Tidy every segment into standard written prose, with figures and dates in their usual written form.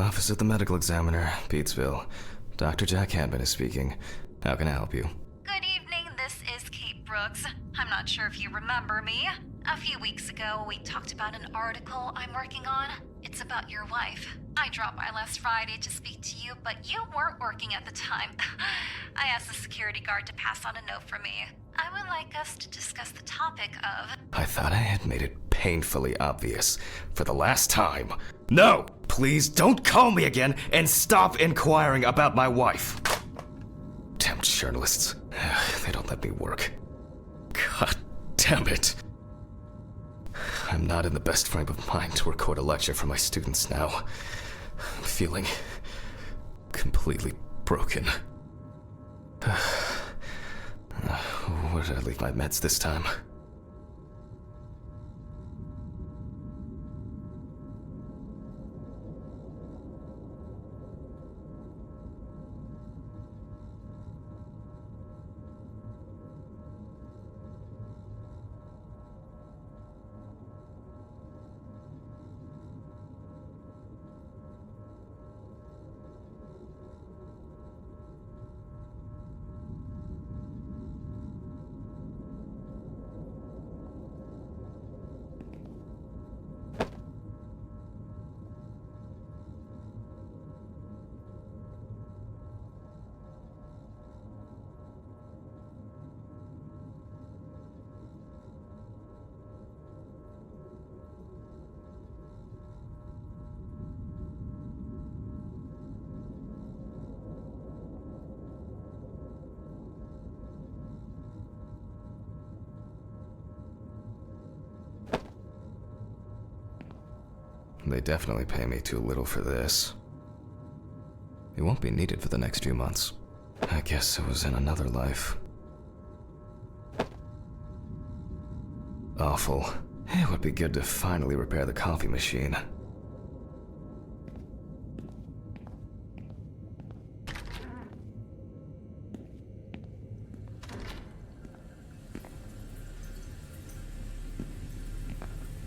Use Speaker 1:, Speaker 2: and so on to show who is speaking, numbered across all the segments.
Speaker 1: Office of the Medical Examiner, Pete'sville. Dr. Jack Hadman is speaking. How can I help you?
Speaker 2: Good evening, this is Kate Brooks. I'm not sure if you remember me. A few weeks ago, we talked about an article I'm working on. It's about your wife. I dropped by last Friday to speak to you, but you weren't working at the time. I asked the security guard to pass on a note for me. I would like us to discuss the topic of...
Speaker 1: I thought I had made it painfully obvious for the last time. No! Please don't call me again and stop inquiring about my wife. Damn journalists. They don't let me work. God damn it. I'm not in the best frame of mind to record a lecture for my students now. I'm feeling completely broken. Where did I leave my meds this time? They definitely pay me too little for this. It won't be needed for the next few months. I guess it was in another life. Awful. It would be good to finally repair the coffee machine.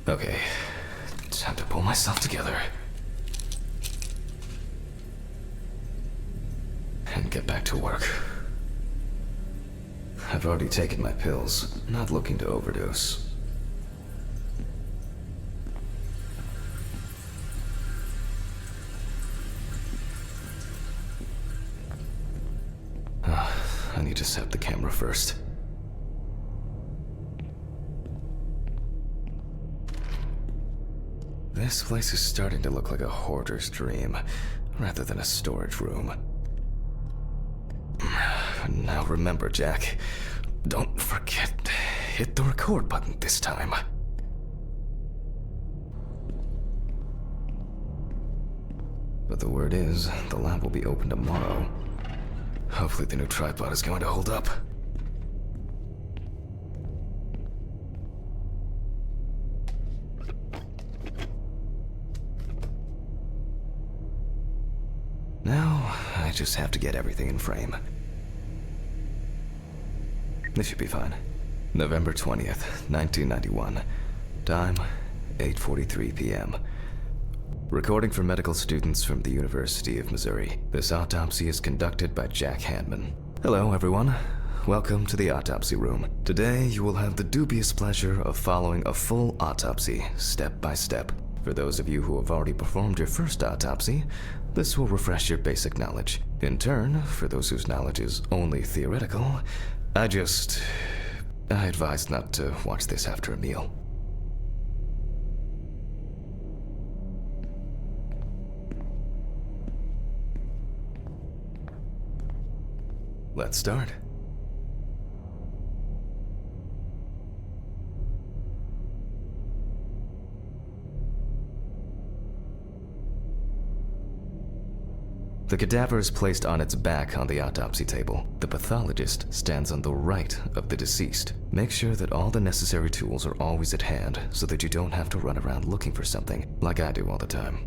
Speaker 1: Okay. Time to pull myself together and get back to work. I've already taken my pills, not looking to overdose. I need to set up the camera first. This place is starting to look like a hoarder's dream, rather than a storage room. Now remember, Jack, don't forget to hit the record button this time. But the word is, the lab will be open tomorrow. Hopefully the new tripod is going to hold up. Now, I just have to get everything in frame. This should be fine. November 20th, 1991. Time, 8:43 p.m. Recording for medical students from the University of Missouri. This autopsy is conducted by Jack Hadman. Hello, everyone. Welcome to the autopsy room. Today, you will have the dubious pleasure of following a full autopsy, step by step. For those of you who have already performed your first autopsy, this will refresh your basic knowledge. In turn, for those whose knowledge is only theoretical, I advise not to watch this after a meal. Let's start. The cadaver is placed on its back on the autopsy table. The pathologist stands on the right of the deceased. Make sure that all the necessary tools are always at hand so that you don't have to run around looking for something, like I do all the time.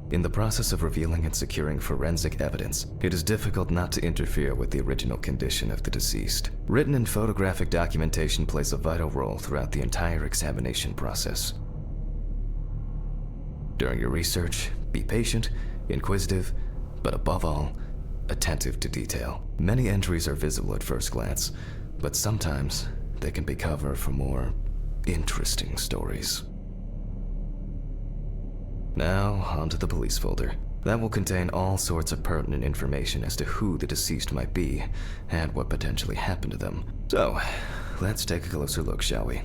Speaker 1: In the process of revealing and securing forensic evidence, it is difficult not to interfere with the original condition of the deceased. Written and photographic documentation plays a vital role throughout the entire examination process. During your research, Be patient, inquisitive, but above all, attentive to detail. Many entries are visible at first glance, but sometimes they can be cover for more interesting stories. Now, onto the police folder. That will contain all sorts of pertinent information as to who the deceased might be and what potentially happened to them. So, let's take a closer look, shall we?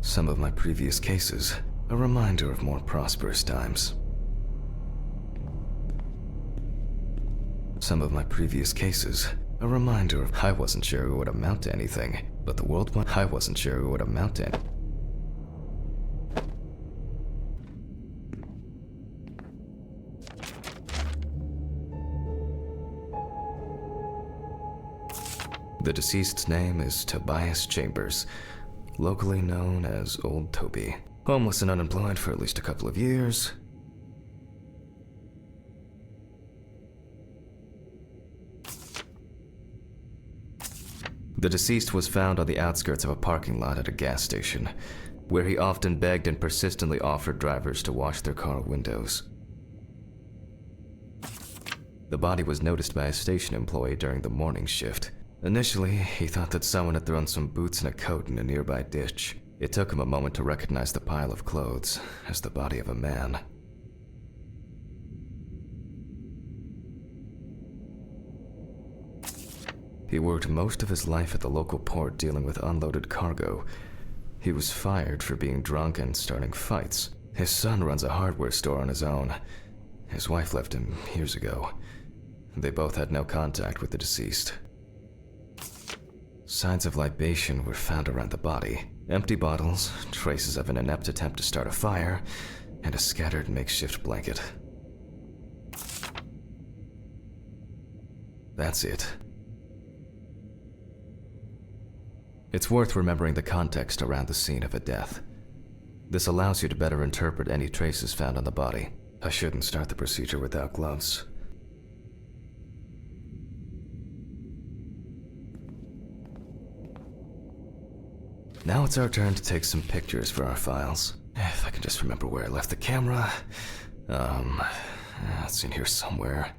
Speaker 1: Some of my previous cases, a reminder of more prosperous times. Some of my previous cases, a reminder of I wasn't sure it would amount to anything, but the world went I wasn't sure it would amount to anything. The deceased's name is Tobias Chambers, locally known as Old Toby. Homeless and unemployed for at least a couple of years. The deceased was found on the outskirts of a parking lot at a gas station, where he often begged and persistently offered drivers to wash their car windows. The body was noticed by a station employee during the morning shift. Initially, he thought that someone had thrown some boots and a coat in a nearby ditch. It took him a moment to recognize the pile of clothes as the body of a man. He worked most of his life at the local port dealing with unloaded cargo. He was fired for being drunk and starting fights. His son runs a hardware store on his own. His wife left him years ago. They both had no contact with the deceased. Signs of libation were found around the body. Empty bottles, traces of an inept attempt to start a fire, and a scattered makeshift blanket. That's it. It's worth remembering the context around the scene of a death. This allows you to better interpret any traces found on the body. I shouldn't start the procedure without gloves. Now it's our turn to take some pictures for our files. If I can just remember where I left the camera. It's in here somewhere.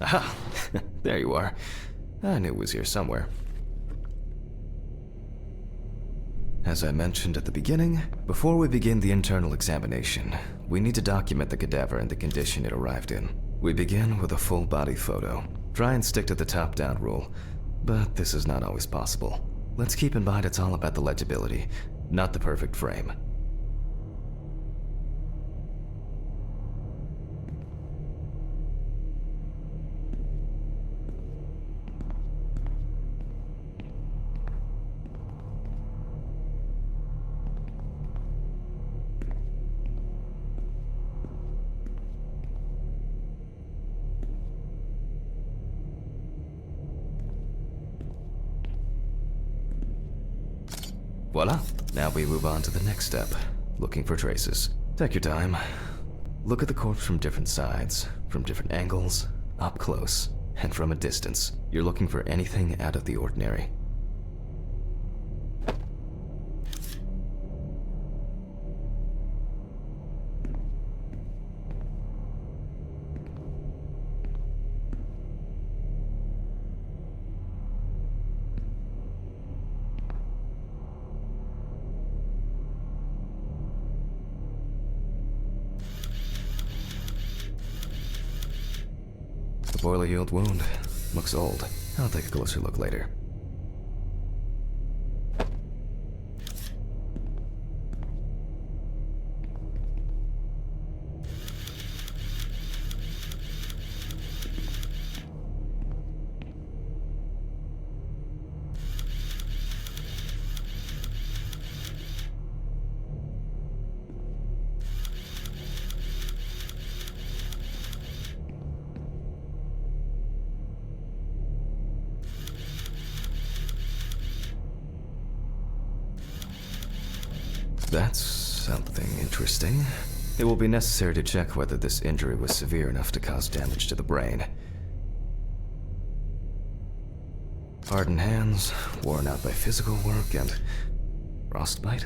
Speaker 1: Aha! There you are. I knew it was here somewhere. As I mentioned at the beginning, before we begin the internal examination, we need to document the cadaver and the condition it arrived in. We begin with a full body photo. Try and stick to the top-down rule, but this is not always possible. Let's keep in mind it's all about the legibility, not the perfect frame. Voila! Now we move on to the next step, looking for traces. Take your time. Look at the corpse from different sides, from different angles, up close, and from a distance. You're looking for anything out of the ordinary. Poorly healed wound. Looks old. I'll take a closer look later. That's something interesting. It will be necessary to check whether this injury was severe enough to cause damage to the brain. Hardened hands, worn out by physical work, and frostbite?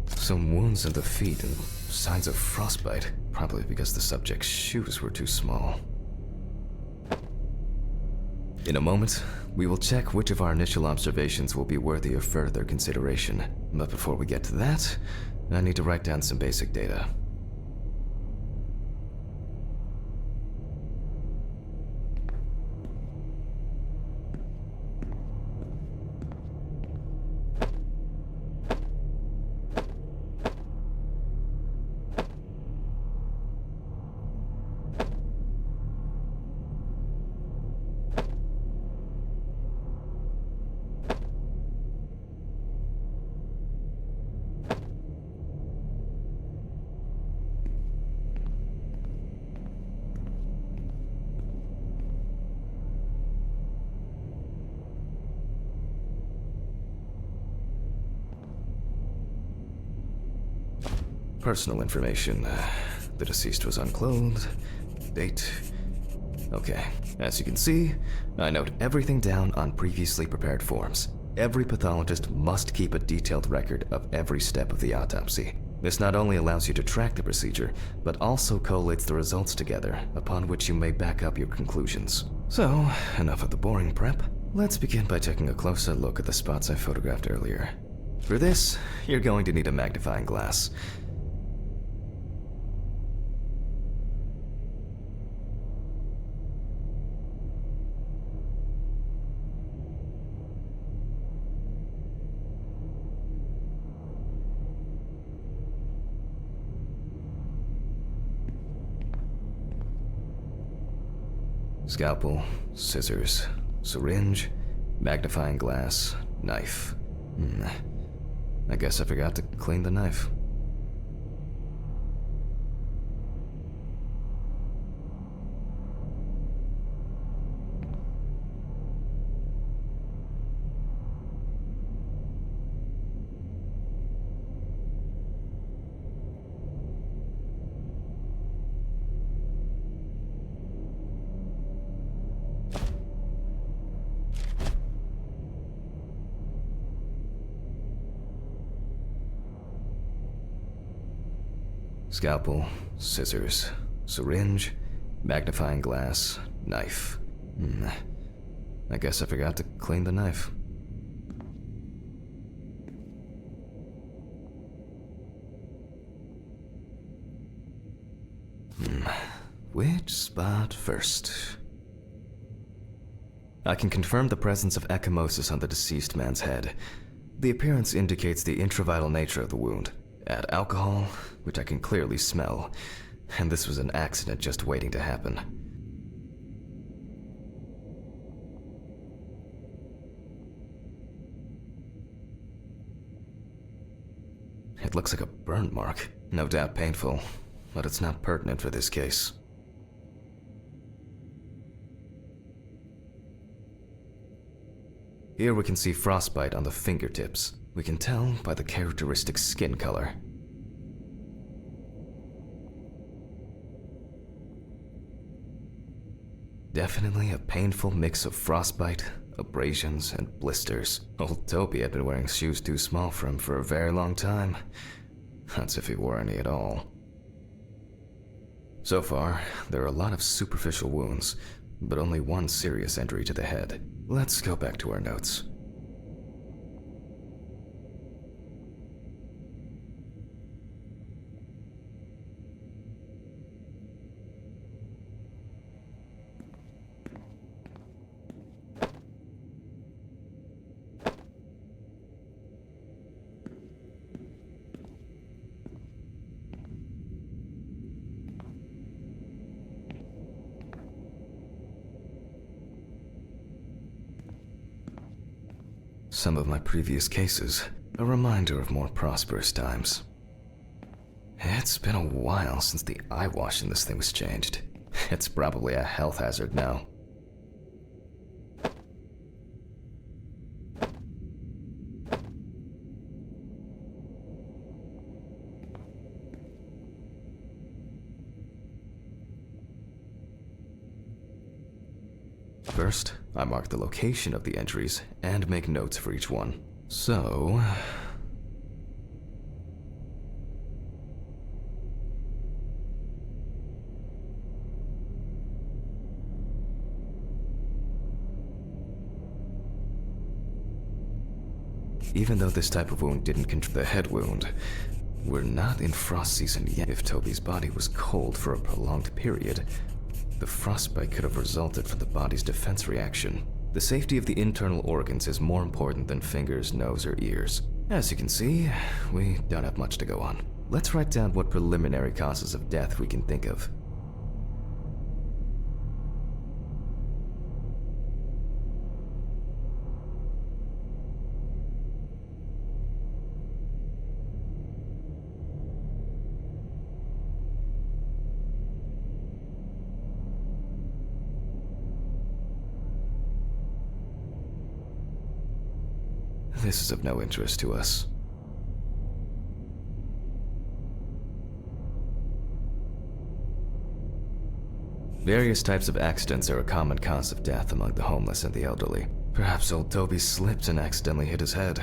Speaker 1: Some wounds in the feet and signs of frostbite, probably because the subject's shoes were too small. In a moment, we will check which of our initial observations will be worthy of further consideration. But before we get to that, I need to write down some basic data. Personal information. The deceased was unclothed. Date. Okay. As you can see, I note everything down on previously prepared forms. Every pathologist must keep a detailed record of every step of the autopsy. This not only allows you to track the procedure, but also collates the results together, upon which you may back up your conclusions. So, enough of the boring prep. Let's begin by taking a closer look at the spots I photographed earlier. For this, you're going to need a magnifying glass. Scalpel, scissors, syringe, magnifying glass, knife. I guess I forgot to clean the knife. Scalpel, scissors, syringe, magnifying glass, knife. I guess I forgot to clean the knife. Which spot first? I can confirm the presence of ecchymosis on the deceased man's head. The appearance indicates the intravital nature of the wound. Add alcohol, which I can clearly smell, and this was an accident just waiting to happen. It looks like a burn mark, no doubt painful, but it's not pertinent for this case. Here we can see frostbite on the fingertips. We can tell by the characteristic skin color. Definitely a painful mix of frostbite, abrasions, and blisters. Old Toby had been wearing shoes too small for him for a very long time. That's if he wore any at all. So far, there are a lot of superficial wounds, but only one serious injury to the head. Let's go back to our notes. Some of my previous cases, a reminder of more prosperous times. It's been a while since the eyewash in this thing was changed. It's probably a health hazard now. First, I mark the location of the entries and make notes for each one. So... even though this type of wound didn't control the head wound, we're not in frost season yet. If Toby's body was cold for a prolonged period, the frostbite could have resulted from the body's defense reaction. The safety of the internal organs is more important than fingers, nose, or ears. As you can see, we don't have much to go on. Let's write down what preliminary causes of death we can think of. This is of no interest to us. Various types of accidents are a common cause of death among the homeless and the elderly. Perhaps old Toby slipped and accidentally hit his head.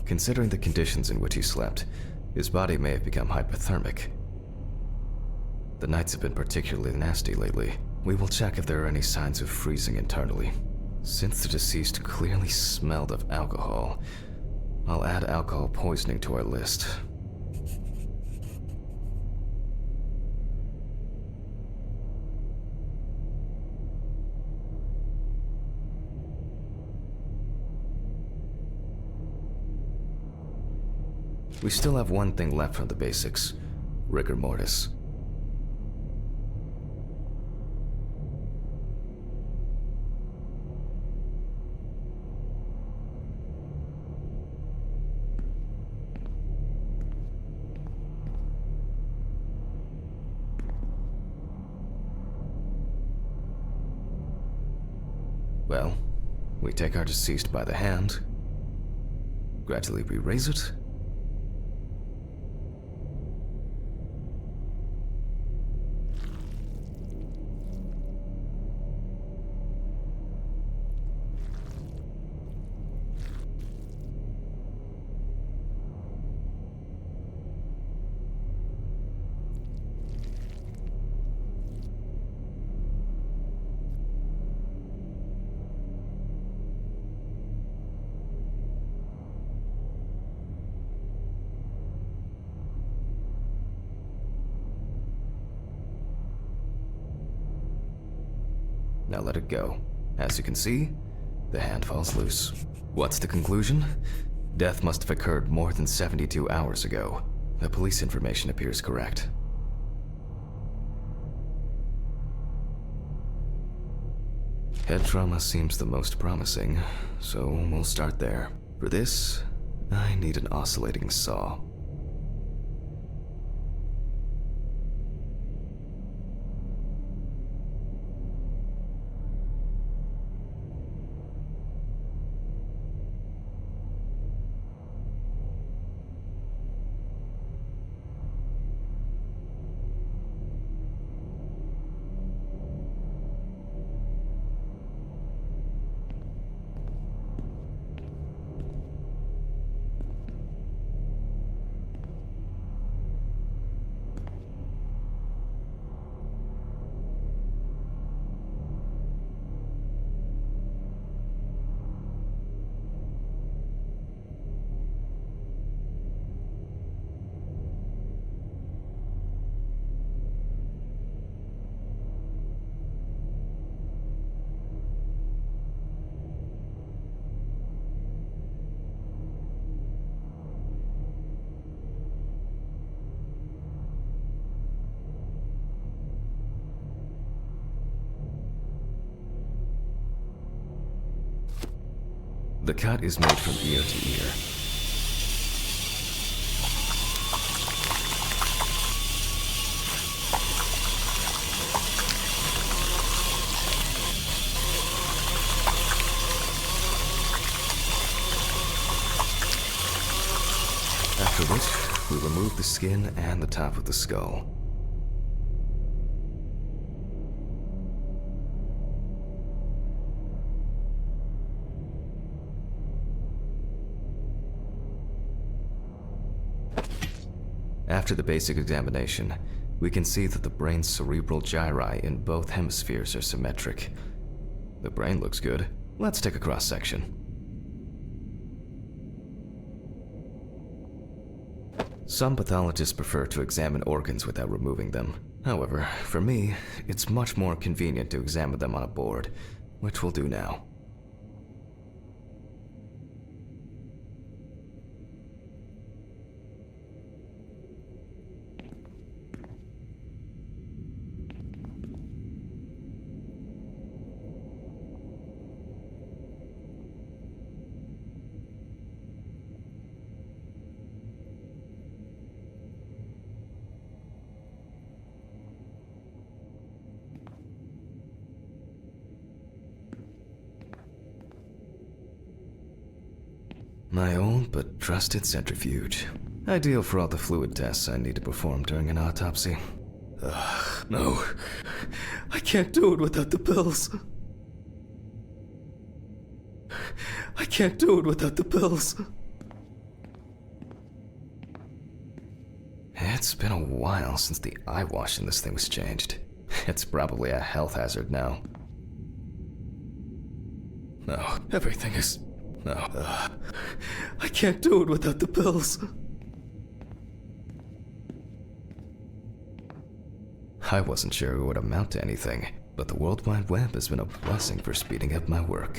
Speaker 1: Considering the conditions in which he slept, his body may have become hypothermic. The nights have been particularly nasty lately. We will check if there are any signs of freezing internally. Since the deceased clearly smelled of alcohol, I'll add alcohol poisoning to our list. We still have one thing left from the basics: rigor mortis. Well, we take our deceased by the hand, gradually we raise it, now let it go. As you can see, the hand falls loose. What's the conclusion? Death must have occurred more than 72 hours ago. The police information appears correct. Head trauma seems the most promising, so we'll start there. For this, I need an oscillating saw. The cut is made from ear to ear. after which we remove the skin and the top of the skull. After the basic examination, we can see that the brain's cerebral gyri in both hemispheres are symmetric. The brain looks good. Let's take a cross-section. Some pathologists prefer to examine organs without removing them. However, for me, it's much more convenient to examine them on a board, which we'll do now. My old but trusted centrifuge. Ideal for all the fluid tests I need to perform during an autopsy. No. I can't do it without the pills. I can't do it without the pills. It's been a while since the eye wash in this thing was changed. It's probably a health hazard now. No, everything is... No. I can't do it without the pills. I wasn't sure it would amount to anything, but the World Wide Web has been a blessing for speeding up my work.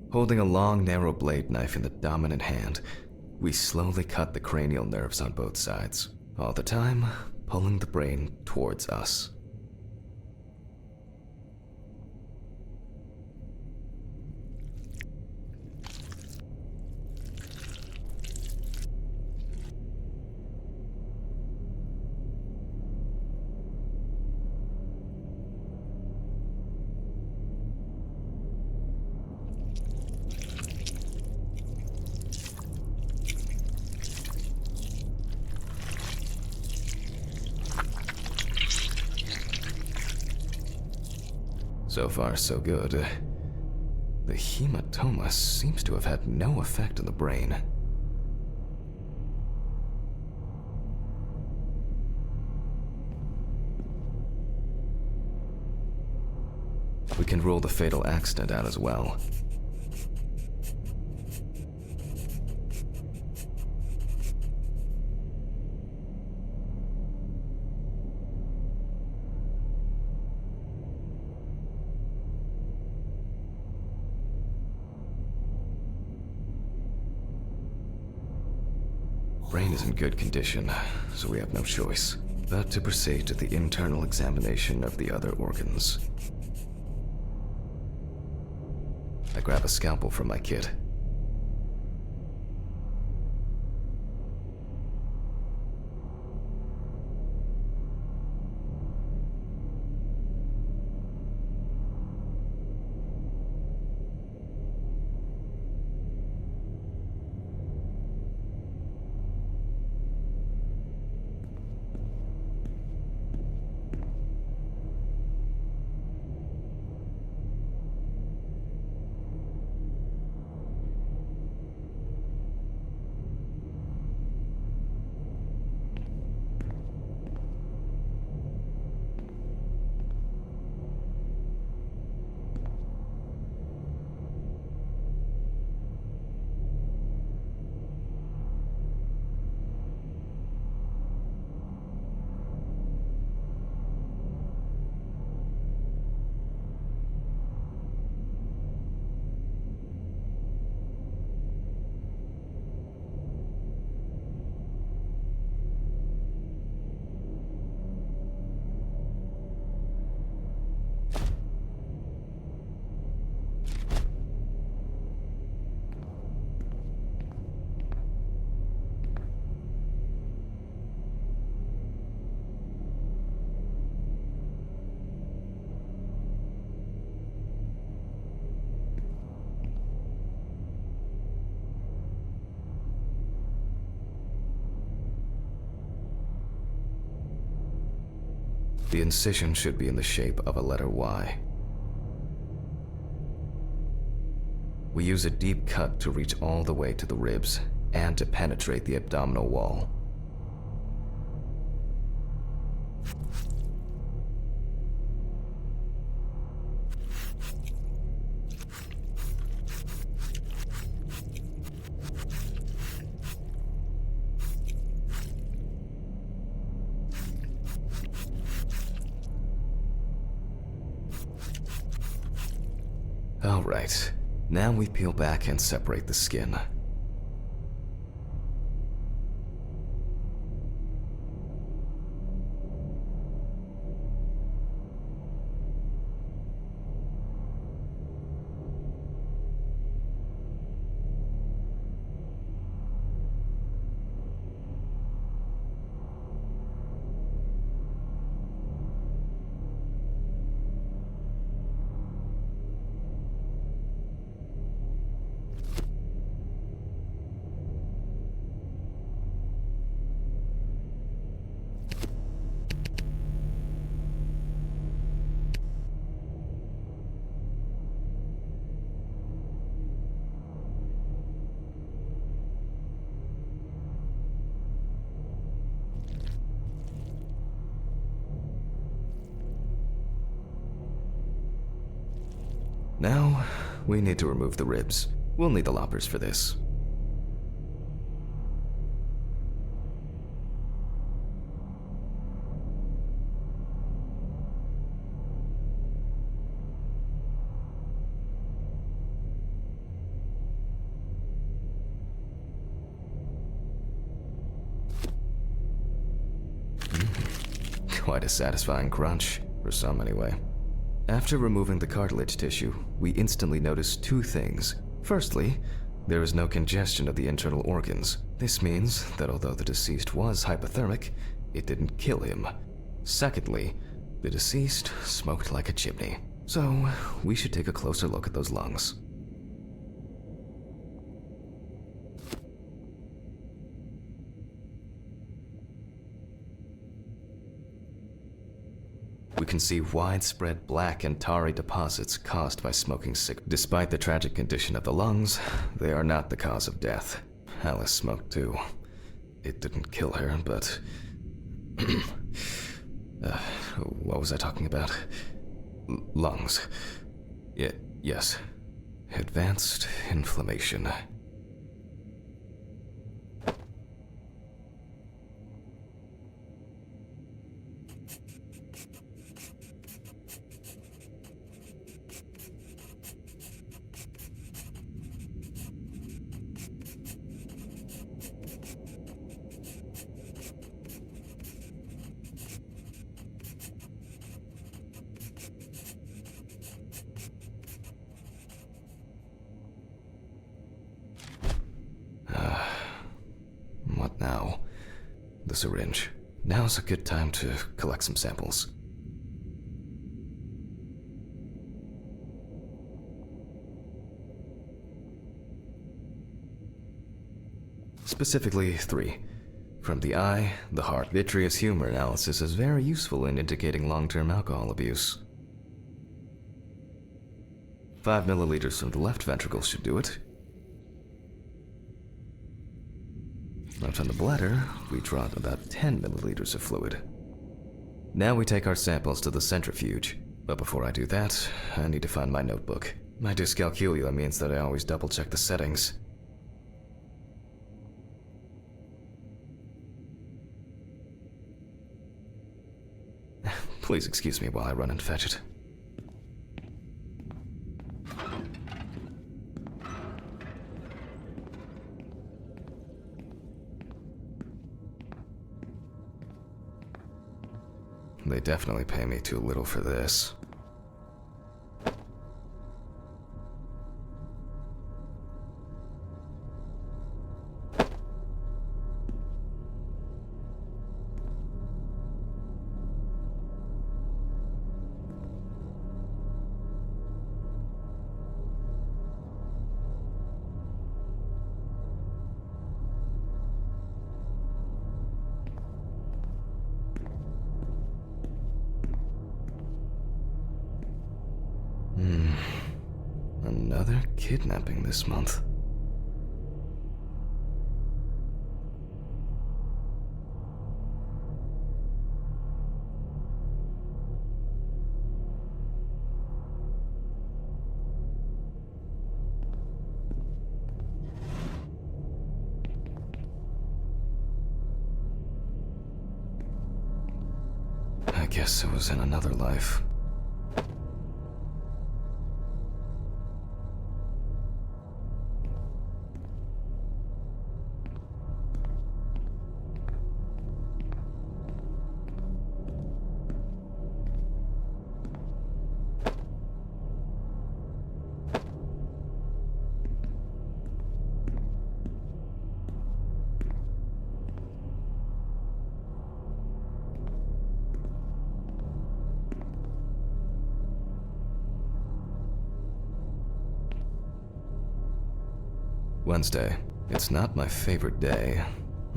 Speaker 1: Holding a long, narrow blade knife in the dominant hand, we slowly cut the cranial nerves on both sides, all the time pulling the brain towards us. So far, so good. The hematoma seems to have had no effect on the brain. We can rule the fatal accident out as well. Brain is in good condition, so we have no choice but to proceed to the internal examination of the other organs. I grab a scalpel from my kit. The incision should be in the shape of a letter Y. We use a deep cut to reach all the way to the ribs and to penetrate the abdominal wall. Alright, now we peel back and separate the skin. Now, we need to remove the ribs. We'll need the loppers for this. Quite a satisfying crunch, for some anyway. After removing the cartilage tissue, we instantly notice two things. Firstly, there is no congestion of the internal organs. This means that although the deceased was hypothermic, it didn't kill him. Secondly, the deceased smoked like a chimney. So, we should take a closer look at those lungs. We can see widespread black and tarry deposits caused by smoking cigarettes. Despite the tragic condition of the lungs, they are not the cause of death. Alice smoked too. It didn't kill her, but... what was I talking about? Lungs. Yes. Advanced inflammation. What now? The syringe. Now's a good time to collect some samples. Specifically, 3. From the eye, the heart. Vitreous humor analysis is very useful in indicating long-term alcohol abuse. 5 milliliters from the left ventricle should do it. Now from the bladder, we draw about 10 milliliters of fluid. Now we take our samples to the centrifuge. But before I do that, I need to find my notebook. My dyscalculia means that I always double-check the settings. Please excuse me while I run and fetch it. They definitely pay me too little for this. kidnapping this month. I guess it was in another life. Wednesday. It's not my favorite day,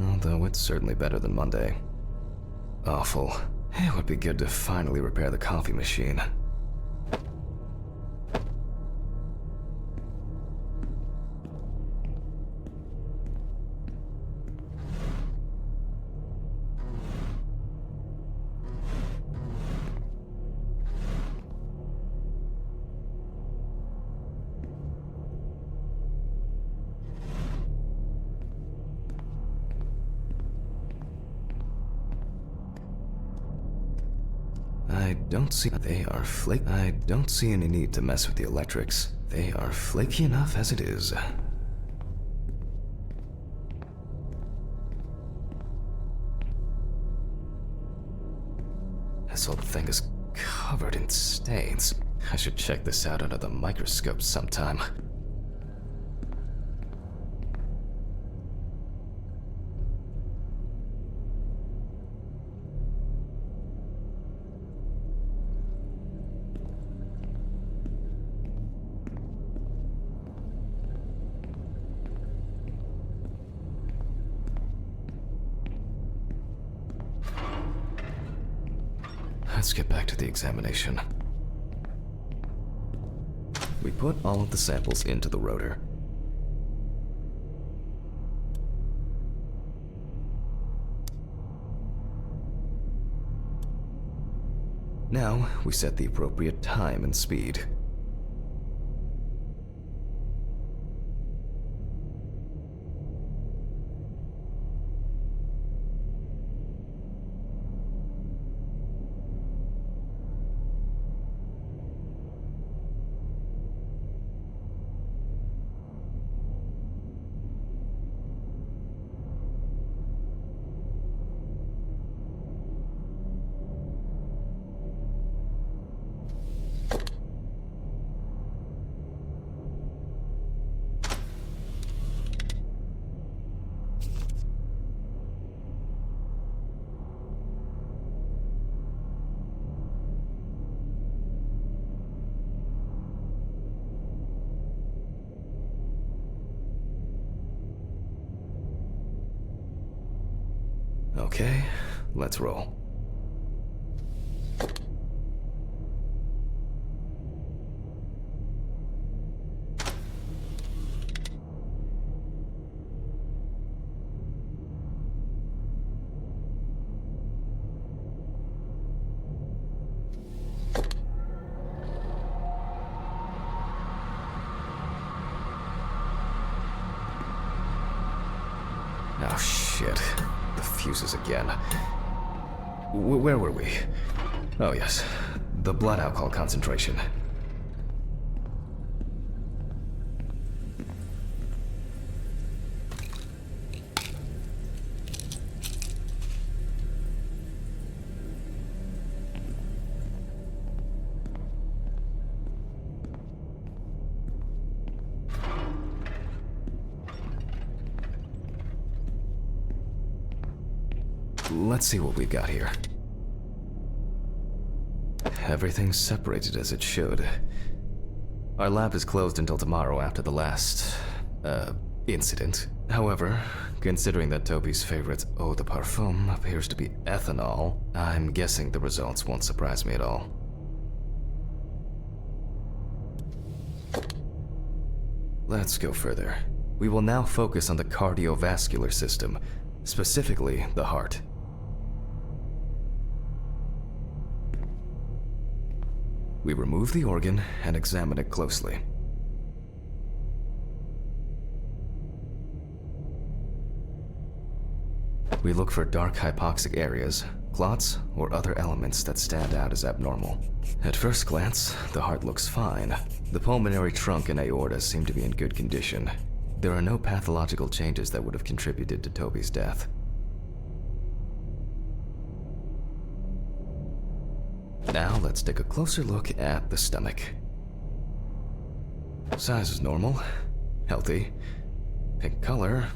Speaker 1: although it's certainly better than Monday. Awful. It would be good to finally repair the coffee machine. I don't see any need to mess with the electrics. They are flaky enough as it is. This old thing is covered in stains. I should check this out under the microscope sometime. Let's get back to the examination. We put all of the samples into the rotor. Now, we set the appropriate time and speed. Okay, let's roll. Oh, shit. The fuses again. Where were we? Oh, yes. The blood alcohol concentration. Let's see what we've got here. Everything's separated as it should. Our lab is closed until tomorrow after the last, incident. However, considering that Toby's favorite eau de parfum appears to be ethanol, I'm guessing the results won't surprise me at all. Let's go further. We will now focus on the cardiovascular system, specifically the heart. We remove the organ and examine it closely. We look for dark hypoxic areas, clots, or other elements that stand out as abnormal. At first glance, the heart looks fine. The pulmonary trunk and aorta seem to be in good condition. There are no pathological changes that would have contributed to Toby's death. Now let's take a closer look at the stomach. Size is normal, healthy, pink color.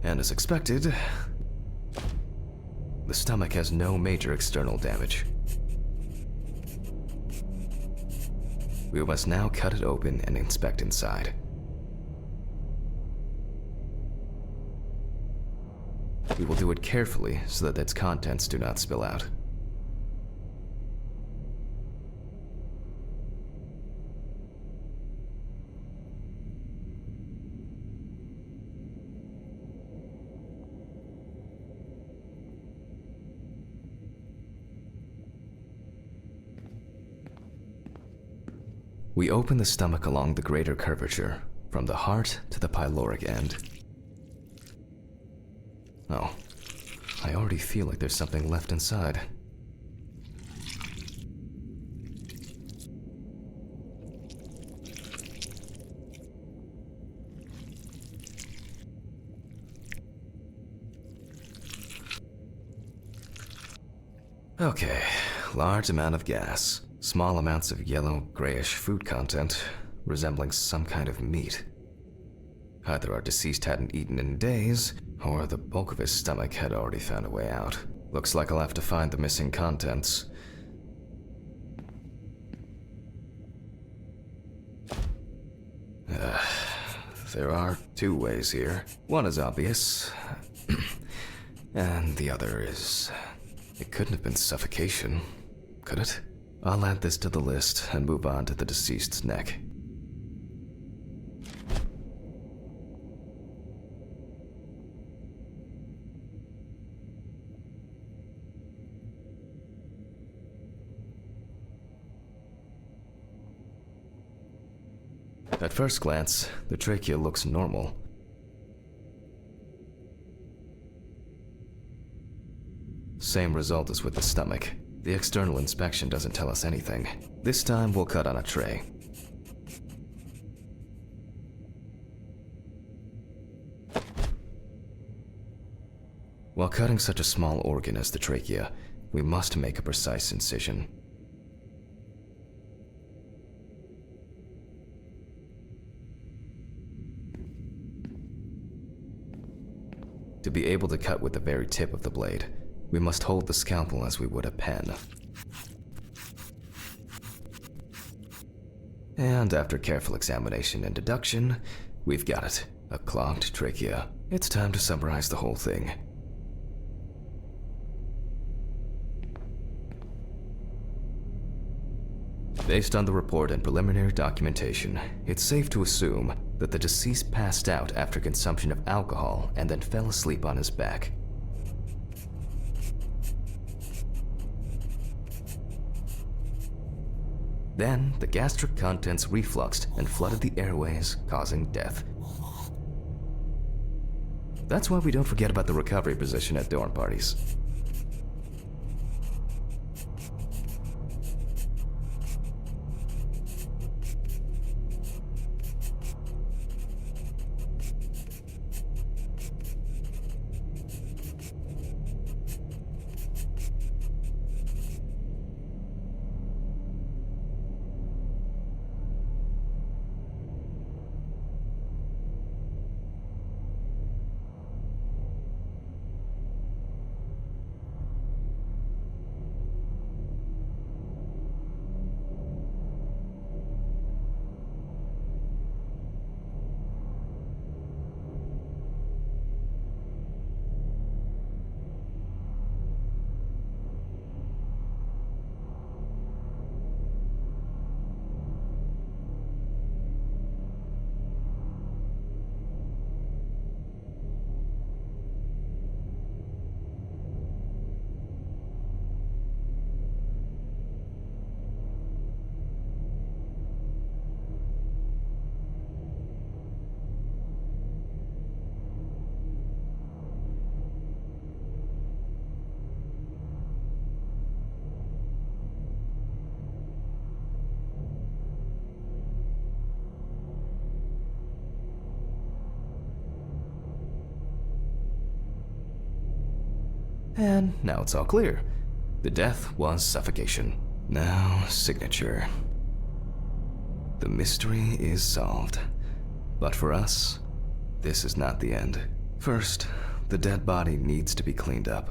Speaker 1: And as expected, the stomach has no major external damage. We must now cut it open and inspect inside. We will do it carefully so that its contents do not spill out. We open the stomach along the greater curvature, from the heart to the pyloric end. Oh, I already feel like there's something left inside. Okay, large amount of gas. Small amounts of yellow, grayish food content, resembling some kind of meat. Either our deceased hadn't eaten in days, or the bulk of his stomach had already found a way out. Looks like I'll have to find the missing contents. There are two ways here. One is obvious, and the other is... It couldn't have been suffocation, could it? I'll add this to the list and move on to the deceased's neck. At first glance, the trachea looks normal. Same result as with the stomach. The external inspection doesn't tell us anything. This time we'll cut on a tray. While cutting such a small organ as the trachea, we must make a precise incision. To be able to cut with the very tip of the blade, we must hold the scalpel as we would a pen. And after careful examination and deduction, we've got it. A clogged trachea. It's time to summarize the whole thing. Based on the report and preliminary documentation, it's safe to assume that the deceased passed out after consumption of alcohol and then fell asleep on his back. Then, the gastric contents refluxed and flooded the airways, causing death. That's why we don't forget about the recovery position at dorm parties. And now it's all clear. The death was suffocation. Now, signature. The mystery is solved. But for us, this is not the end. First, the dead body needs to be cleaned up.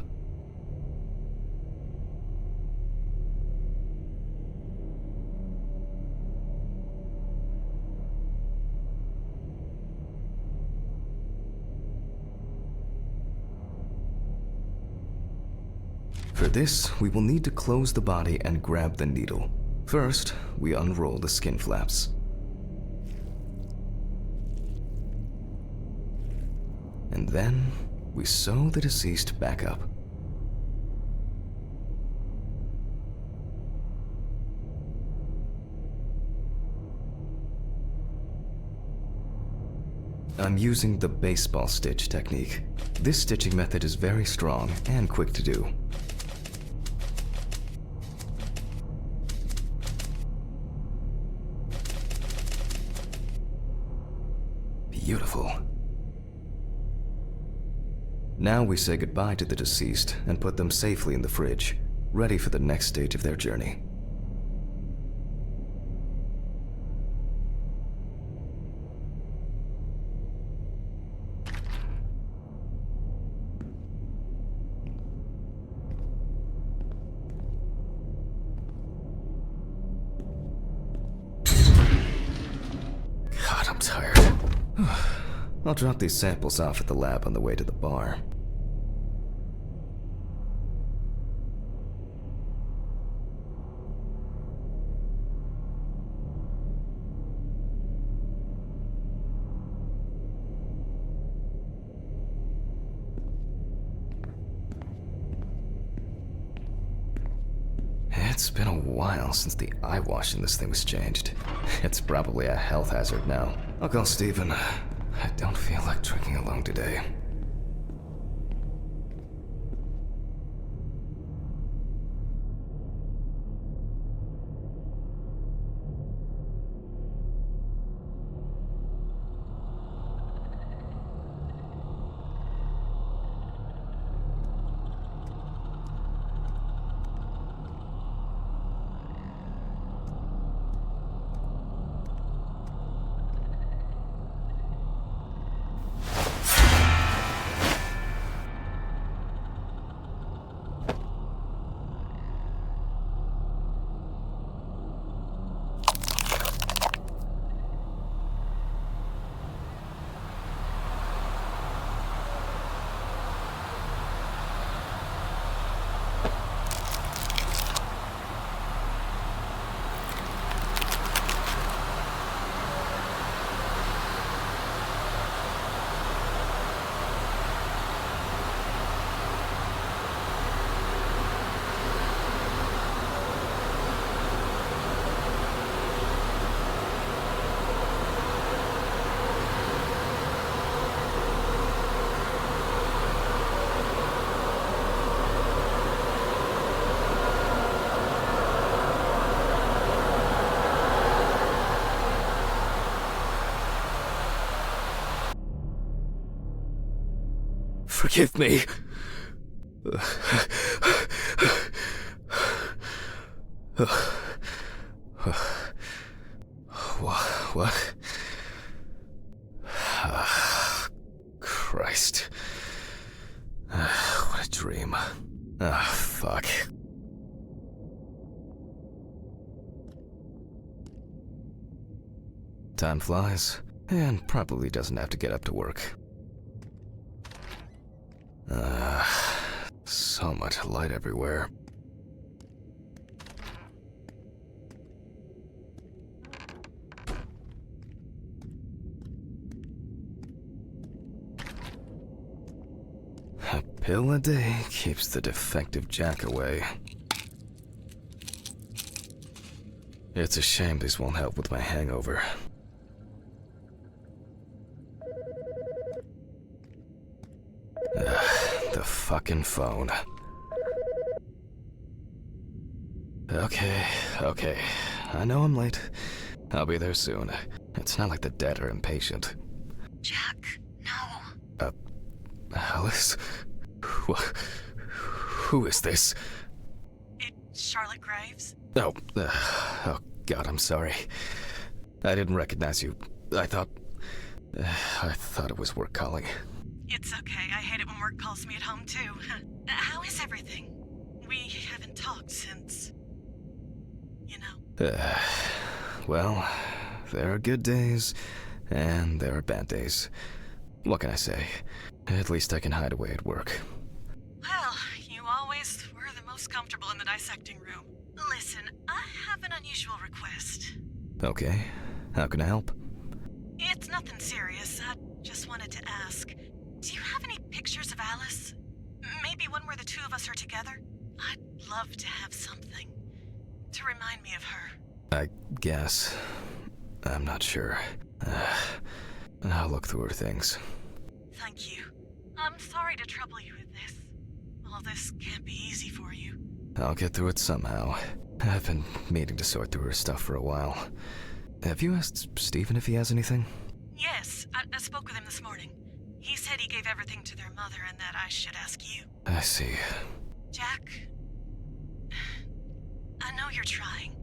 Speaker 1: For this, we will need to close the body and grab the needle. First, we unroll the skin flaps. And then, we sew the deceased back up. I'm using the baseball stitch technique. This stitching method is very strong and quick to do. Beautiful. Now we say goodbye to the deceased and put them safely in the fridge, ready for the next stage of their journey. God, I'm tired. I'll drop these samples off at the lab on the way to the bar. It's been a while since the eye wash in this thing was changed. It's probably a health hazard now. I'll call Steven. I don't feel like drinking alone today. Forgive me. What? Christ. What a dream. Fuck. Time flies, and probably doesn't have to get up to work. So much light everywhere. A pill a day keeps the defective Jack away. It's a shame these won't help with my hangover. The fucking phone. Okay. I know I'm late. I'll be there soon. It's not like the dead are impatient.
Speaker 2: Jack, no.
Speaker 1: Alice? Who is this?
Speaker 3: It's Charlotte Graves.
Speaker 1: Oh God, I'm sorry. I didn't recognize you. I thought it was work calling.
Speaker 3: It's okay. I hate it when work calls me at home, too. How is everything? We haven't talked since... you know.
Speaker 1: Well, there are good days, and there are bad days. What can I say? At least I can hide away at work.
Speaker 3: Well, you always were the most comfortable in the dissecting room. Listen, I have an unusual request.
Speaker 1: Okay, how can I help?
Speaker 3: It's nothing serious. I just wanted to ask. Do you have any pictures of Alice? Maybe one where the two of us are together? I'd love to have something to remind me of her.
Speaker 1: I guess. I'm not sure. I'll look through her things.
Speaker 3: Thank you. I'm sorry to trouble you with this. All this can't be easy for you.
Speaker 1: I'll get through it somehow. I've been meaning to sort through her stuff for a while. Have you asked Stephen if he has anything?
Speaker 3: Yes, I spoke with him this morning. He said he gave everything to their mother and that I should ask you.
Speaker 1: I see.
Speaker 3: Jack, I know you're trying.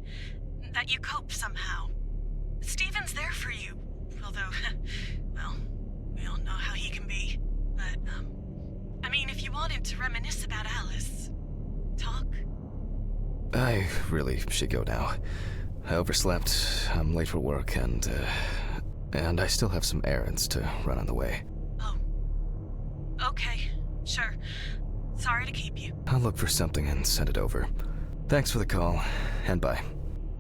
Speaker 3: That you cope somehow. Stephen's there for you. Although, well, we all know how he can be. But, I mean, if you wanted to reminisce about Alice, talk.
Speaker 1: I really should go now. I overslept, I'm late for work, and I still have some errands to run on the way.
Speaker 3: Oh. Okay, sure. Sorry to keep you.
Speaker 1: I'll look for something and send it over. Thanks for the call, and bye.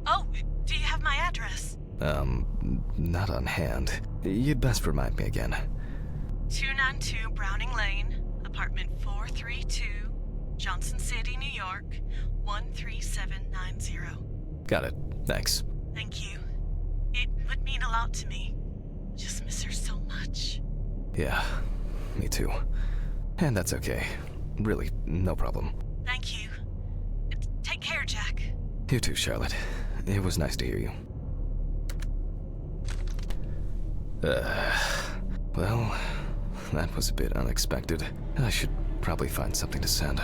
Speaker 3: Oh, do you have my address?
Speaker 1: Not on hand. You'd best remind me again.
Speaker 3: 292 Browning Lane, apartment 432, Johnson City, New York, 13790.
Speaker 1: Got it. Thanks.
Speaker 3: Thank you. It would mean a lot to me. Just miss her so much.
Speaker 1: Yeah, me too. And that's okay. Really, no problem.
Speaker 3: Thank you. Take care, Jack.
Speaker 1: You too, Charlotte. It was nice to hear you. Well, that was a bit unexpected. I should probably find something to send.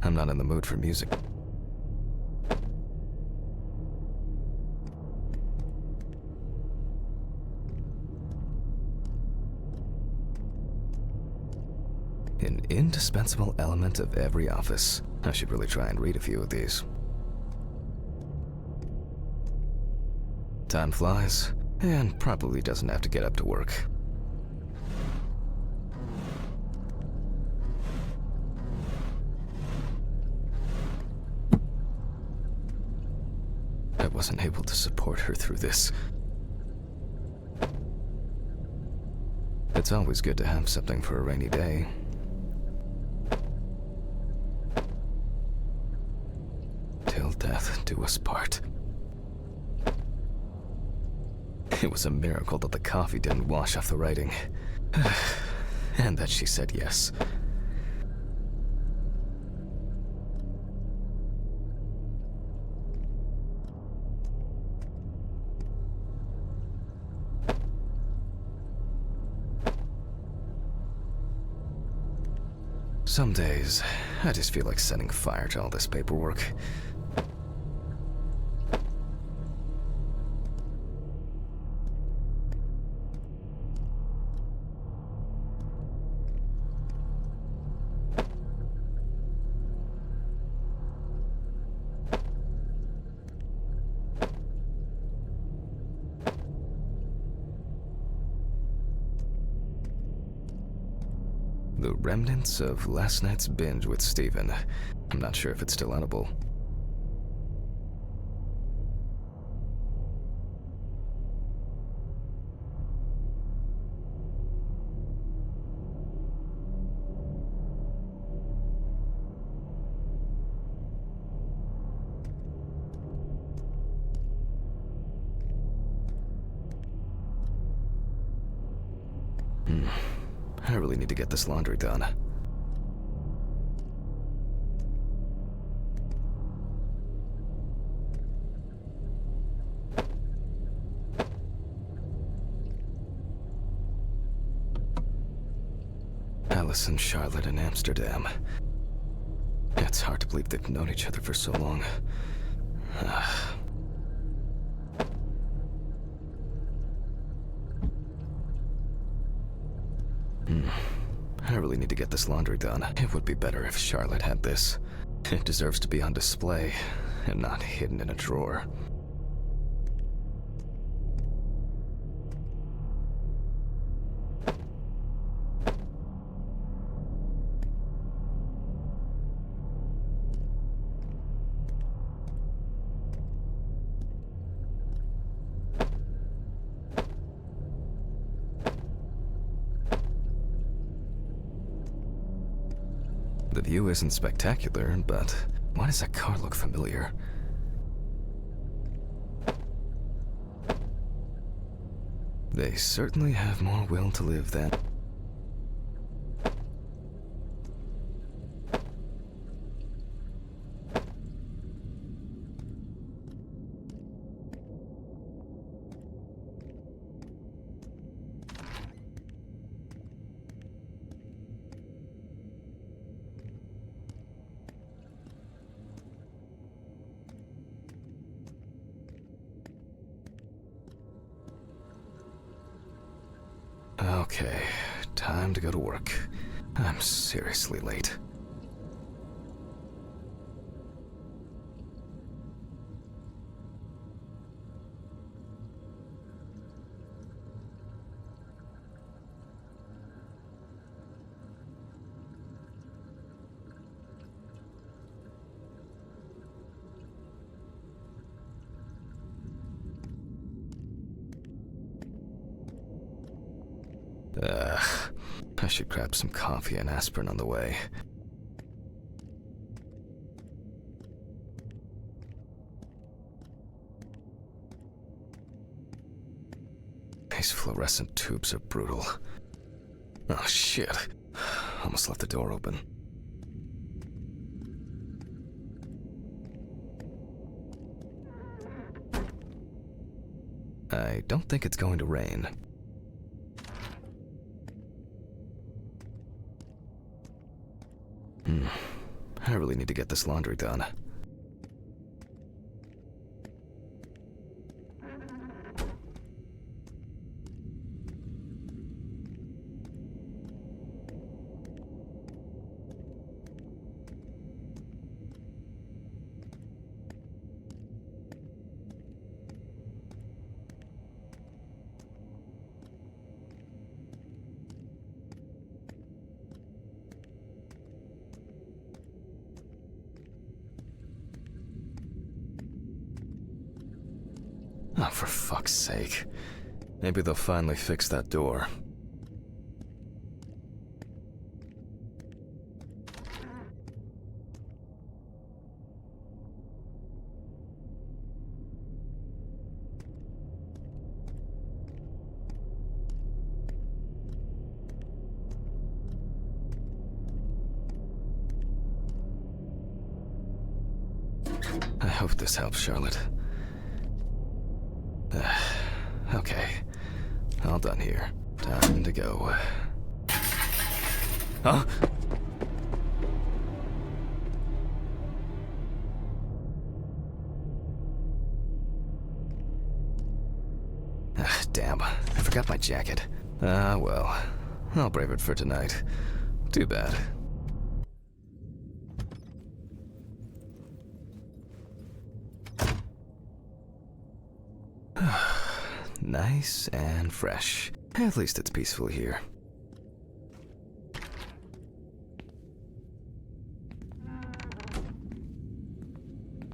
Speaker 1: I'm not in the mood for music. An indispensable element of every office. I should really try and read a few of these. Time flies, and probably doesn't have to get up to work. I wasn't able to support her through this. It's always good to have something for a rainy day. Till death do us part. It was a miracle that the coffee didn't wash off the writing. And that she said yes. Some days, I just feel like setting fire to all this paperwork. The remnants of last night's binge with Steven. I'm not sure if it's still edible. I really need to get this laundry done. Alice and Charlotte in Amsterdam. It's hard to believe they've known each other for so long. I really need to get this laundry done. It would be better if Charlotte had this. It deserves to be on display, and not hidden in a drawer. The view isn't spectacular, but why does that car look familiar? They certainly have more will to live than... Okay, time to go to work. I'm seriously late. I should grab some coffee and aspirin on the way. These fluorescent tubes are brutal. Oh shit. Almost left the door open. I don't think it's going to rain. I really need to get this laundry done. Oh, for fuck's sake. Maybe they'll finally fix that door. I hope this helps, Charlotte. Okay. All done here. Time to go. Huh? Damn, I forgot my jacket. Well, I'll brave it for tonight. Too bad. Nice and fresh. At least it's peaceful here.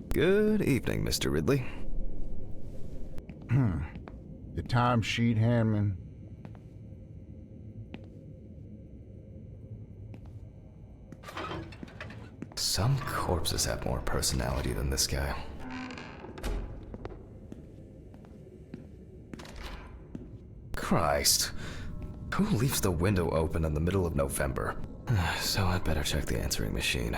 Speaker 1: Good evening, Mr. Ridley.
Speaker 4: The timesheet, Hanman.
Speaker 1: Some corpses have more personality than this guy. Christ. Who leaves the window open in the middle of November? So I'd better check the answering machine.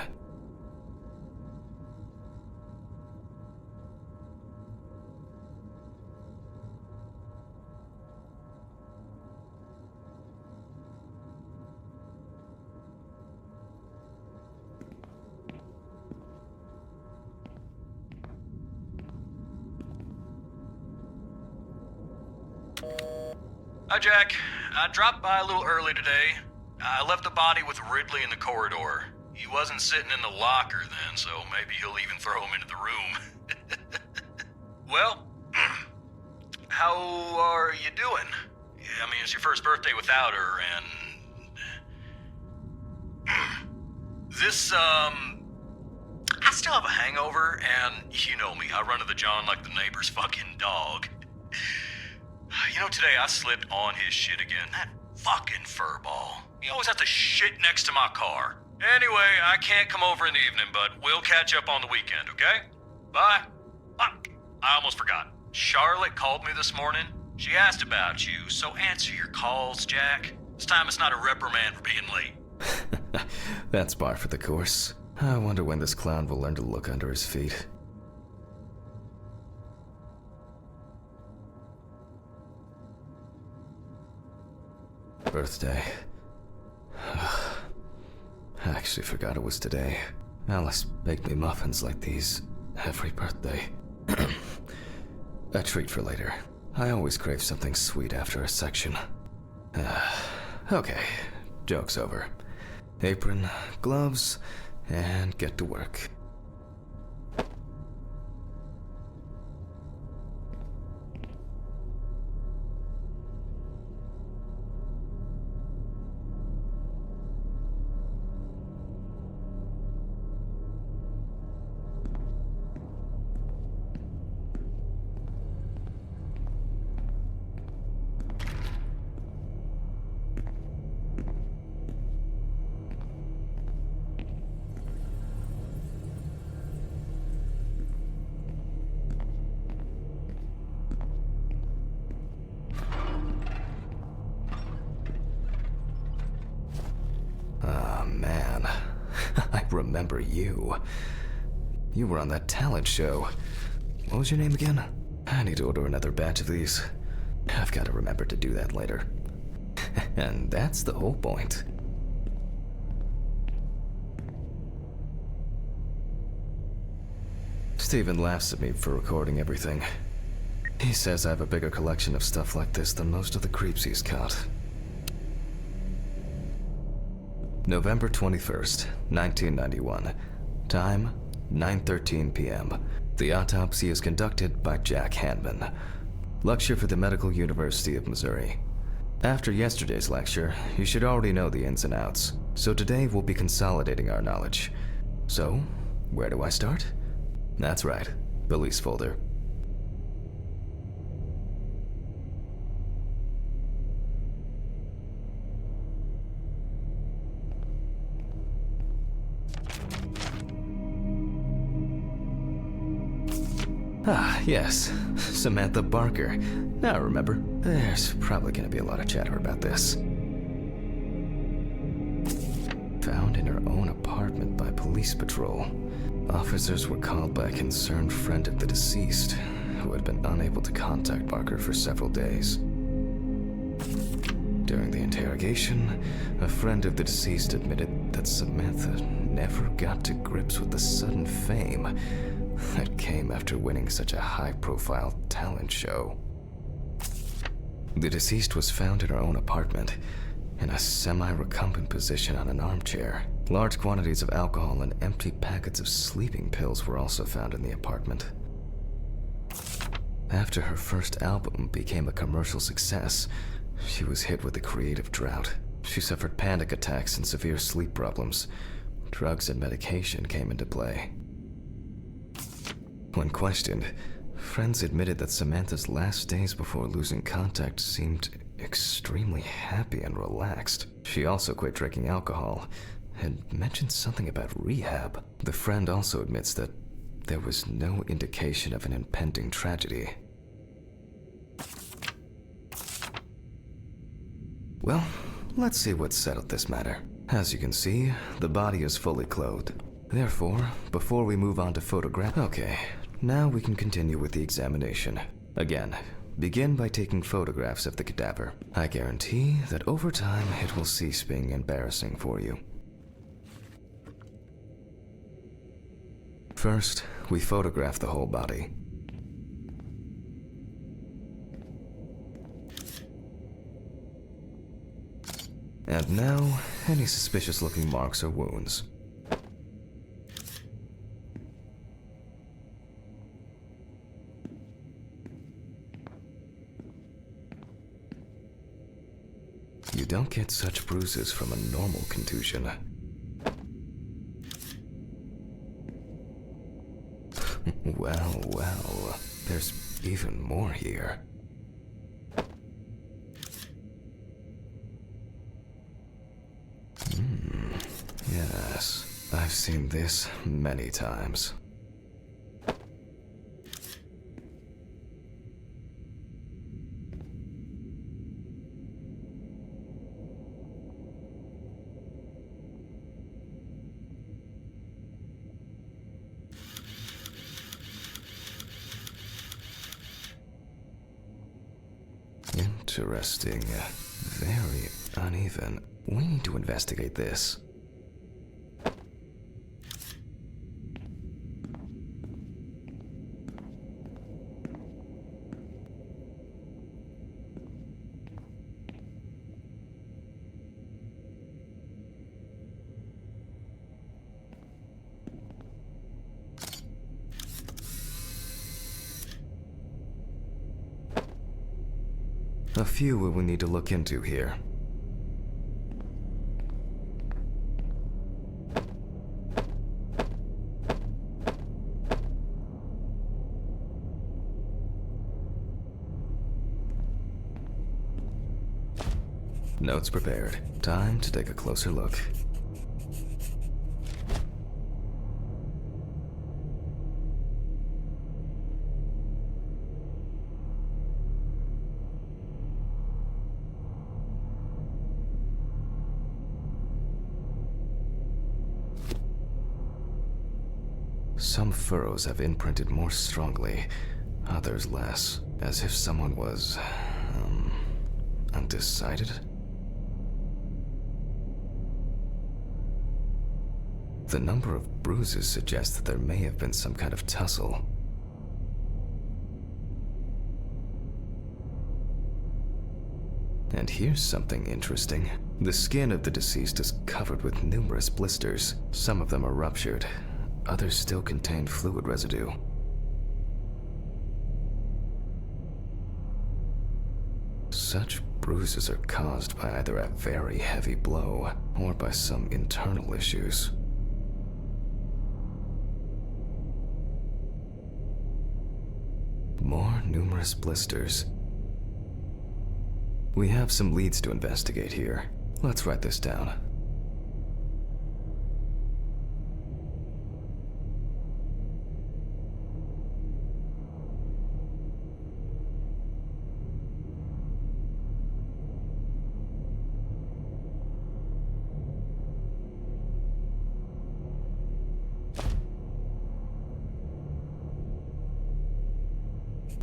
Speaker 5: Hi, Jack. I dropped by a little early today. I left the body with Ridley in the corridor. He wasn't sitting in the locker then, so maybe he'll even throw him into the room. Well, how are you doing? I mean, it's your first birthday without her, and... This, I still have a hangover, and you know me, I run to the John like the neighbor's fucking dog. You know, today I slipped on his shit again. That fucking furball. He always has to shit next to my car. Anyway, I can't come over in the evening, but we'll catch up on the weekend, okay? Bye. I almost forgot. Charlotte called me this morning. She asked about you, so answer your calls, Jack. This time it's not a reprimand for being late.
Speaker 1: That's par for the course. I wonder when this clown will learn to look under his feet. Birthday. I actually forgot it was today. Alice baked me muffins like these every birthday. A treat for later. I always crave something sweet after a section. Okay, joke's over. Apron, gloves, and get to work. Man, I remember you. You were on that talent show. What was your name again? I need to order another batch of these. I've got to remember to do that later. And that's the whole point. Steven laughs at me for recording everything. He says I have a bigger collection of stuff like this than most of the creeps he's caught. November 21st, 1991. Time, 9:13 p.m. The autopsy is conducted by Jack Hanman. Lecture for the Medical University of Missouri. After yesterday's lecture, you should already know the ins and outs, so today we'll be consolidating our knowledge. So, where do I start? That's right, police folder. Ah, yes. Samantha Barker. Now I remember. There's probably gonna be a lot of chatter about this. Found in her own apartment by police patrol. officers were called by a concerned friend of the deceased who had been unable to contact Barker for several days. During the interrogation, a friend of the deceased admitted that Samantha never got to grips with the sudden fame that came after winning such a high-profile talent show. The deceased was found in her own apartment, in a semi-recumbent position on an armchair. Large quantities of alcohol and empty packets of sleeping pills were also found in the apartment. After her first album became a commercial success, she was hit with a creative drought. She suffered panic attacks and severe sleep problems. Drugs and medication came into play. When questioned, friends admitted that Samantha's last days before losing contact seemed extremely happy and relaxed. She also quit drinking alcohol and mentioned something about rehab. The friend also admits that there was no indication of an impending tragedy. Well, let's see what settled this matter. As you can see, the body is fully clothed. Therefore, before we move on to photograph... Okay, now we can continue with the examination. Again, begin by taking photographs of the cadaver. I guarantee that over time it will cease being embarrassing for you. First, we photograph the whole body. And now, any suspicious-looking marks or wounds. You don't get such bruises from a normal contusion. Well, there's even more here. Yes, I've seen this many times. Interesting. Very uneven. We need to investigate this. A few we will need to look into here. Notes prepared. Time to take a closer look. Some furrows have imprinted more strongly, others less, as if someone was, undecided? The number of bruises suggests that there may have been some kind of tussle. And here's something interesting. The skin of the deceased is covered with numerous blisters. Some of them are ruptured. Others still contain fluid residue. Such bruises are caused by either a very heavy blow or by some internal issues. More numerous blisters. We have some leads to investigate here. Let's write this down.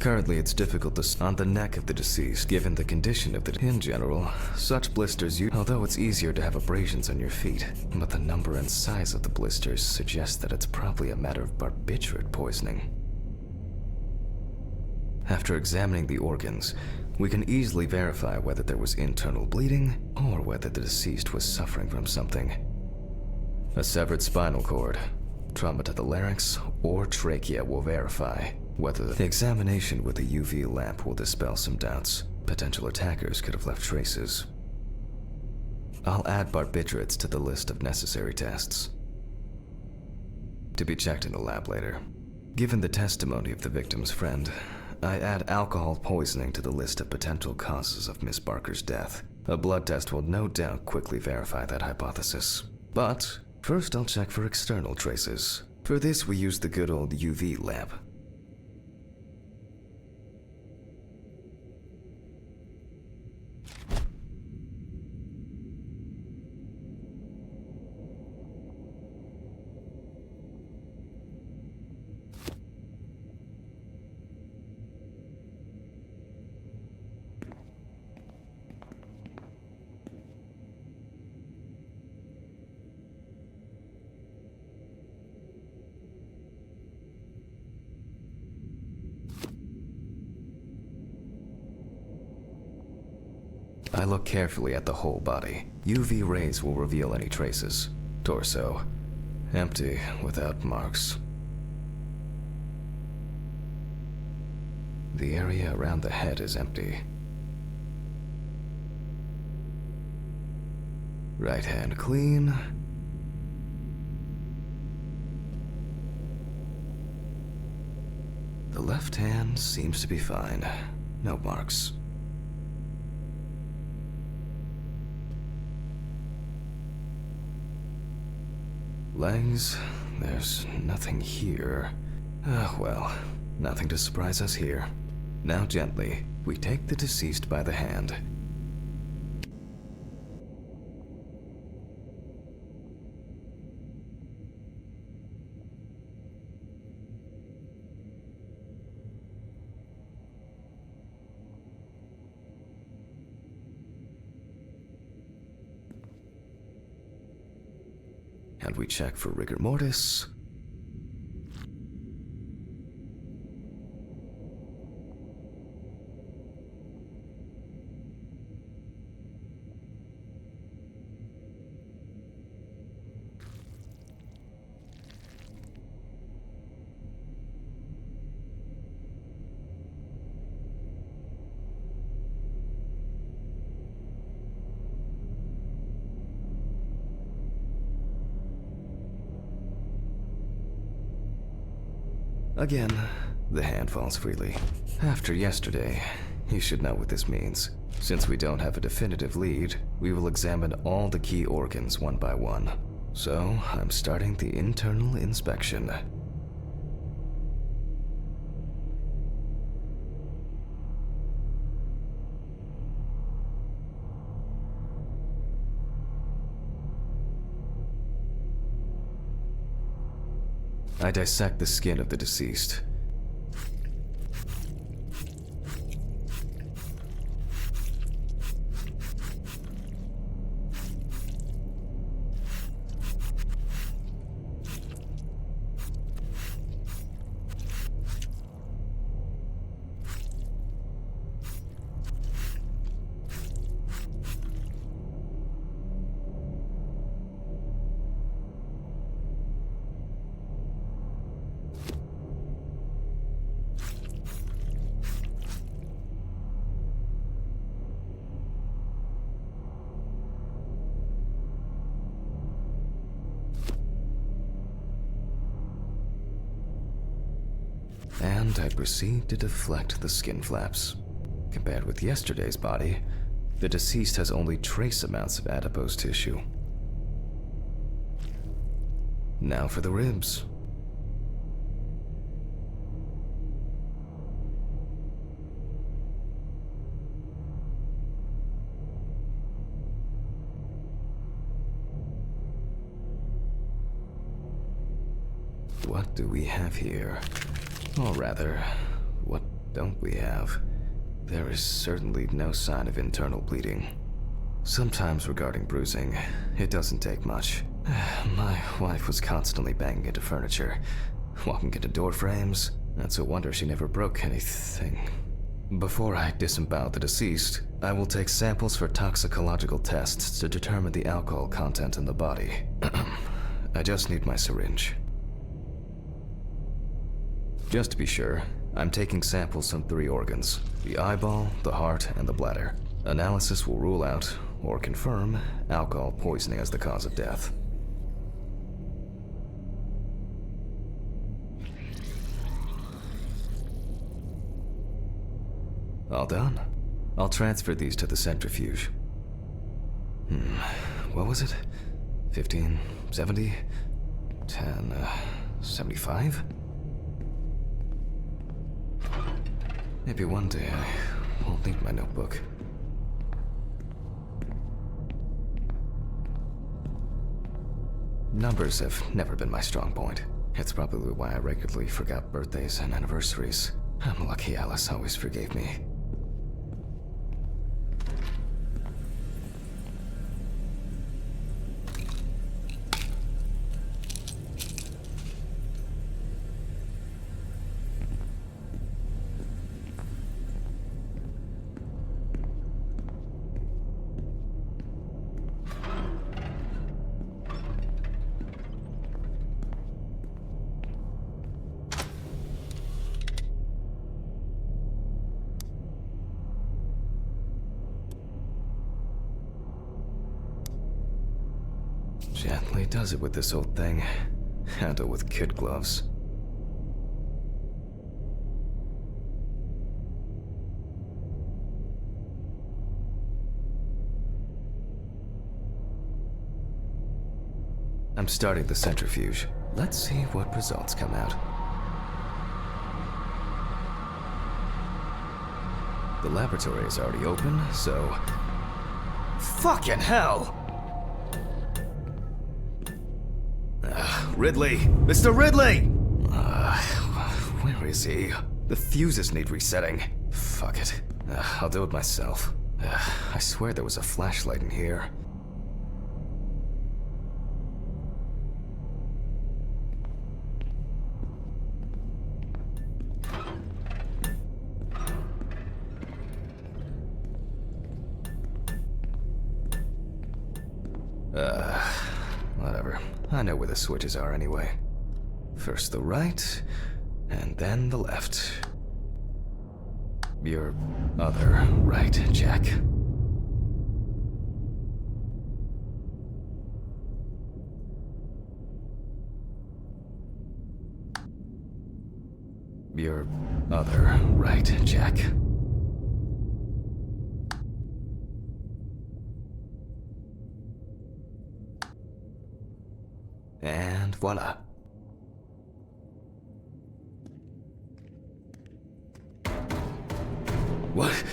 Speaker 1: Currently, it's difficult to on the neck of the deceased, given the condition of the. In general, such blisters, although it's easier to have abrasions on your feet, but the number and size of the blisters suggest that it's probably a matter of barbiturate poisoning. After examining the organs, we can easily verify whether there was internal bleeding or whether the deceased was suffering from something. A severed spinal cord, trauma to the larynx, or trachea will verify whether the examination with a UV lamp will dispel some doubts. Potential attackers could have left traces. I'll add barbiturates to the list of necessary tests, to be checked in the lab later. Given the testimony of the victim's friend, I add alcohol poisoning to the list of potential causes of Miss Barker's death. A blood test will no doubt quickly verify that hypothesis. But first I'll check for external traces. For this we use the good old UV lamp. I look carefully at the whole body. UV rays will reveal any traces. Torso, empty, without marks. The area around the head is empty. Right hand clean. The left hand seems to be fine. No marks. Legs, there's nothing here. Well, nothing to surprise us here. Now gently, we take the deceased by the hand. And we check for rigor mortis. Again, the hand falls freely. After yesterday, you should know what this means. Since we don't have a definitive lead, we will examine all the key organs one by one. So, I'm starting the internal inspection. I dissect the skin of the deceased. And I proceed to deflect the skin flaps. Compared with yesterday's body, the deceased has only trace amounts of adipose tissue. Now for the ribs. What do we have here? Or rather, what don't we have? There is certainly no sign of internal bleeding. Sometimes regarding bruising, it doesn't take much. My wife was constantly banging into furniture, walking into door frames. That's a wonder she never broke anything. Before I disembowel the deceased, I will take samples for toxicological tests to determine the alcohol content in the body. I just need my syringe. Just to be sure, I'm taking samples from 3 organs: the eyeball, the heart, and the bladder. Analysis will rule out, or confirm, alcohol poisoning as the cause of death. All done. I'll transfer these to the centrifuge. What was it? 15, 70, 10, 75? Maybe one day I won't need my notebook. Numbers have never been my strong point. It's probably why I regularly forgot birthdays and anniversaries. I'm lucky Alice always forgave me. Gently does it with this old thing. Handle with kid gloves. I'm starting the centrifuge. Let's see what results come out. The laboratory is already open, so... Fucking hell! Ridley! Mr. Ridley! Where is he? The fuses need resetting. Fuck it. I'll do it myself. I swear there was a flashlight in here. Whatever. I know where the switches are anyway. First the right, and then the left. Your other right, Jack. Your other right, Jack. And voila. What?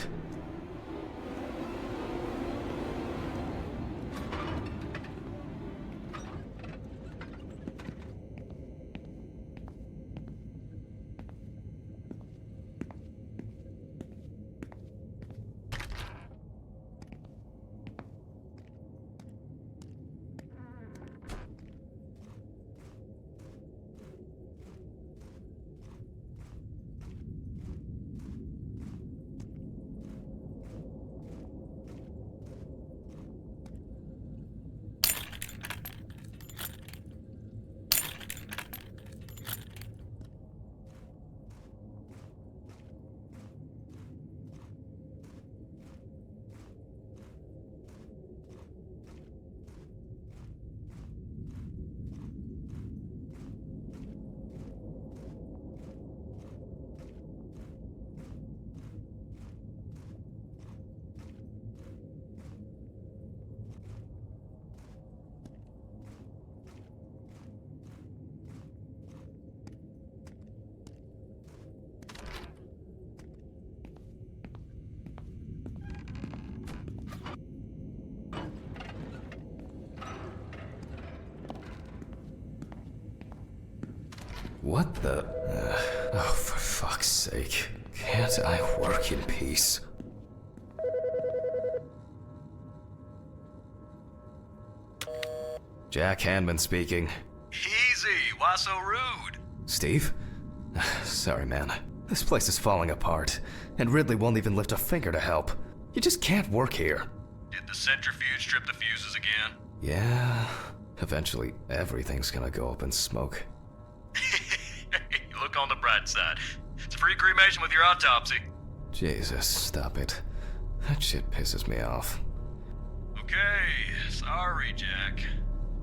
Speaker 1: What the? Oh, for fuck's sake. Can't can't I work in peace? Jack Hanman speaking.
Speaker 5: Easy, why so rude?
Speaker 1: Steve? Sorry, man. This place is falling apart, and Ridley won't even lift a finger to help. You just can't work here.
Speaker 5: Did the centrifuge strip the fuses again?
Speaker 1: Yeah, eventually everything's gonna go up in smoke.
Speaker 5: Look on the bright side. It's a free cremation with your autopsy.
Speaker 1: Jesus, stop it. That shit pisses me off.
Speaker 5: Okay, sorry, Jack.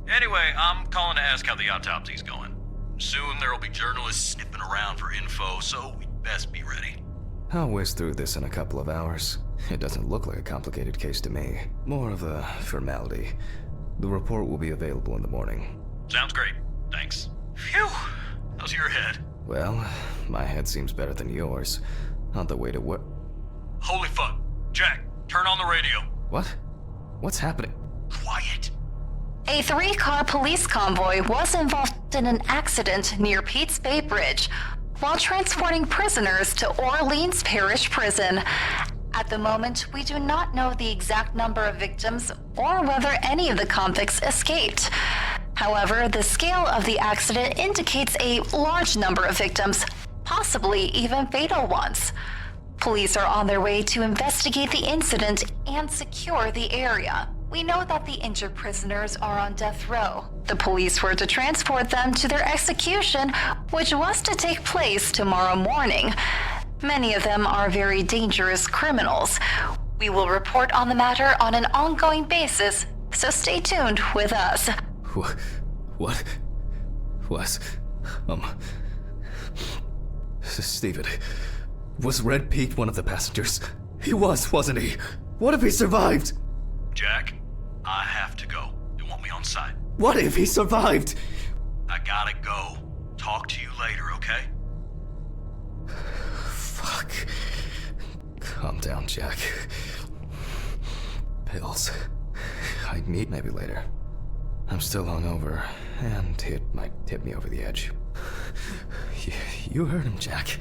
Speaker 5: Anyway, I'm calling to ask how the autopsy's going. Soon there'll be journalists sniffing around for info, so we'd best be ready.
Speaker 1: I'll whiz through this in a couple of hours. It doesn't look like a complicated case to me. More of a formality. The report will be available in the morning.
Speaker 5: Sounds great. Thanks. Phew! How's your head?
Speaker 1: Well, my head seems better than yours. On the way to work.
Speaker 5: Holy fuck. Jack, turn on the radio.
Speaker 1: What? What's happening?
Speaker 5: Quiet.
Speaker 2: A 3-car police convoy was involved in an accident near Pete's Bay Bridge while transporting prisoners to Orleans Parish Prison. At the moment, we do not know the exact number of victims or whether any of the convicts escaped. However, the scale of the accident indicates a large number of victims, possibly even fatal ones. Police are on their way to investigate the incident and secure the area. We know that the injured prisoners are on death row. The police were to transport them to their execution, which was to take place tomorrow morning. Many of them are very dangerous criminals. We will report on the matter on an ongoing basis, so stay tuned with us.
Speaker 1: What? Was... Steven, was Red Pete one of the passengers? He was, wasn't he? What if he survived?
Speaker 5: Jack, I have to go. You want me on site?
Speaker 1: What if he survived?
Speaker 5: I gotta go. Talk to you later, okay?
Speaker 1: Fuck. Calm down, Jack. Pills. I need maybe later. I'm still hungover, and it might tip me over the edge. You heard him, Jack.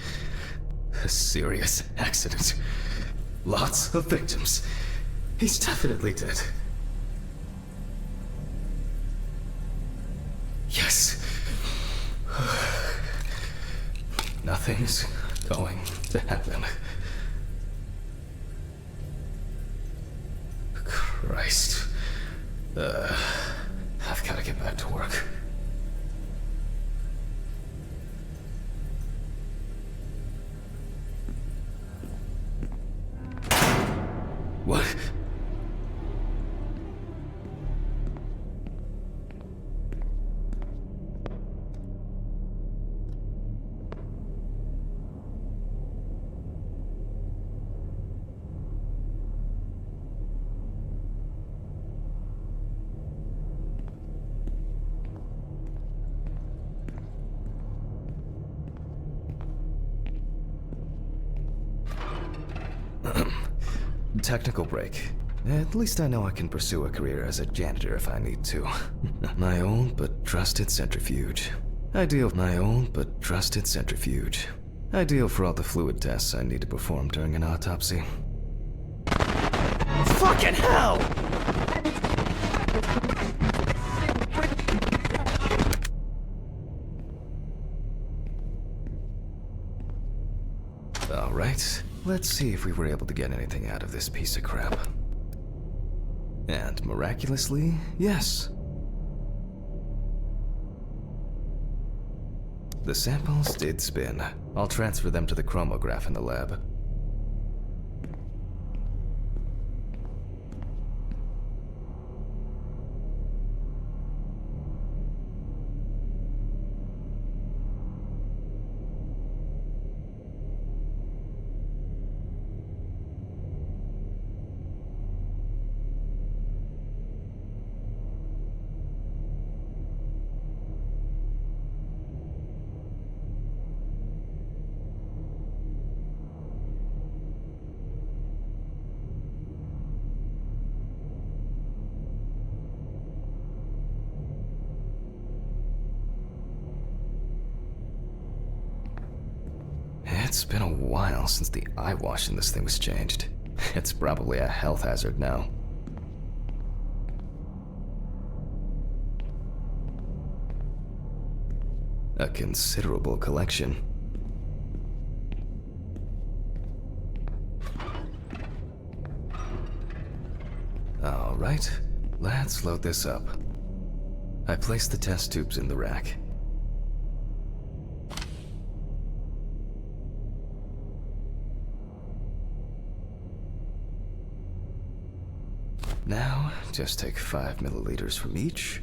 Speaker 1: A serious accident. Lots of victims. He's definitely dead. Yes. Nothing's going to happen. Christ. I've got to get back to work. What? Technical break. At least I know I can pursue a career as a janitor if I need to. My own but trusted centrifuge. Ideal for all the fluid tests I need to perform during an autopsy. Fucking hell! Alright, let's see if we were able to get anything out of this piece of crap. And miraculously, yes. The samples did spin. I'll transfer them to the chromograph in the lab. It's been a while since the eye wash in this thing was changed. It's probably a health hazard now. A considerable collection. All right, let's load this up. I placed the test tubes in the rack. Now, just take 5 milliliters from each.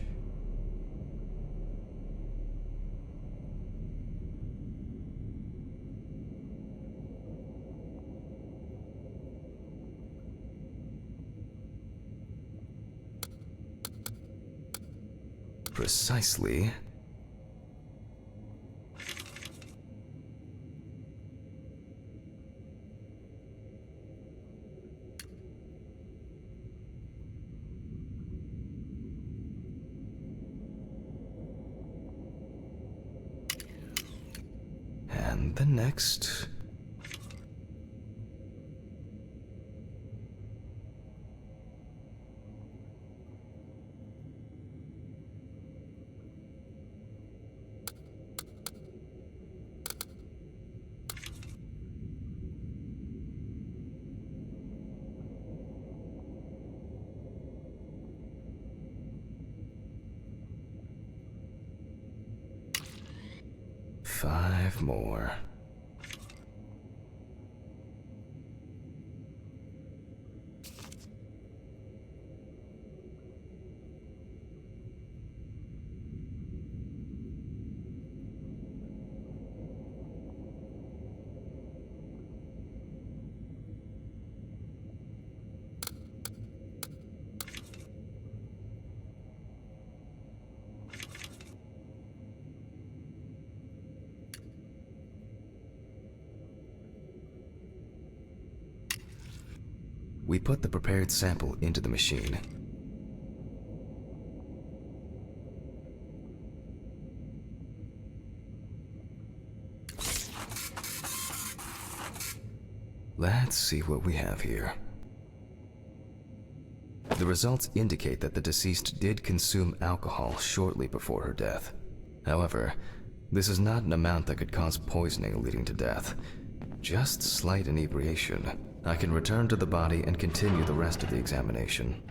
Speaker 1: Precisely. And the next. Five more. We put the prepared sample into the machine. Let's see what we have here. The results indicate that the deceased did consume alcohol shortly before her death. However, this is not an amount that could cause poisoning leading to death. Just slight inebriation. I can return to the body and continue the rest of the examination.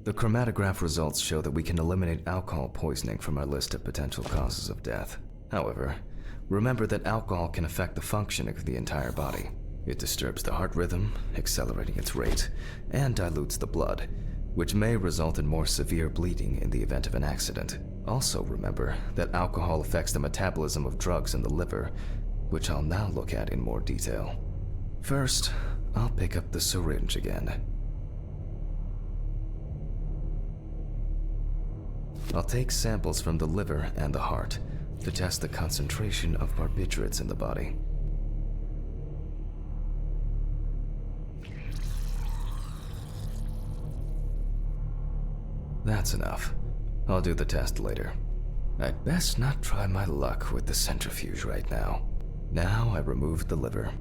Speaker 1: The chromatograph results show that we can eliminate alcohol poisoning from our list of potential causes of death. However, remember that alcohol can affect the functioning of the entire body. It disturbs the heart rhythm, accelerating its rate, and dilutes the blood, which may result in more severe bleeding in the event of an accident. Also remember that alcohol affects the metabolism of drugs in the liver, which I'll now look at in more detail. First, I'll pick up the syringe again. I'll take samples from the liver and the heart to test the concentration of barbiturates in the body. That's enough. I'll do the test later. I'd best not try my luck with the centrifuge right now. Now I removed the liver.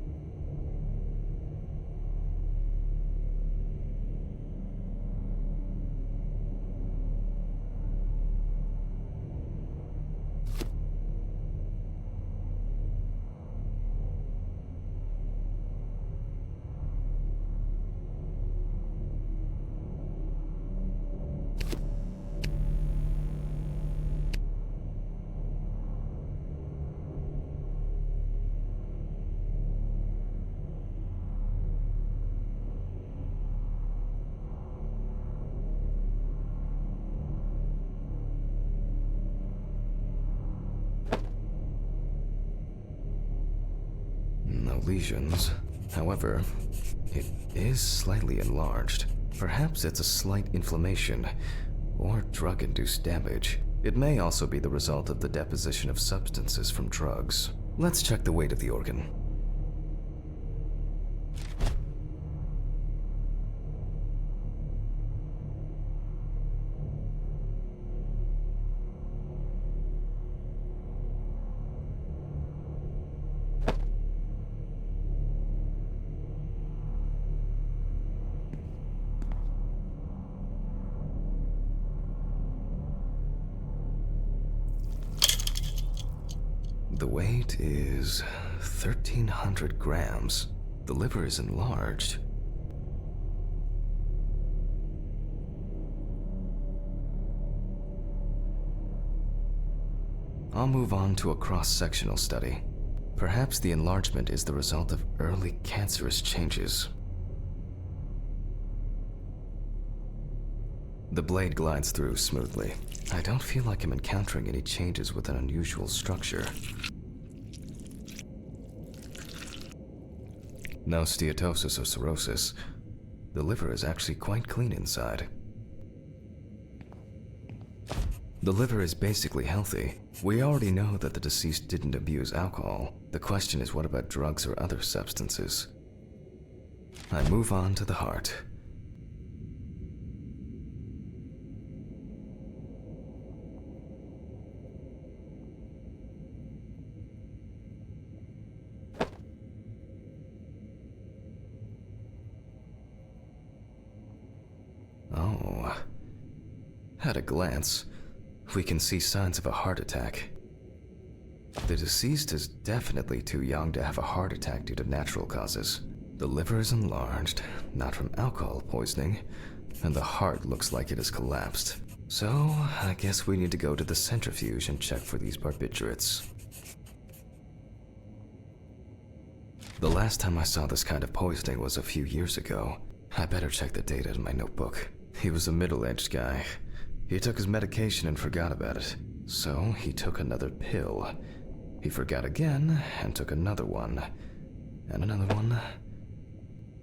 Speaker 1: No lesions. However, it is slightly enlarged. Perhaps it's a slight inflammation or drug-induced damage. It may also be the result of the deposition of substances from drugs. Let's check the weight of the organ. The weight is 1,300 grams. The liver is enlarged. I'll move on to a cross-sectional study. Perhaps the enlargement is the result of early cancerous changes. The blade glides through smoothly. I don't feel like I'm encountering any changes with an unusual structure. No steatosis or cirrhosis. The liver is actually quite clean inside. The liver is basically healthy. We already know that the deceased didn't abuse alcohol. The question is, what about drugs or other substances? I move on to the heart. Oh. At a glance, we can see signs of a heart attack. The deceased is definitely too young to have a heart attack due to natural causes. The liver is enlarged, not from alcohol poisoning, and the heart looks like it has collapsed. So, I guess we need to go to the centrifuge and check for these barbiturates. The last time I saw this kind of poisoning was a few years ago. I better check the data in my notebook. He was a middle-aged guy. He took his medication and forgot about it. So he took another pill. He forgot again and took another one. And another one.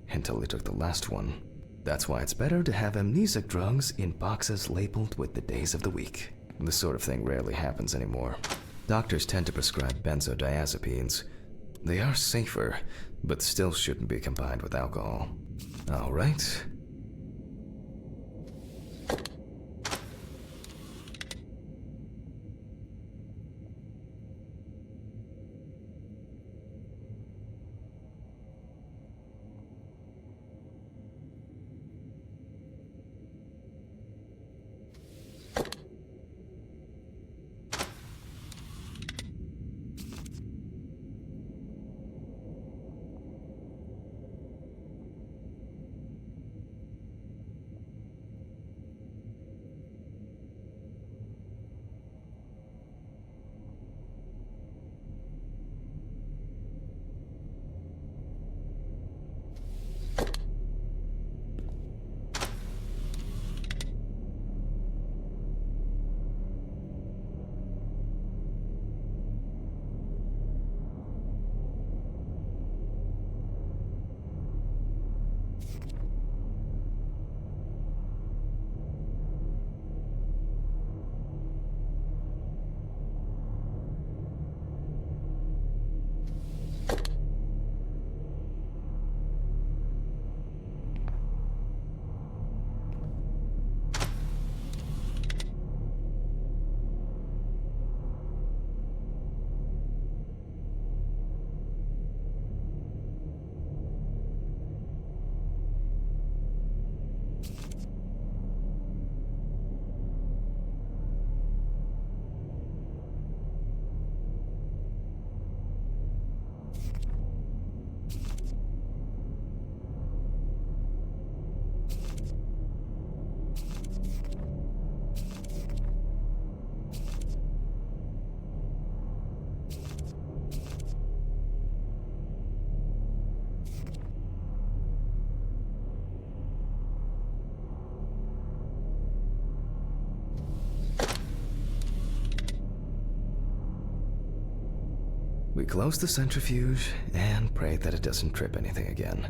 Speaker 1: Until he took the last one. That's why it's better to have amnesic drugs in boxes labeled with the days of the week. This sort of thing rarely happens anymore. Doctors tend to prescribe benzodiazepines. They are safer, but still shouldn't be combined with alcohol. All right. We close the centrifuge and pray that it doesn't trip anything again.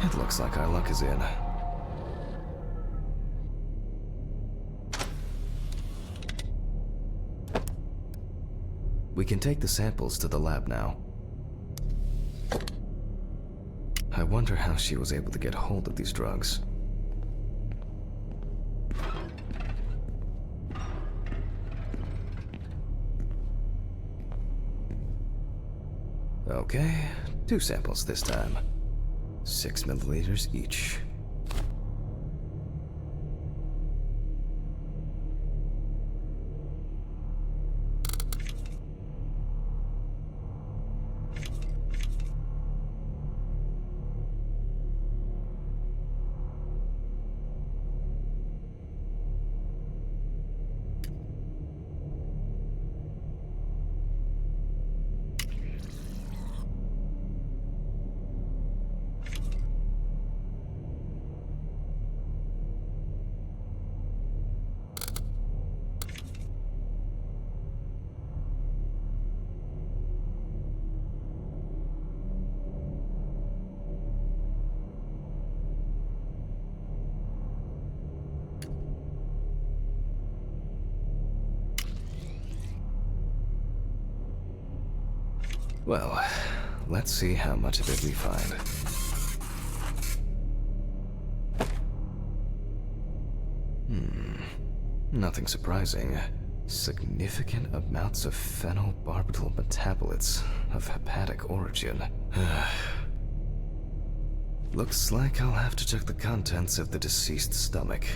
Speaker 1: It looks like our luck is in. We can take the samples to the lab now. I wonder how she was able to get hold of these drugs. Okay, 2 samples this time. 6 milliliters each. Well, let's see how much of it we find. Nothing surprising. Significant amounts of phenobarbital metabolites of hepatic origin. Looks like I'll have to check the contents of the deceased's stomach.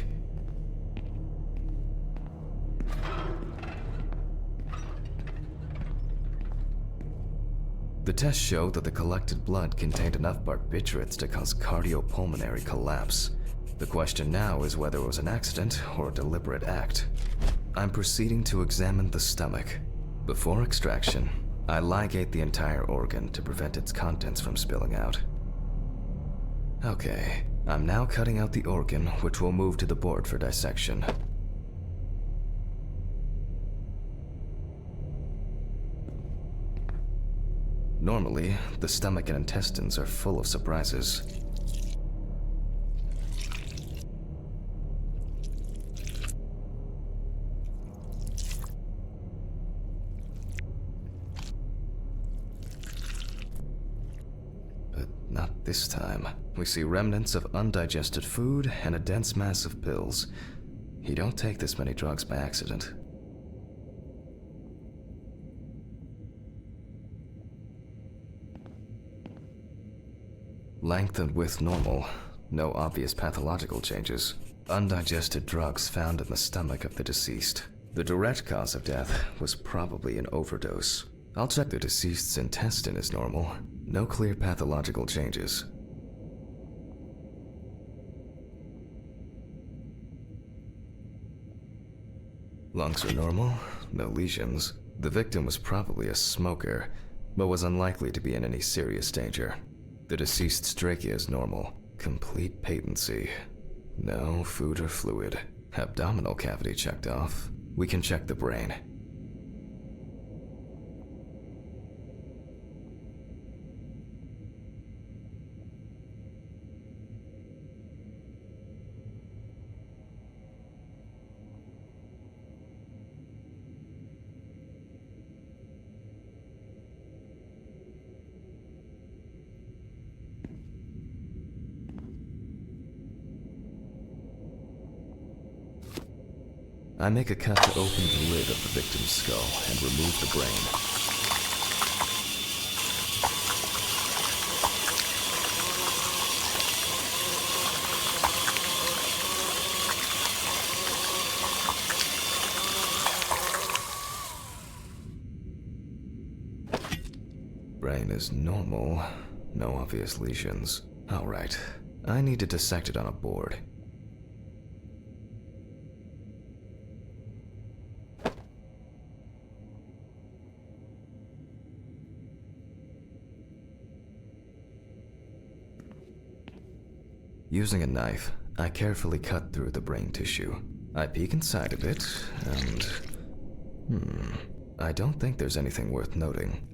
Speaker 1: The tests showed that the collected blood contained enough barbiturates to cause cardiopulmonary collapse. The question now is whether it was an accident or a deliberate act. I'm proceeding to examine the stomach. Before extraction, I ligate the entire organ to prevent its contents from spilling out. Okay, I'm now cutting out the organ, which will move to the board for dissection. Normally, the stomach and intestines are full of surprises. But not this time. We see remnants of undigested food and a dense mass of pills. You don't take this many drugs by accident. Length and width normal. No obvious pathological changes. Undigested drugs found in the stomach of the deceased. The direct cause of death was probably an overdose. I'll check the deceased's intestine is normal. No clear pathological changes. Lungs are normal. No lesions. The victim was probably a smoker, but was unlikely to be in any serious danger. The deceased's trachea is normal. Complete patency. No food or fluid. Abdominal cavity checked off. We can check the brain. I make a cut to open the lid of the victim's skull and remove the brain. Brain is normal. No obvious lesions. Alright. I need to dissect it on a board. Using a knife, I carefully cut through the brain tissue. I peek inside of it, and... I don't think there's anything worth noting.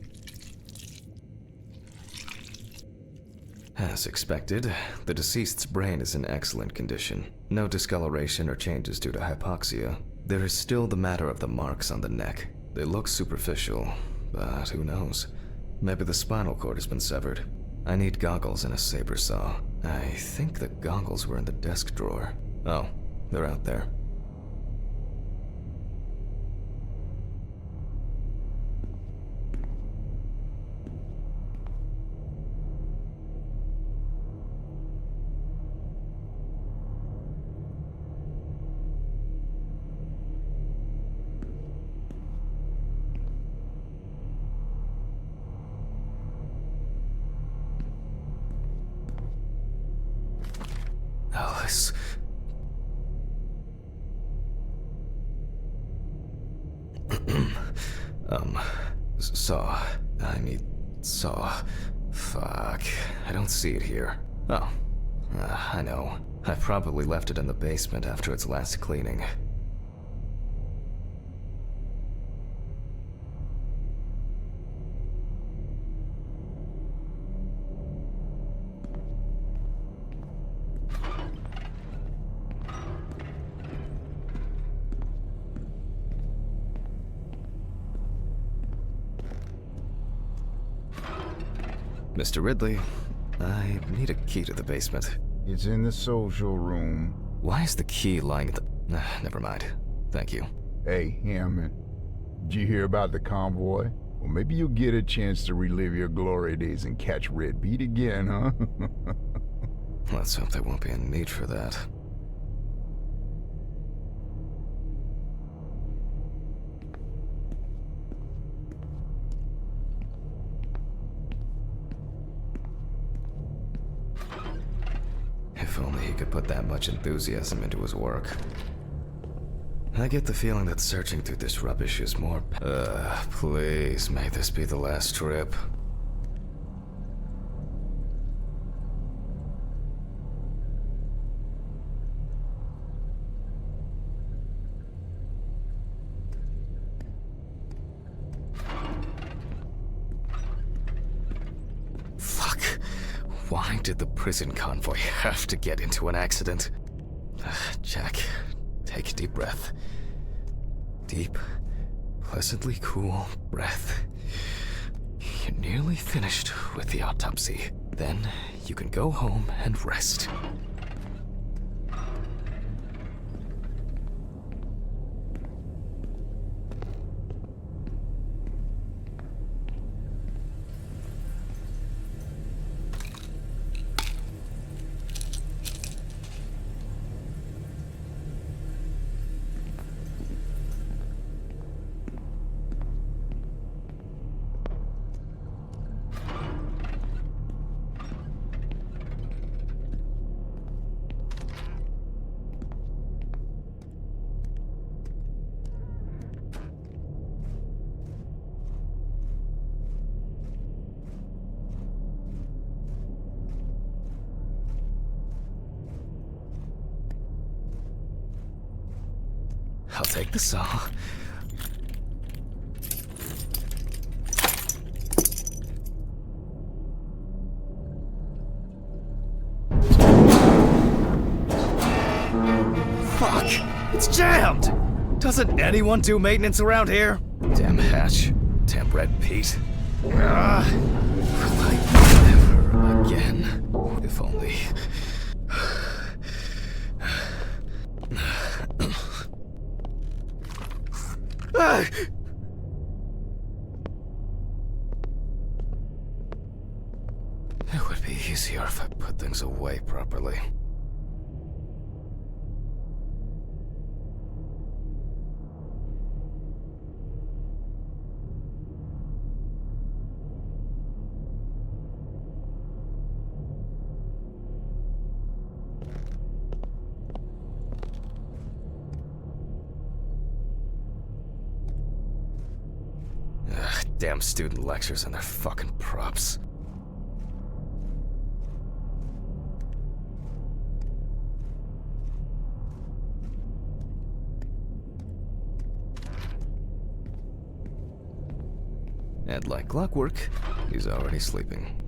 Speaker 1: As expected, the deceased's brain is in excellent condition. No discoloration or changes due to hypoxia. There is still the matter of the marks on the neck. They look superficial, but who knows? Maybe the spinal cord has been severed. I need goggles and a saber saw. I think the goggles were in the desk drawer. Oh, they're out there. Alice. Saw. I need saw. Fuck. I don't see it here. Oh. I know. I probably left it in the basement after its last cleaning. Mr. Ridley, I need a key to the basement.
Speaker 4: It's in the social room.
Speaker 1: Why is the key lying at the... never mind. Thank you.
Speaker 4: Hey, Hammond. Did you hear about the convoy? Well, maybe you'll get a chance to relive your glory days and catch Red Beat again, huh?
Speaker 1: Let's hope there won't be a need for that. If only he could put that much enthusiasm into his work. I get the feeling that searching through this rubbish is more... please, may this be the last trip. Fuck. Why did the prison convoy have to get into an accident? Jack, take a deep breath. Deep, pleasantly cool breath. You're nearly finished with the autopsy. Then you can go home and rest. I'll take the saw. Fuck! It's jammed! Doesn't anyone do maintenance around here? Damn hatch. Damn Red Pete. Will I never again? If only... It would be easier if I put things away properly. Damn student lectures and their fucking props. And like clockwork, he's already sleeping.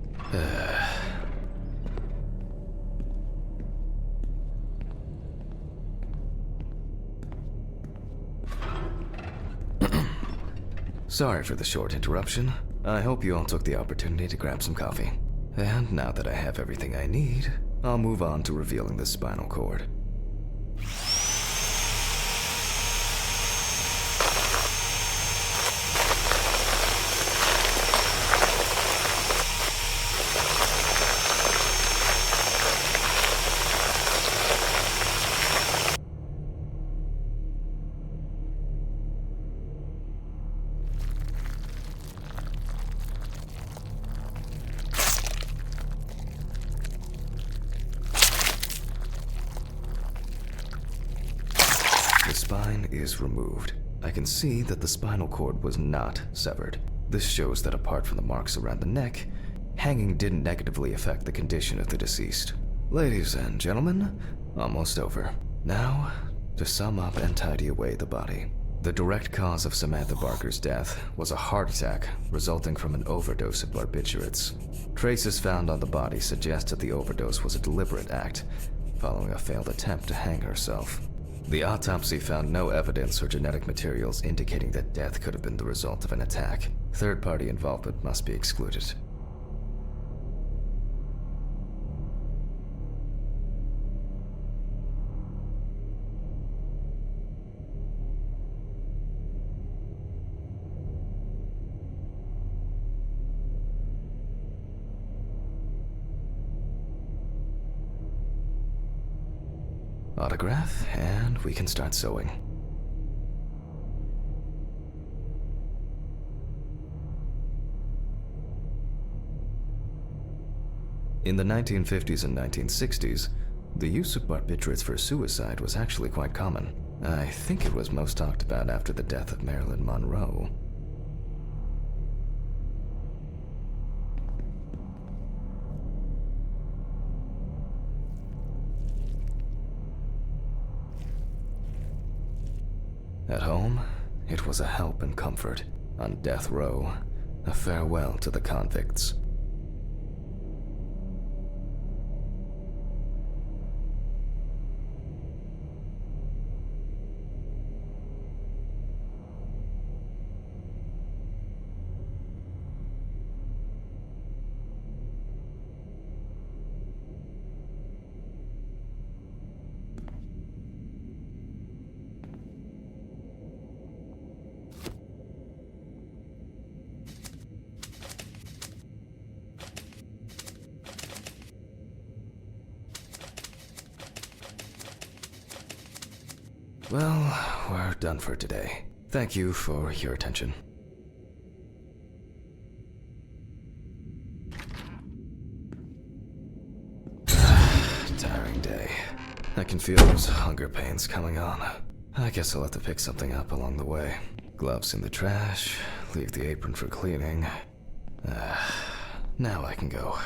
Speaker 1: Sorry for the short interruption. I hope you all took the opportunity to grab some coffee. And now that I have everything I need, I'll move on to revealing the spinal cord. The spine is removed. I can see that the spinal cord was not severed. This shows that apart from the marks around the neck, hanging didn't negatively affect the condition of the deceased. Ladies and gentlemen, almost over. Now, to sum up and tidy away the body. The direct cause of Samantha Barker's death was a heart attack resulting from an overdose of barbiturates. Traces found on the body suggest that the overdose was a deliberate act, following a failed attempt to hang herself. The autopsy found no evidence or genetic materials indicating that death could have been the result of an attack. Third-party involvement must be excluded. Autograph, and we can start sewing. In the 1950s and 1960s, the use of barbiturates for suicide was actually quite common. I think it was most talked about after the death of Marilyn Monroe. At home, it was a help and comfort. On death row, a farewell to the convicts. Well, we're done for today. Thank you for your attention. Tiring day. I can feel those hunger pains coming on. I guess I'll have to pick something up along the way. Gloves in the trash, leave the apron for cleaning. Now I can go.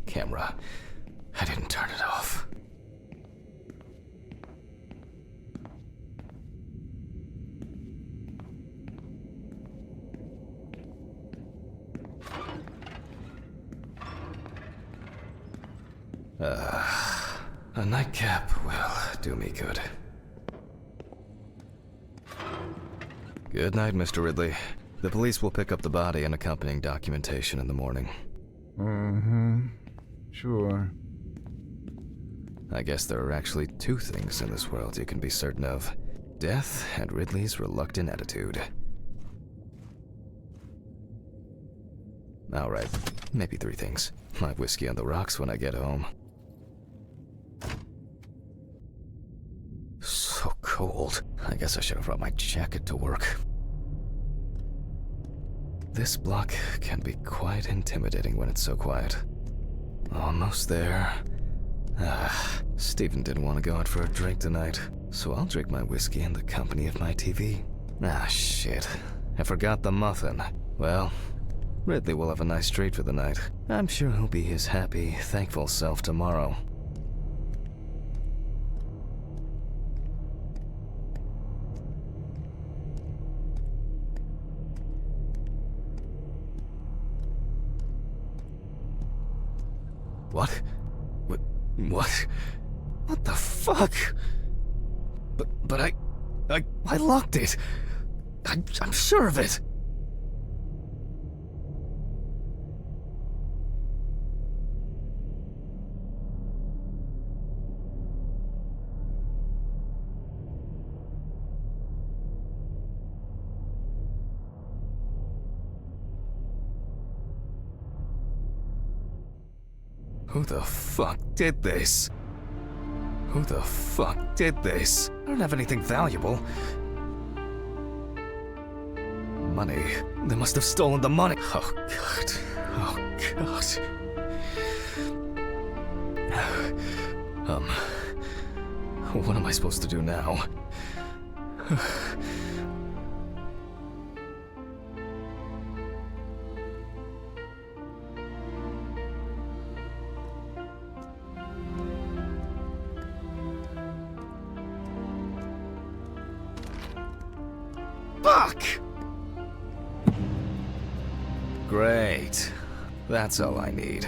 Speaker 1: Camera. I didn't turn it off. A nightcap will do me good. Good night, Mr. Ridley. The police will pick up the body and accompanying documentation in the morning.
Speaker 4: Sure.
Speaker 1: I guess there are actually two things in this world you can be certain of. Death and Ridley's reluctant attitude. Alright, maybe three things. My whiskey on the rocks when I get home. So cold. I guess I should have brought my jacket to work. This block can be quite intimidating when it's so quiet. Almost there. Stephen didn't want to go out for a drink tonight, so I'll drink my whiskey in the company of my TV. Shit. I forgot the muffin. Well, Ridley will have a nice treat for the night. I'm sure he'll be his happy, thankful self tomorrow. What? What? What the fuck? But I locked it. I'm sure of it. Who the fuck did this? Who the fuck did this? I don't have anything valuable. Money. They must have stolen the money. Oh, God. Oh, God. What am I supposed to do now? Fuck! Great. That's all I need.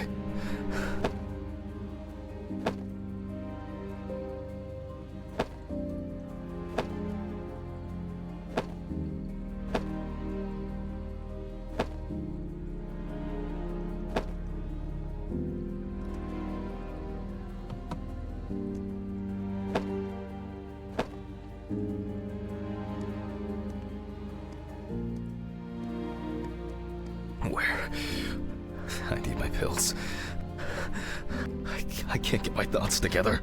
Speaker 1: Where? I need my pills. I can't get my thoughts together.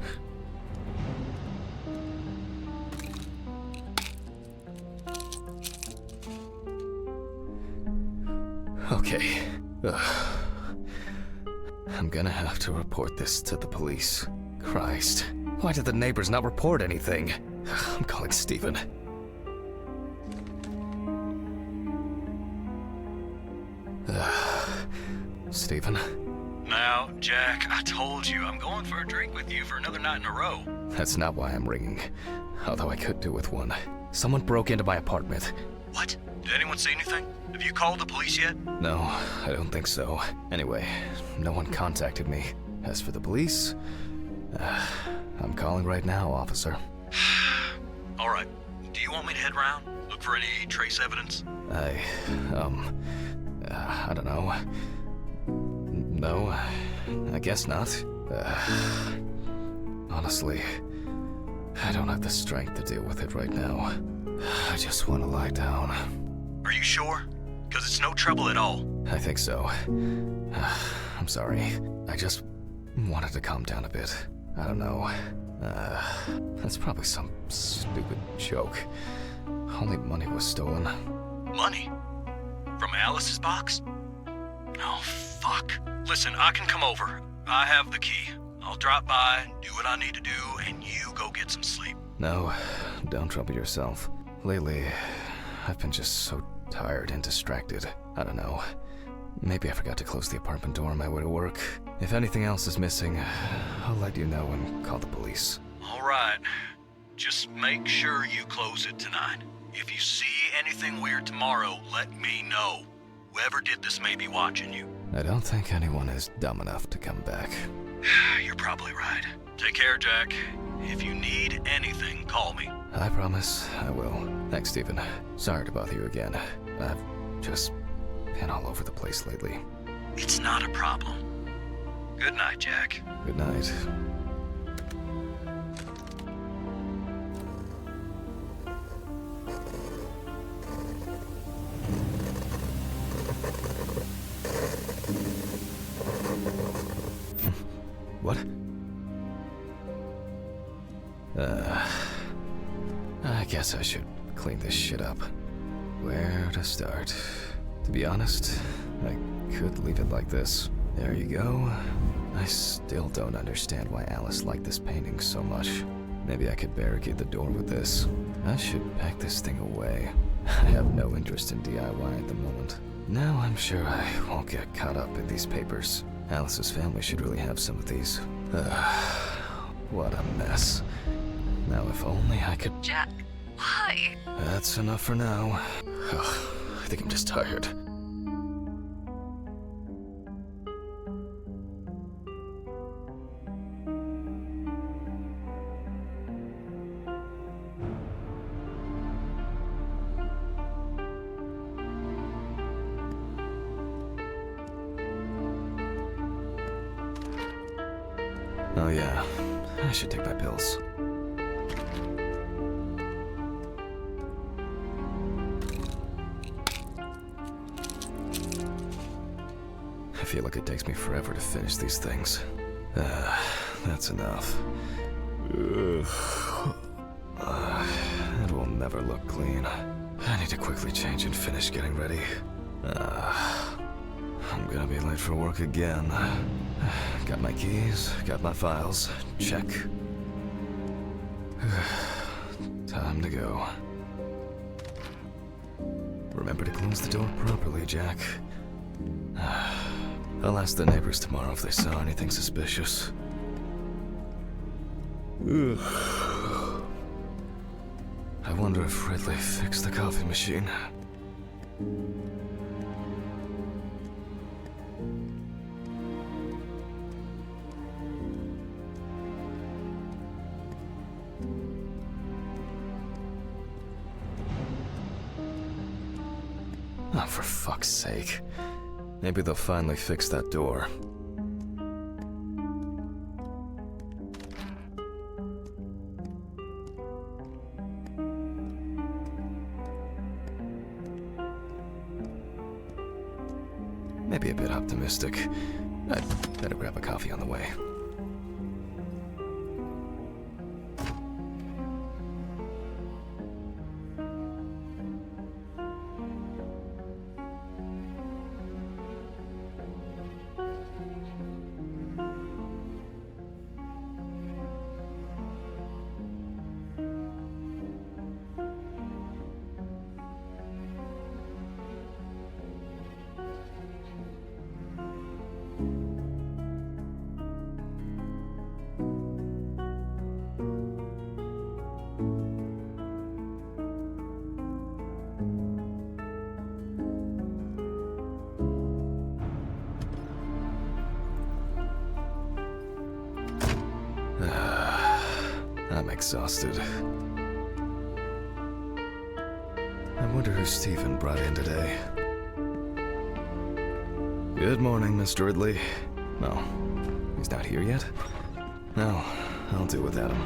Speaker 1: Okay. I'm gonna have to report this to the police. Christ. Why did the neighbors not report anything? I'm calling Stephen. Stephen?
Speaker 5: Now, Jack, I told you I'm going for a drink with you for another night in a row.
Speaker 1: That's not why I'm ringing. Although I could do with one. Someone broke into my apartment.
Speaker 5: What? Did anyone see anything? Have you called the police yet?
Speaker 1: No, I don't think so. Anyway, no one contacted me. As for the police, I'm calling right now, officer.
Speaker 5: All right. Do you want me to head around? Look for any trace evidence?
Speaker 1: I don't know. No, I guess not. Honestly, I don't have the strength to deal with it right now. I just want to lie down.
Speaker 5: Are you sure? Because it's no trouble at all.
Speaker 1: I think so. I'm sorry. I just wanted to calm down a bit. I don't know. That's probably some stupid joke. Only money was stolen.
Speaker 5: Money? From Alice's box? Oh, fuck. Listen, I can come over. I have the key. I'll drop by, do what I need to do, and you go get some sleep.
Speaker 1: No, don't trouble yourself. Lately, I've been just so tired and distracted. I don't know. Maybe I forgot to close the apartment door on my way to work. If anything else is missing, I'll let you know and call the police.
Speaker 5: All right. Just make sure you close it tonight. If you see anything weird tomorrow, let me know. Whoever did this may be watching you.
Speaker 1: I don't think anyone is dumb enough to come back.
Speaker 5: You're probably right. Take care, Jack. If you need anything, call me.
Speaker 1: I promise I will. Thanks, Stephen. Sorry to bother you again. I've just been all over the place lately.
Speaker 5: It's not a problem. Good night, Jack.
Speaker 1: Good night. What? I guess I should clean this shit up. Where to start? To be honest, I could leave it like this. There you go. I still don't understand why Alice liked this painting so much. Maybe I could barricade the door with this. I should pack this thing away. I have no interest in DIY at the moment. Now I'm sure I won't get caught up in these papers. Alice's family should really have some of these. What a mess. Now if only I could...
Speaker 2: Jack, why?
Speaker 1: That's enough for now. I think I'm just tired. Oh yeah, I should take my pills. I feel like it takes me forever to finish these things. That's enough. It will never look clean. I need to quickly change and finish getting ready. I'm gonna be late for work again. Got my keys, got my files. Check. Time to go. Remember to close the door properly, Jack. I'll ask the neighbors tomorrow if they saw anything suspicious. I wonder if Ridley fixed the coffee machine. Oh, for fuck's sake. Maybe they'll finally fix that door. Maybe a bit optimistic. I'd better grab a coffee on the way. I'm exhausted. I wonder who Stephen brought in today. Good morning, Mr. Ridley. No, he's not here yet? No, I'll do without him.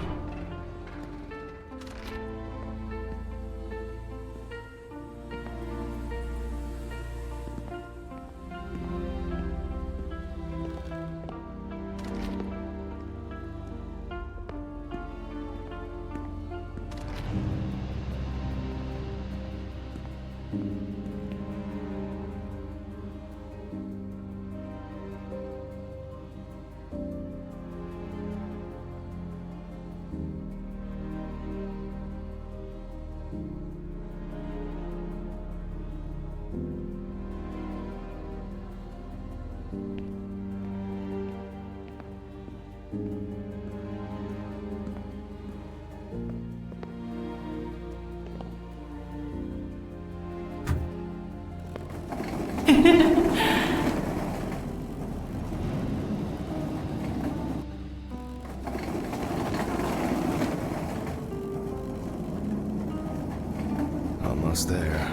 Speaker 1: Almost there.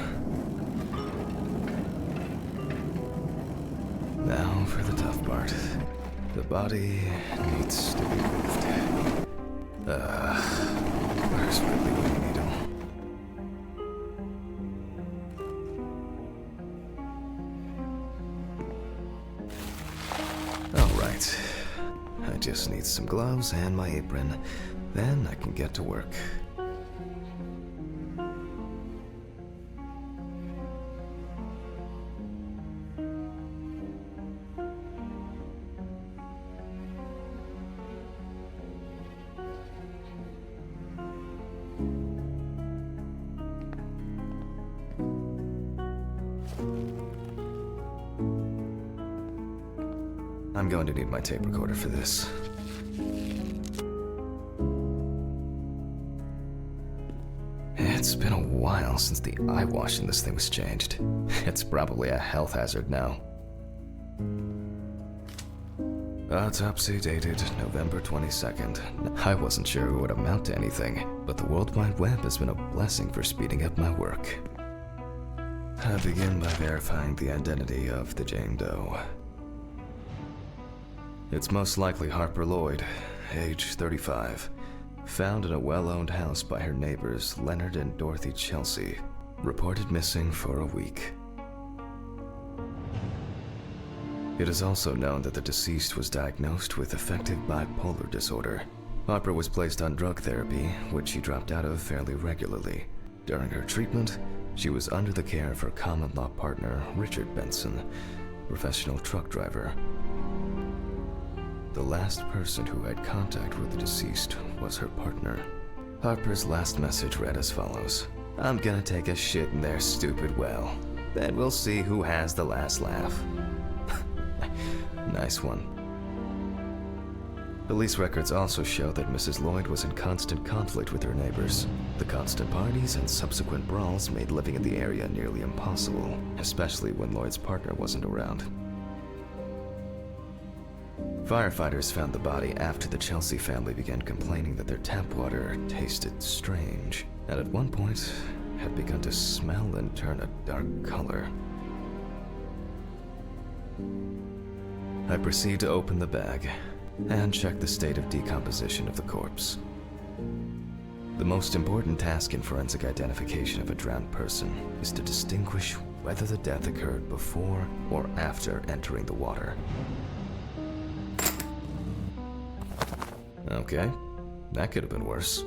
Speaker 1: Now for the tough part. The body needs to be moved. Where's Ridley when you need him? All right. I just need some gloves and my apron. Then I can get to work. I'm going to need my tape recorder for this. It's been a while since the eye wash in this thing was changed. It's probably a health hazard now. Autopsy dated November 22nd. I wasn't sure it would amount to anything, but the World Wide Web has been a blessing for speeding up my work. I begin by verifying the identity of the Jane Doe. It's most likely Harper Lloyd, age 35, found in a well-owned house by her neighbors Leonard and Dorothy Chelsea, reported missing for a week. It is also known that the deceased was diagnosed with affective bipolar disorder. Harper was placed on drug therapy, which she dropped out of fairly regularly. During her treatment, she was under the care of her common-law partner, Richard Benson, professional truck driver. The last person who had contact with the deceased was her partner. Harper's last message read as follows: "I'm gonna take a shit in their stupid well. Then we'll see who has the last laugh." Nice one. Police records also show that Mrs. Lloyd was in constant conflict with her neighbors. The constant parties and subsequent brawls made living in the area nearly impossible, especially when Lloyd's partner wasn't around. Firefighters found the body after the Chelsea family began complaining that their tap water tasted strange, and at one point had begun to smell and turn a dark color. I proceed to open the bag and check the state of decomposition of the corpse. The most important task in forensic identification of a drowned person is to distinguish whether the death occurred before or after entering the water. Okay, that could have been worse.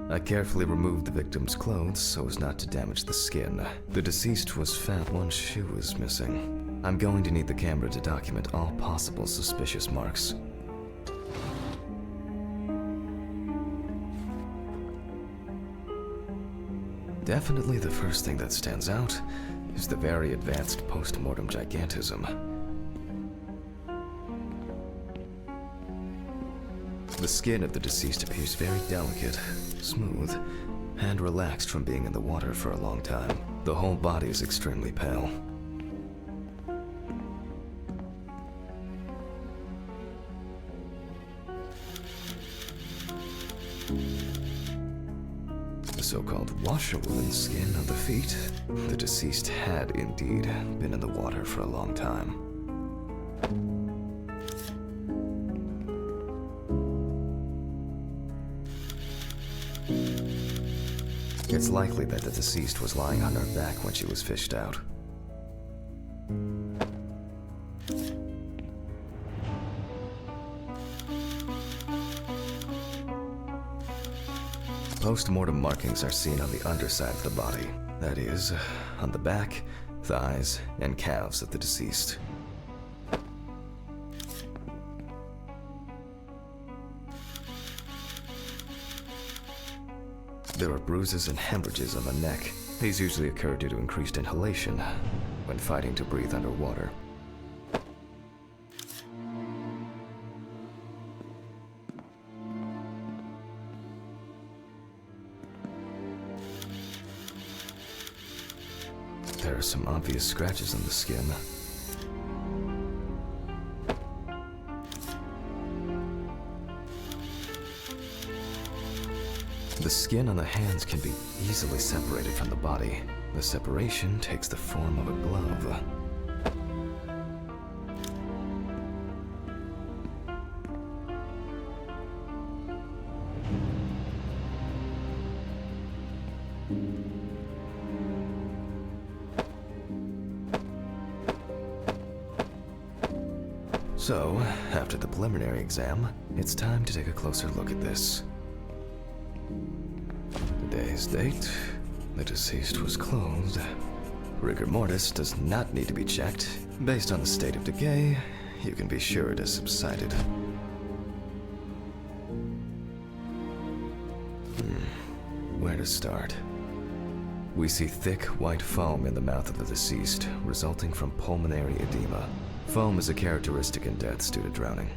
Speaker 1: I carefully removed the victim's clothes so as not to damage the skin. The deceased was found. One shoe was missing. I'm going to need the camera to document all possible suspicious marks. Definitely the first thing that stands out is the very advanced post-mortem gigantism. The skin of the deceased appears very delicate, smooth, and relaxed from being in the water for a long time. The whole body is extremely pale. The so-called washerwoman skin on the feet. The deceased had indeed been in the water for a long time. It's likely that the deceased was lying on her back when she was fished out. Post-mortem markings are seen on the underside of the body. That is, on the back, thighs, and calves of the deceased. There are bruises and hemorrhages on the neck. These usually occur due to increased inhalation when fighting to breathe underwater. There are some obvious scratches on the skin. The skin on the hands can be easily separated from the body. The separation takes the form of a glove. So, after the preliminary exam, it's time to take a closer look at this. Today's date, the deceased was clothed. Rigor mortis does not need to be checked. Based on the state of decay, you can be sure it has subsided. Where to start? We see thick white foam in the mouth of the deceased, resulting from pulmonary edema. Foam is a characteristic in deaths due to drowning.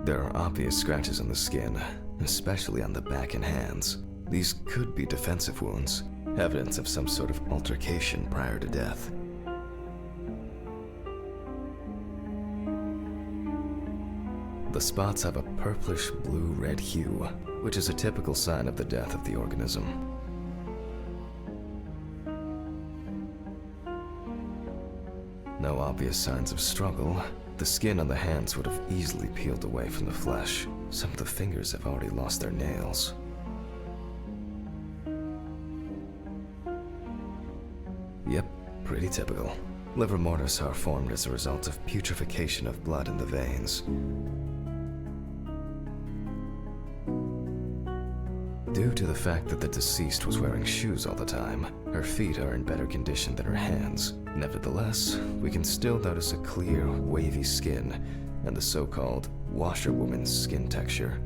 Speaker 1: There are obvious scratches on the skin, especially on the back and hands. These could be defensive wounds, evidence of some sort of altercation prior to death. The spots have a purplish blue-red hue, which is a typical sign of the death of the organism. No obvious signs of struggle. The skin on the hands would have easily peeled away from the flesh. Some of the fingers have already lost their nails. Yep, pretty typical. Liver mortis are formed as a result of putrefaction of blood in the veins. Due to the fact that the deceased was wearing shoes all the time, her feet are in better condition than her hands. Nevertheless, we can still notice a clear, wavy skin and the so-called washerwoman's skin texture.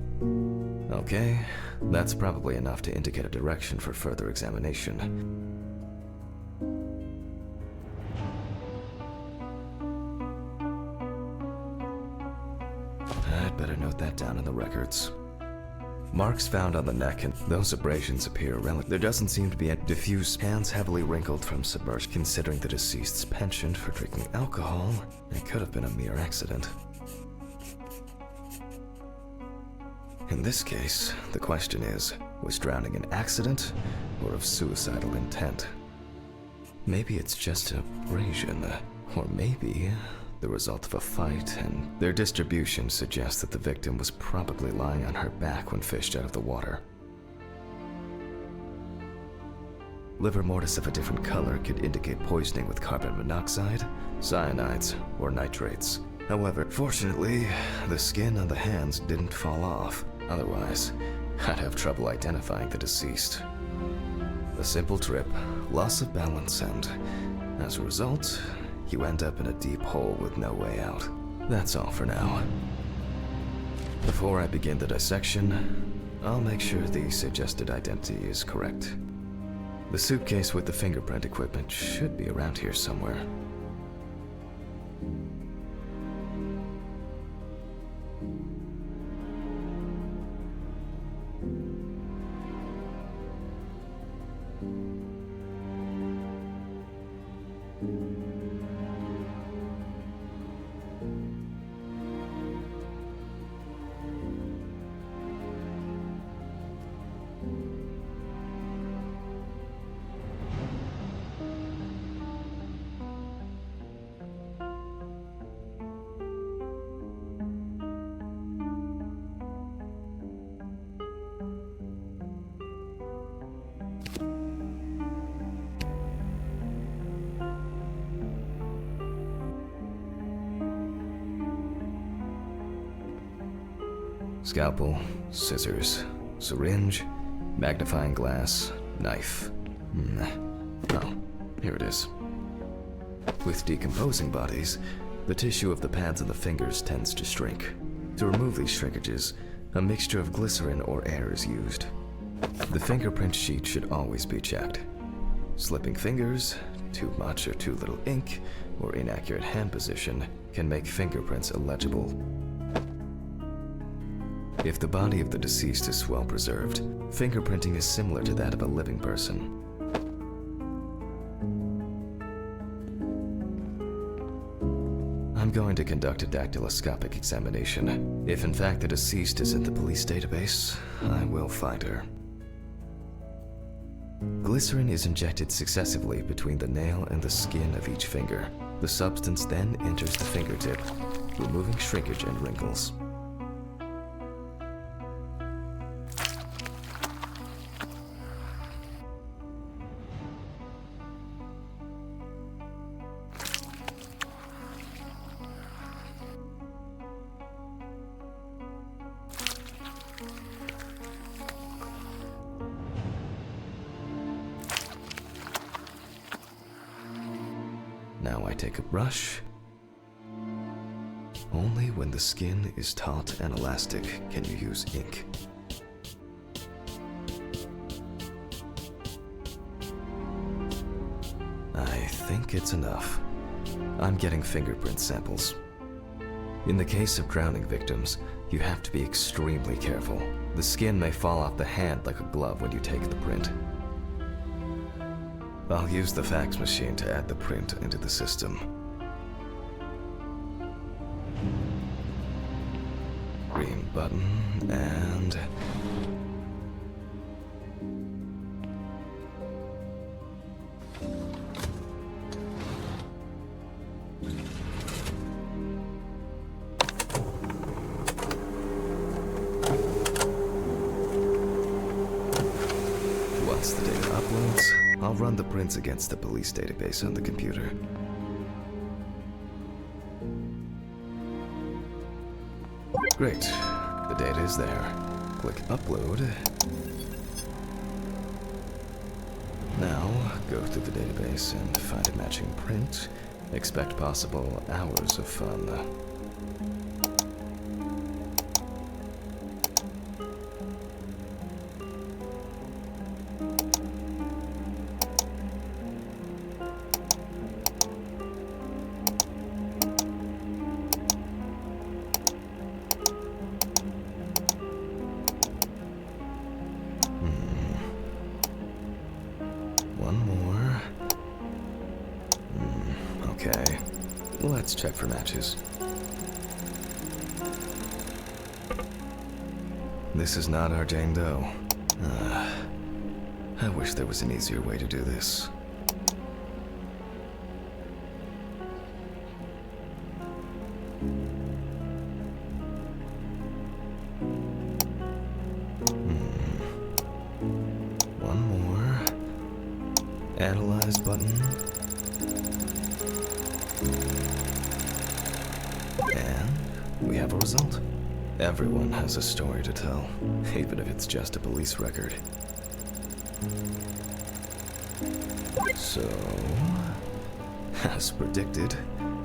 Speaker 1: Okay, that's probably enough to indicate a direction for further examination. I'd better note that down in the records. Marks found on the neck and those abrasions appear relative. There doesn't seem to be a diffuse, hands heavily wrinkled from submersion. Considering the deceased's penchant for drinking alcohol, it could have been a mere accident. In this case, the question is, was drowning an accident or of suicidal intent? Maybe it's just abrasion, or maybe the result of a fight, and their distribution suggests that the victim was probably lying on her back when fished out of the water. Liver mortis of a different color could indicate poisoning with carbon monoxide, cyanides, or nitrates. However, fortunately, the skin on the hands didn't fall off. Otherwise, I'd have trouble identifying the deceased. A simple trip, loss of balance, and as a result, you end up in a deep hole with no way out. That's all for now. Before I begin the dissection, I'll make sure the suggested identity is correct. The suitcase with the fingerprint equipment should be around here somewhere. Scalpel, scissors, syringe, magnifying glass, knife. Oh, here it is. With decomposing bodies, the tissue of the pads of the fingers tends to shrink. To remove these shrinkages, a mixture of glycerin or air is used. The fingerprint sheet should always be checked. Slipping fingers, too much or too little ink, or inaccurate hand position can make fingerprints illegible. If the body of the deceased is well preserved, fingerprinting is similar to that of a living person. I'm going to conduct a dactyloscopic examination. If in fact the deceased is in the police database, I will find her. Glycerin is injected successively between the nail and the skin of each finger. The substance then enters the fingertip, removing shrinkage and wrinkles. Now I take a brush. Only when the skin is taut and elastic can you use ink. I think it's enough. I'm getting fingerprint samples. In the case of drowning victims, you have to be extremely careful. The skin may fall off the hand like a glove when you take the print. I'll use the fax machine to add the print into the system. Green button and... Once the data uploads, I'll run the prints against the police database on the computer. Great. The data is there. Click Upload. Now, go through the database and find a matching print. Expect possible hours of fun. One more. Okay. Let's check for matches. This is not our Jane Doe. I wish there was an easier way to do this. One more. Analyze button. And we have a result. Everyone has a story to tell, even if it's just a police record. So, as predicted,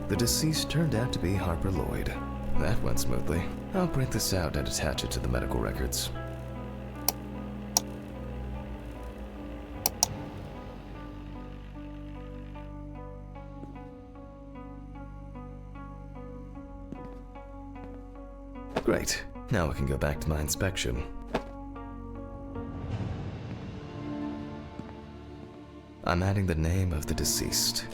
Speaker 1: the deceased turned out to be Harper Lloyd. That went smoothly. I'll print this out and attach it to the medical records. Great. Now I can go back to my inspection. I'm adding the name of the deceased.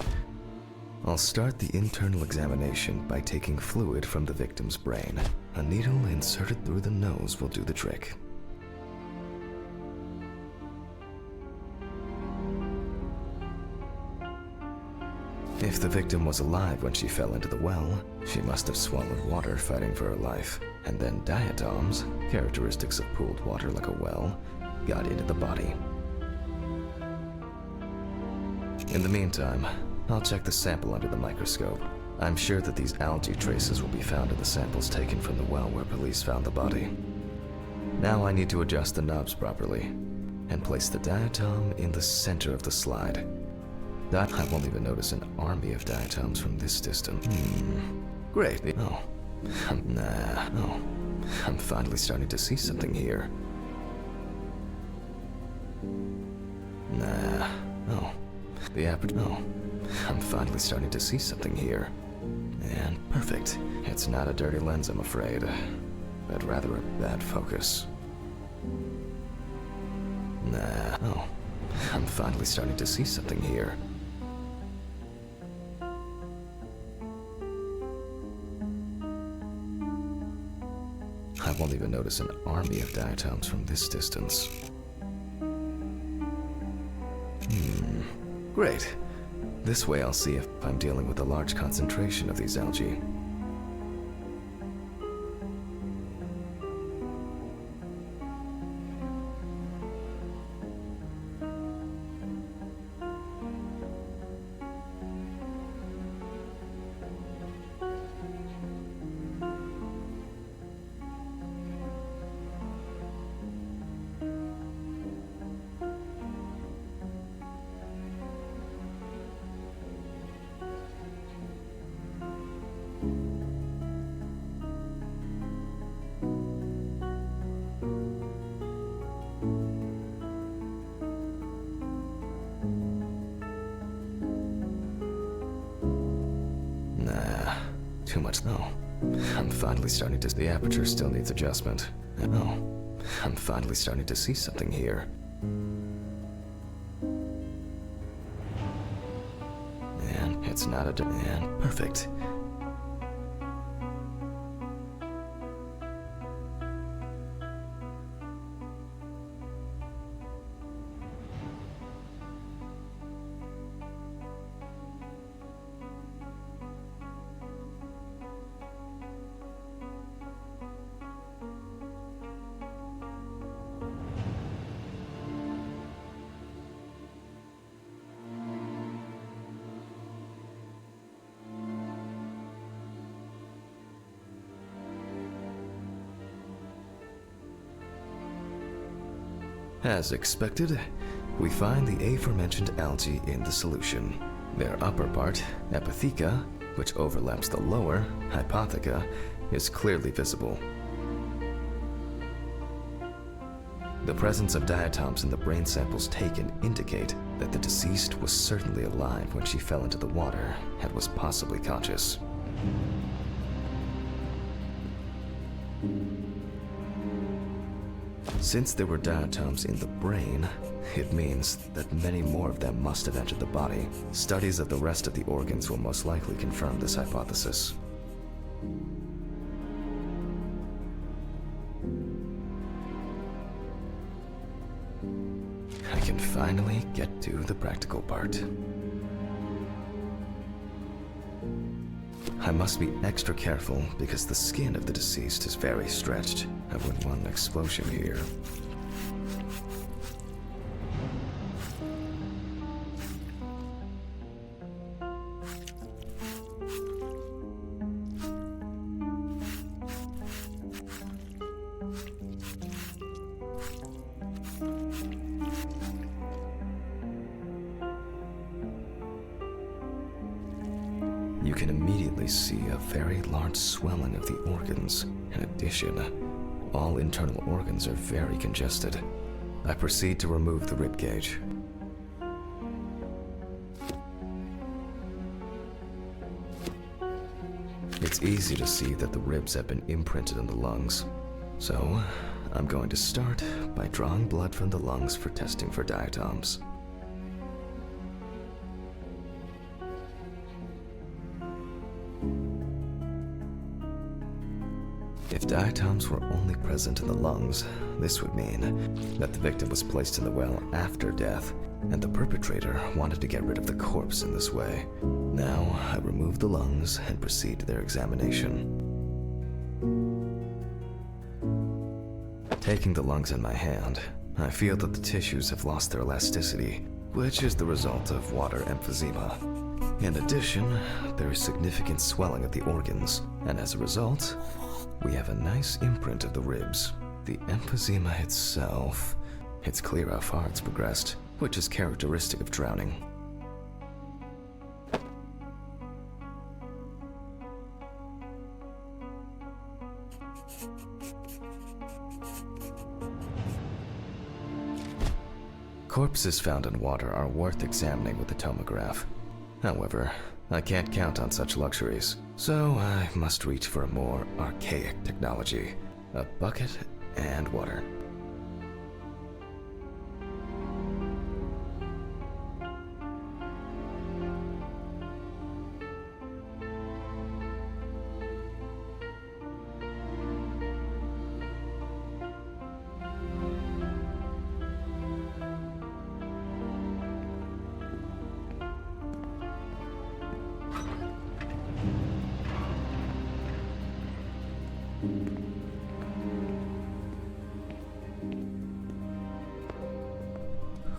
Speaker 1: I'll start the internal examination by taking fluid from the victim's brain. A needle inserted through the nose will do the trick. If the victim was alive when she fell into the well, she must have swallowed water fighting for her life, and then diatoms, characteristics of pooled water like a well, got into the body. In the meantime, I'll check the sample under the microscope. I'm sure that these algae traces will be found in the samples taken from the well where police found the body. Now I need to adjust the knobs properly, and place the diatom in the center of the slide. That I won't even notice an army of diatoms from this distance. Great. Oh. I'm finally starting to see something here. I'm finally starting to see something here. And perfect. It's not a dirty lens, I'm afraid, but rather a bad focus. I'm finally starting to see something here. I won't even notice an army of diatoms from this distance. Great. This way I'll see if I'm dealing with a large concentration of these algae. Too much, no. I'm finally starting to... The aperture still needs adjustment. I'm finally starting to see something here. And it's not a... And perfect. As expected, we find the aforementioned algae in the solution. Their upper part, epitheca, which overlaps the lower, hypotheca, is clearly visible. The presence of diatoms in the brain samples taken indicate that the deceased was certainly alive when she fell into the water and was possibly conscious. Since there were diatoms in the brain, it means that many more of them must have entered the body. Studies of the rest of the organs will most likely confirm this hypothesis. I can finally get to the practical part. I must be extra careful because the skin of the deceased is very stretched. I wouldn't want an explosion here. You can immediately see a very large swelling of the organs. In addition, all internal organs are very congested. I proceed to remove the rib cage. It's easy to see that the ribs have been imprinted in the lungs. So, I'm going to start by drawing blood from the lungs for testing for diatoms. If diatoms were only present in the lungs, this would mean that the victim was placed in the well after death, and the perpetrator wanted to get rid of the corpse in this way. Now, I remove the lungs and proceed to their examination. Taking the lungs in my hand, I feel that the tissues have lost their elasticity, which is the result of water emphysema. In addition, there is significant swelling of the organs, and as a result, we have a nice imprint of the ribs. The emphysema itself, it's clear how far it's progressed, which is characteristic of drowning. Corpses found in water are worth examining with a tomograph. However, I can't count on such luxuries, so I must reach for a more archaic technology, a bucket and water.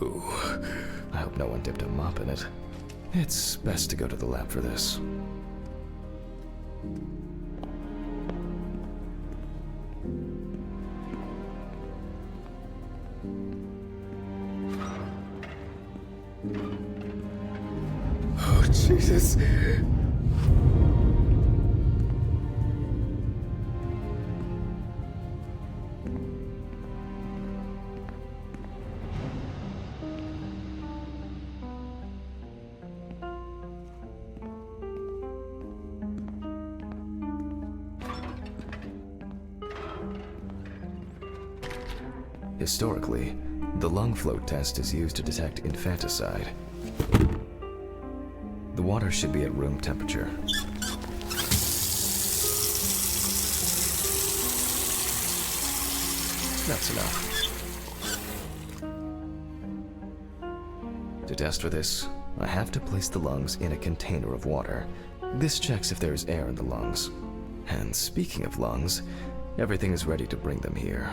Speaker 1: Ooh, I hope no one dipped a mop in it. It's best to go to the lab for this. Oh, Jesus. Historically, the lung float test is used to detect infanticide. The water should be at room temperature. That's enough. To test for this, I have to place the lungs in a container of water. This checks if there is air in the lungs. And speaking of lungs, everything is ready to bring them here.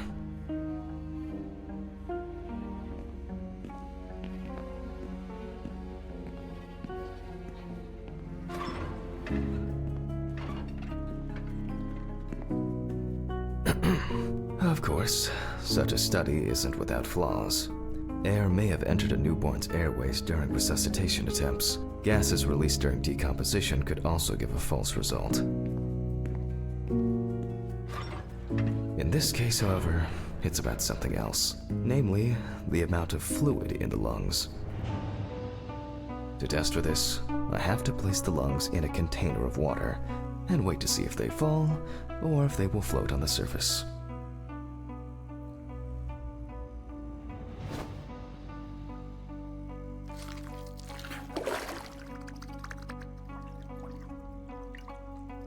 Speaker 1: Of course, such a study isn't without flaws. Air may have entered a newborn's airways during resuscitation attempts. Gases released during decomposition could also give a false result. In this case, however, it's about something else, namely, the amount of fluid in the lungs. To test for this, I have to place the lungs in a container of water and wait to see if they fall or if they will float on the surface.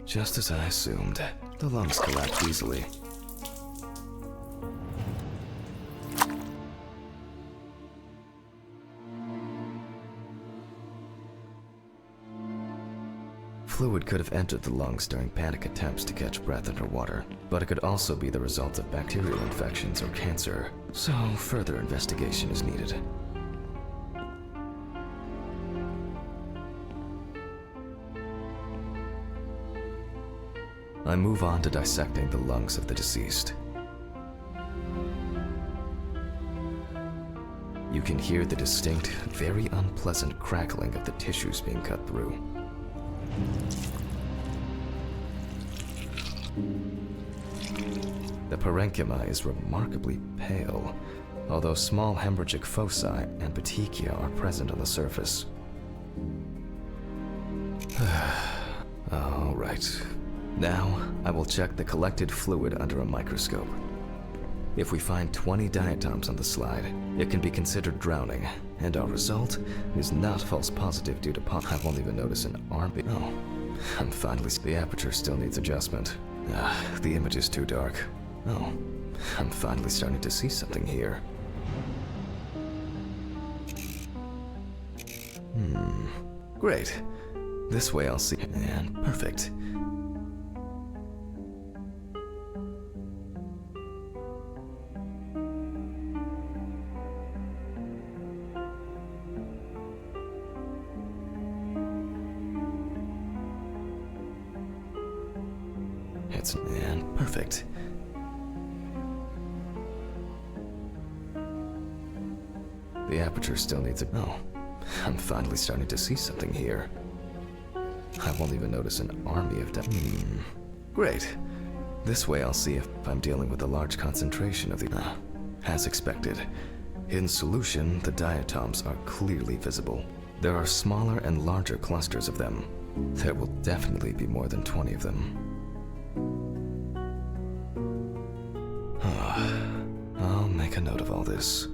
Speaker 1: Just as I assumed, the lungs collapsed easily. Fluid could have entered the lungs during panic attempts to catch breath underwater, but it could also be the result of bacterial infections or cancer, so further investigation is needed. I move on to dissecting the lungs of the deceased. You can hear the distinct, very unpleasant crackling of the tissues being cut through. The parenchyma is remarkably pale, although small hemorrhagic foci and petechia are present on the surface. All right. Now, I will check the collected fluid under a microscope. If we find 20 diatoms on the slide, it can be considered drowning, and our result is not false positive due to I won't even notice an armpit. Oh, I'm finally. The aperture still needs adjustment. The image is too dark. Oh, I'm finally starting to see something here. Great. This way I'll see. And perfect. And perfect. The aperture still needs a. Oh, I'm finally starting to see something here. I won't even notice an army of Great. This way I'll see if I'm dealing with a large concentration of the. As expected. In solution, the diatoms are clearly visible. There are smaller and larger clusters of them. There will definitely be more than 20 of them. I'll make a note of all this.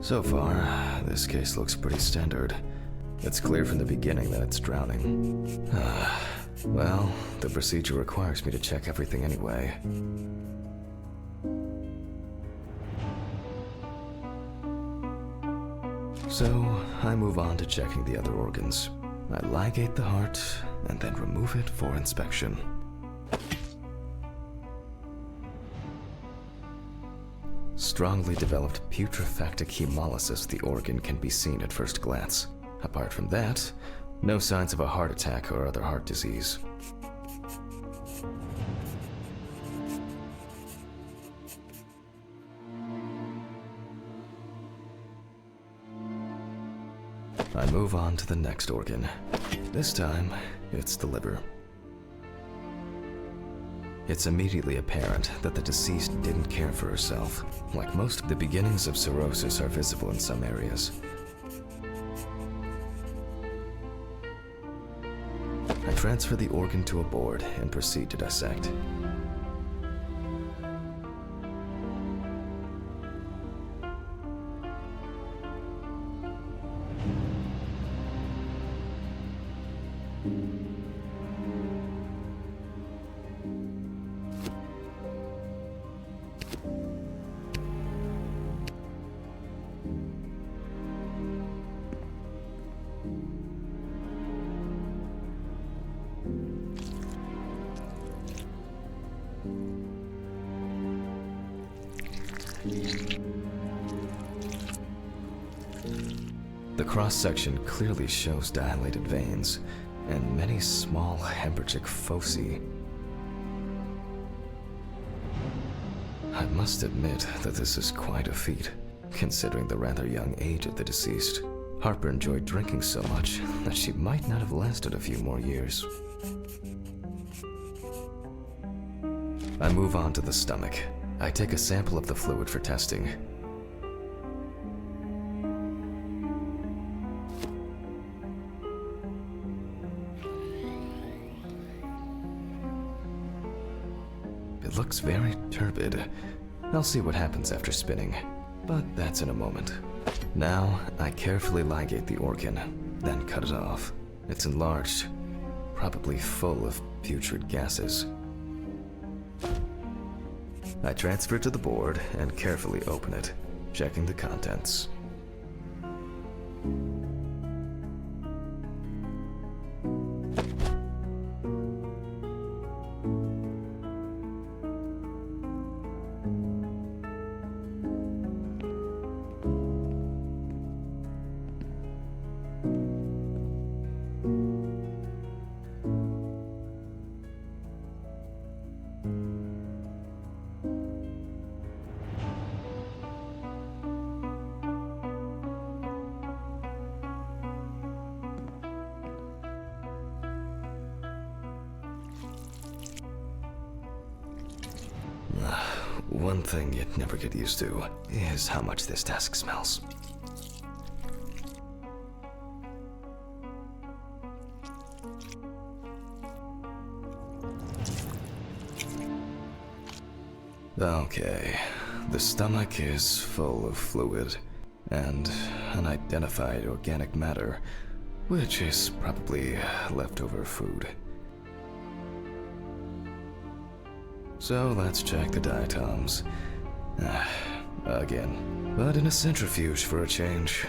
Speaker 1: So far, this case looks pretty standard. It's clear from the beginning that it's drowning. Well, the procedure requires me to check everything anyway. So, I move on to checking the other organs. I ligate the heart, and then remove it for inspection. Strongly developed putrefactic hemolysis of the organ can be seen at first glance. Apart from that, no signs of a heart attack or other heart disease. I move on to the next organ. This time, it's the liver. It's immediately apparent that the deceased didn't care for herself. Like most, the beginnings of cirrhosis are visible in some areas. I transfer the organ to a board and proceed to dissect. The cross-section clearly shows dilated veins and many small hemorrhagic foci. I must admit that this is quite a feat, considering the rather young age of the deceased. Harper enjoyed drinking so much that she might not have lasted a few more years. I move on to the stomach. I take a sample of the fluid for testing. It looks very turbid. I'll see what happens after spinning, but that's in a moment. Now, I carefully ligate the organ, then cut it off. It's enlarged, probably full of putrid gases. I transfer it to the board and carefully open it, checking the contents. One thing you'd never get used to is how much this desk smells. Okay, the stomach is full of fluid and unidentified organic matter, which is probably leftover food. So let's check the diatoms. Again, but in a centrifuge for a change.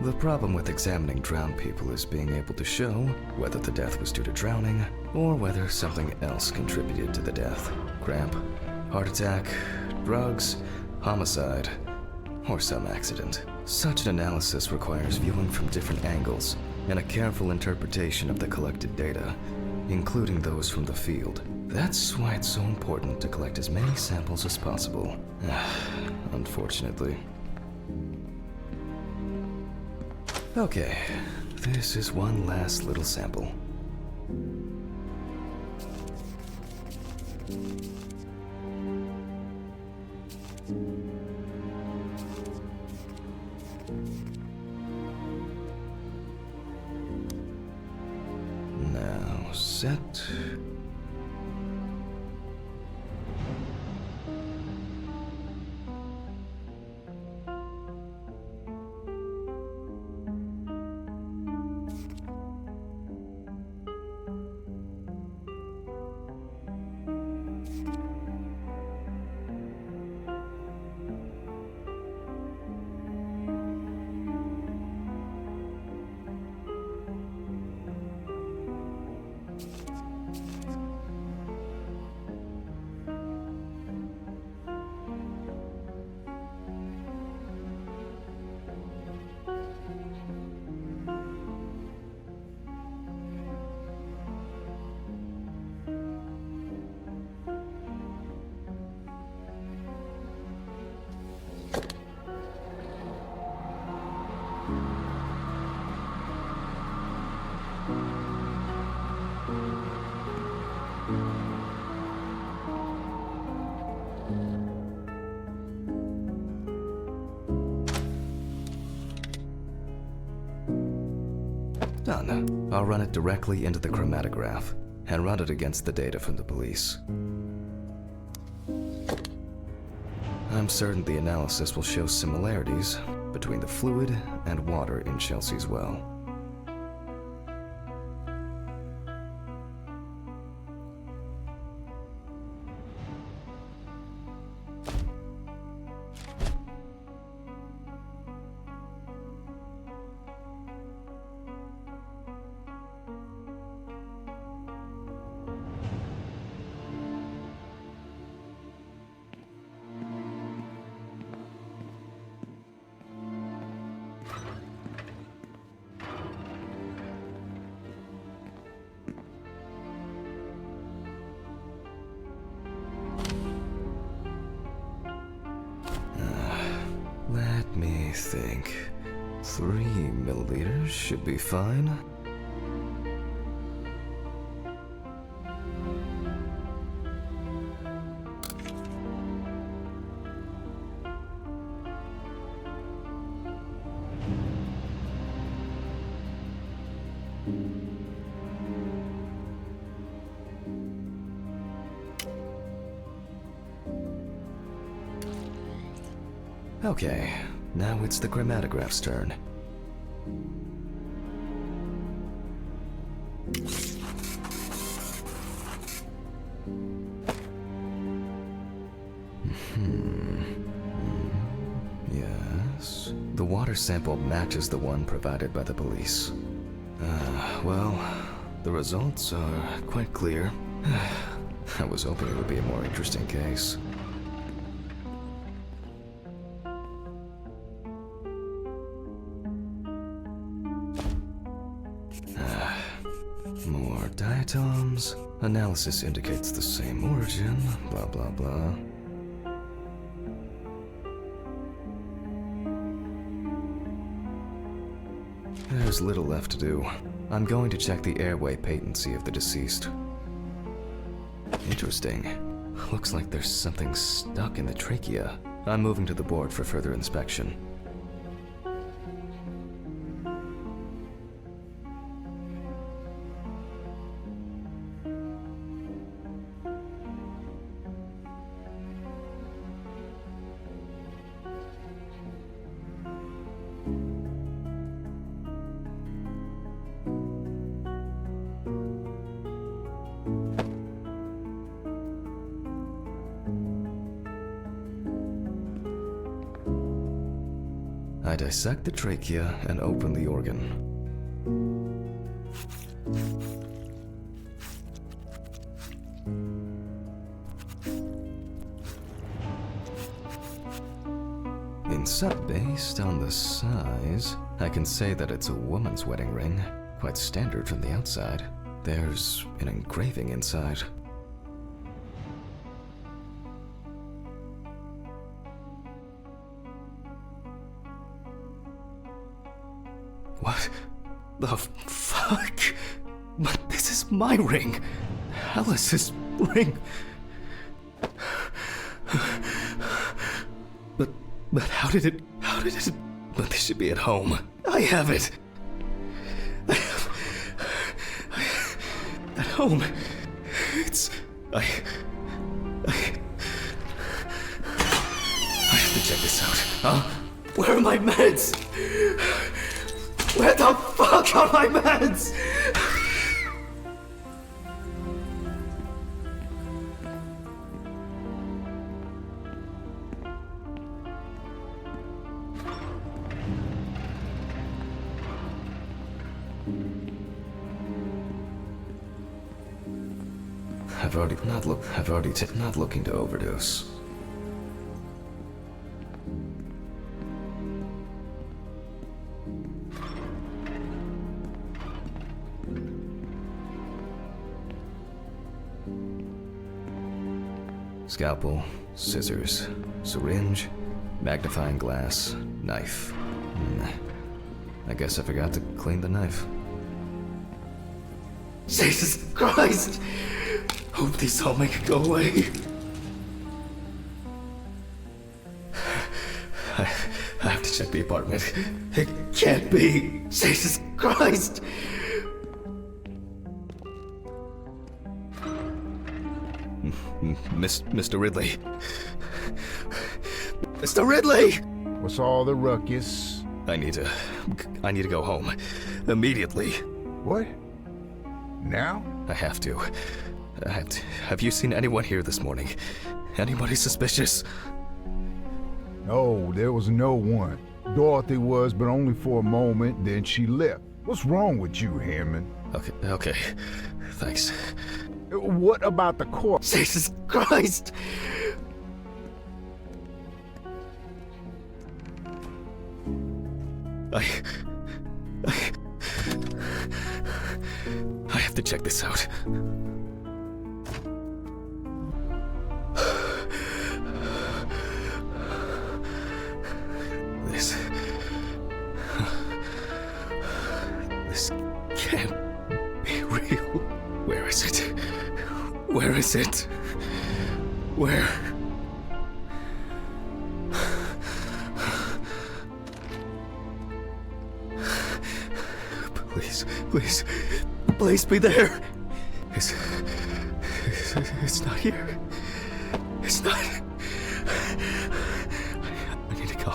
Speaker 1: The problem with examining drowned people is being able to show whether the death was due to drowning or whether something else contributed to the death. Cramp, heart attack, drugs, homicide, or some accident. Such an analysis requires viewing from different angles and a careful interpretation of the collected data, including those from the field. That's why it's so important to collect as many samples as possible. Unfortunately. Okay, this is one last little sample. Now set. Done. I'll run it directly into the chromatograph and run it against the data from the police. I'm certain the analysis will show similarities between the fluid and water in Chelsea's well. me think. 3 milliliters should be fine. Okay, now it's the chromatograph's turn. Yes, the water sample matches the one provided by the police. Well, the results are quite clear. I was hoping it would be a more interesting case. More diatoms. Analysis indicates the same origin. Blah, blah, blah. There's little left to do. I'm going to check the airway patency of the deceased. Interesting. Looks like there's something stuck in the trachea. I'm moving to the board for further inspection. I dissect the trachea and open the organ. Based on the size, I can say that it's a woman's wedding ring. Quite standard from the outside. There's an engraving inside. What the fuck? But this is my ring. Alice's ring. But how did it? But this should be at home. I have it. At home. I have to check this out. Huh? Where are my meds? Where the fuck are my meds? I've already not looking to overdose. Scalpel, scissors, syringe, magnifying glass, knife. I guess I forgot to clean the knife. Jesus Christ! Hope these all make it go away. I have to check the apartment. It can't be. Jesus Christ! Mr. Ridley. Mr. Ridley!
Speaker 4: What's all the ruckus?
Speaker 1: I need to go home. Immediately.
Speaker 4: What? Now?
Speaker 1: I have to. Have you seen anyone here this morning? Anybody suspicious?
Speaker 4: No, there was no one. Dorothy was, but only for a moment, then she left. What's wrong with you, Hammond?
Speaker 1: Okay. Thanks.
Speaker 4: What about the corpse?
Speaker 1: Jesus Christ! I have to check this out. can't be real. Where is it? Where is it? Where? Please, please be there. It's not here. It's not. I need to go.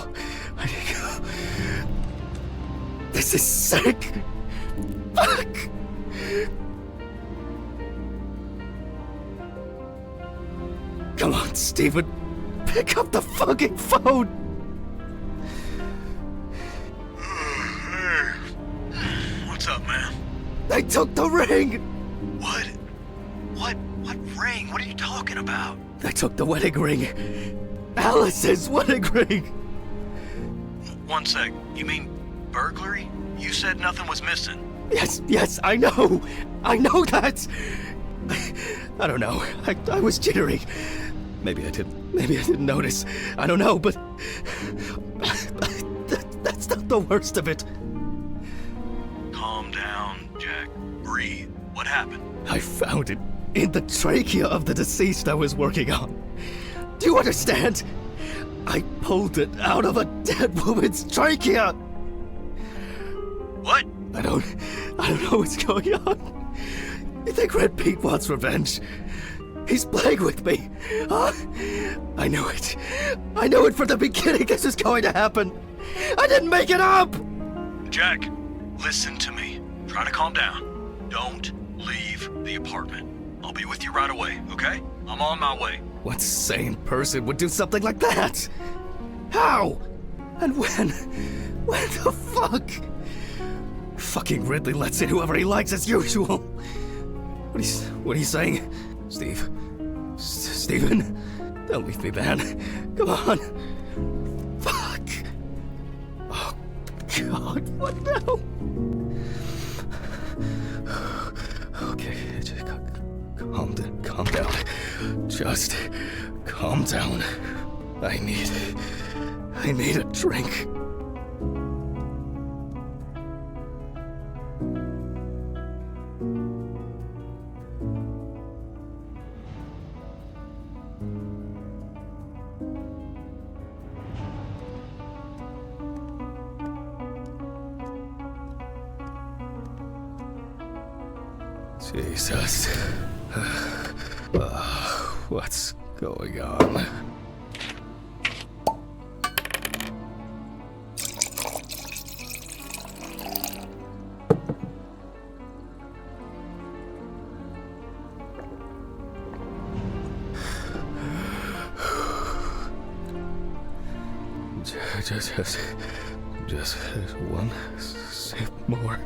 Speaker 1: I need to go. This is sick. Fuck. Come on, Stephen. Pick up the fucking phone.
Speaker 5: What's up, man?
Speaker 1: They took the ring.
Speaker 5: What? What ring? What are you talking about?
Speaker 1: They took the wedding ring. Alice's wedding ring.
Speaker 5: One sec. You mean burglary? You said nothing was missing.
Speaker 1: Yes, I know. I know that. I don't know. I was jittery. Maybe I didn't notice. I don't know, but that's not the worst of it.
Speaker 5: Calm down, Jack. Breathe. What happened?
Speaker 1: I found it in the trachea of the deceased I was working on. Do you understand? I pulled it out of a dead woman's trachea.
Speaker 5: What?
Speaker 1: I don't know what's going on. You think Red Pete wants revenge? He's playing with me. Huh? I knew it. I knew it from the beginning this was going to happen. I didn't make it up!
Speaker 5: Jack, listen to me. Try to calm down. Don't leave the apartment. I'll be with you right away, okay? I'm on my way.
Speaker 1: What sane person would do something like that? How? And when? When the fuck? Fucking Ridley lets in whoever he likes as usual. What are you saying? Stephen? Don't leave me, man. Come on. Fuck. Oh, God, what now? Okay, just calm down. Just calm down. I need a drink. Jesus. What's going on? Just one sip more.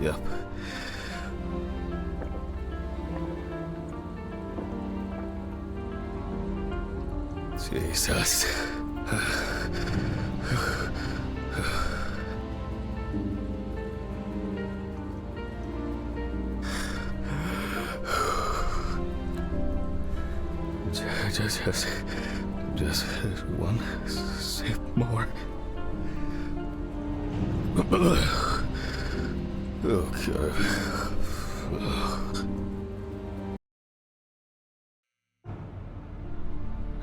Speaker 1: Yep. Jesus. Just one sip more. Okay.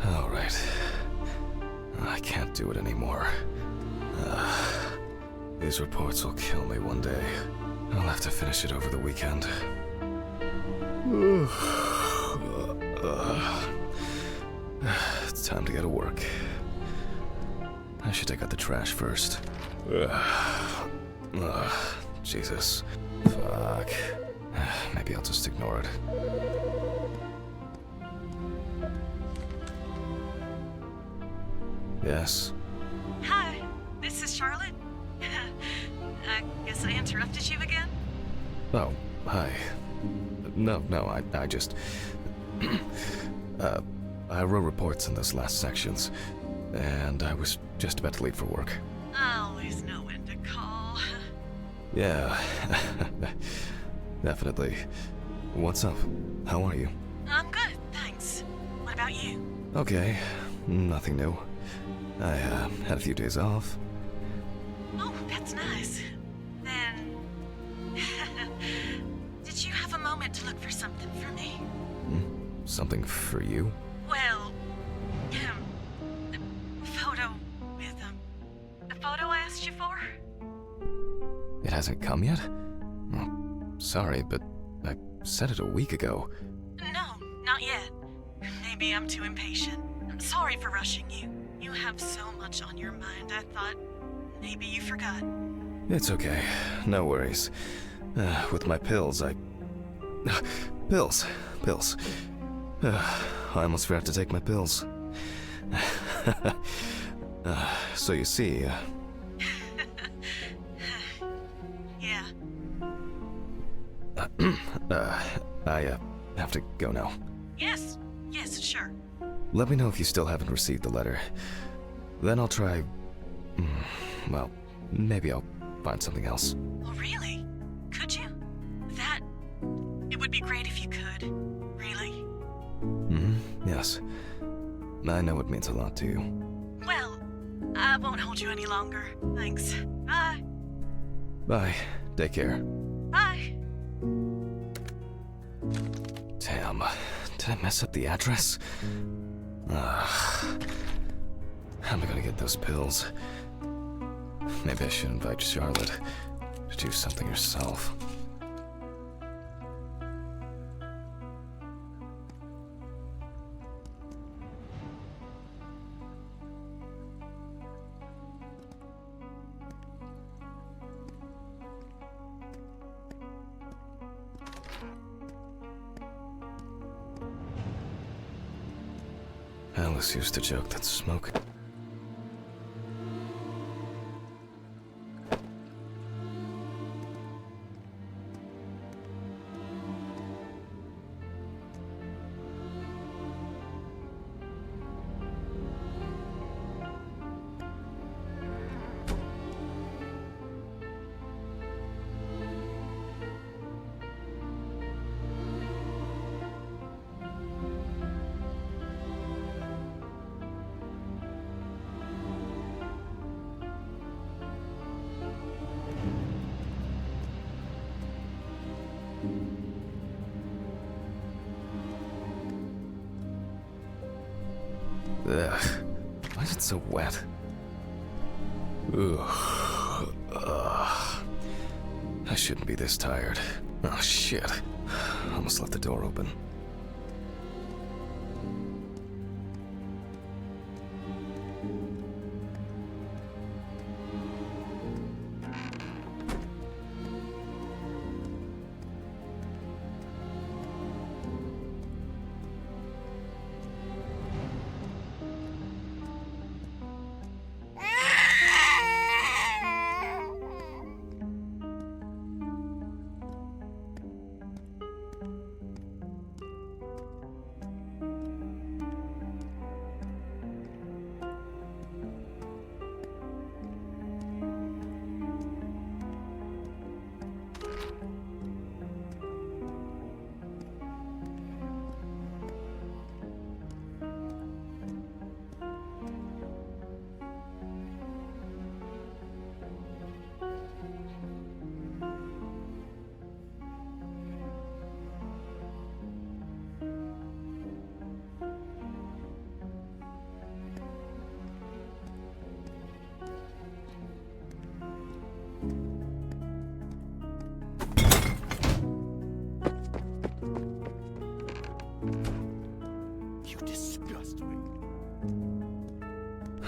Speaker 1: All right. I can't do it anymore. These reports will kill me one day. I'll have to finish it over the weekend. It's time to go to work. I should take out the trash first. Jesus. Fuck. Maybe I'll just ignore it. Yes?
Speaker 3: Hi, this is Charlotte. I guess I interrupted you again?
Speaker 1: Oh, hi. No, I just... I wrote reports in those last sections, and I was just about to leave for work.
Speaker 3: I always know when to call.
Speaker 1: Yeah, definitely. What's up? How are you?
Speaker 3: I'm good, thanks. What about you?
Speaker 1: Okay, nothing new. I had a few days off.
Speaker 3: Oh, that's nice. Then,
Speaker 1: Something for you?
Speaker 3: Well, photo with the photo I asked you for?
Speaker 1: It hasn't come yet? Oh, sorry, but I said it a week ago.
Speaker 3: No, not yet. Maybe I'm too impatient. I'm sorry for rushing you. You have so much on your mind, I thought maybe you forgot.
Speaker 1: It's okay. No worries. With my pills, Pills. I almost forgot to take my pills. So you see,
Speaker 3: Yeah.
Speaker 1: I have to go now.
Speaker 3: Yes, sure.
Speaker 1: Let me know if you still haven't received the letter. Then I'll try... well, maybe I'll find something else.
Speaker 3: Oh, really? Could you? It would be great if you could. Really.
Speaker 1: Yes. I know it means a lot to you.
Speaker 3: Well, I won't hold you any longer. Thanks. Bye.
Speaker 1: Bye. Take care.
Speaker 3: Bye.
Speaker 1: Damn. Did I mess up the address? How am I gonna get those pills? Maybe I should invite Charlotte to do something herself. Alice used to joke that smoke... Ugh. Why is it so wet? Ugh. I shouldn't be this tired. Oh, shit. Almost left the door open.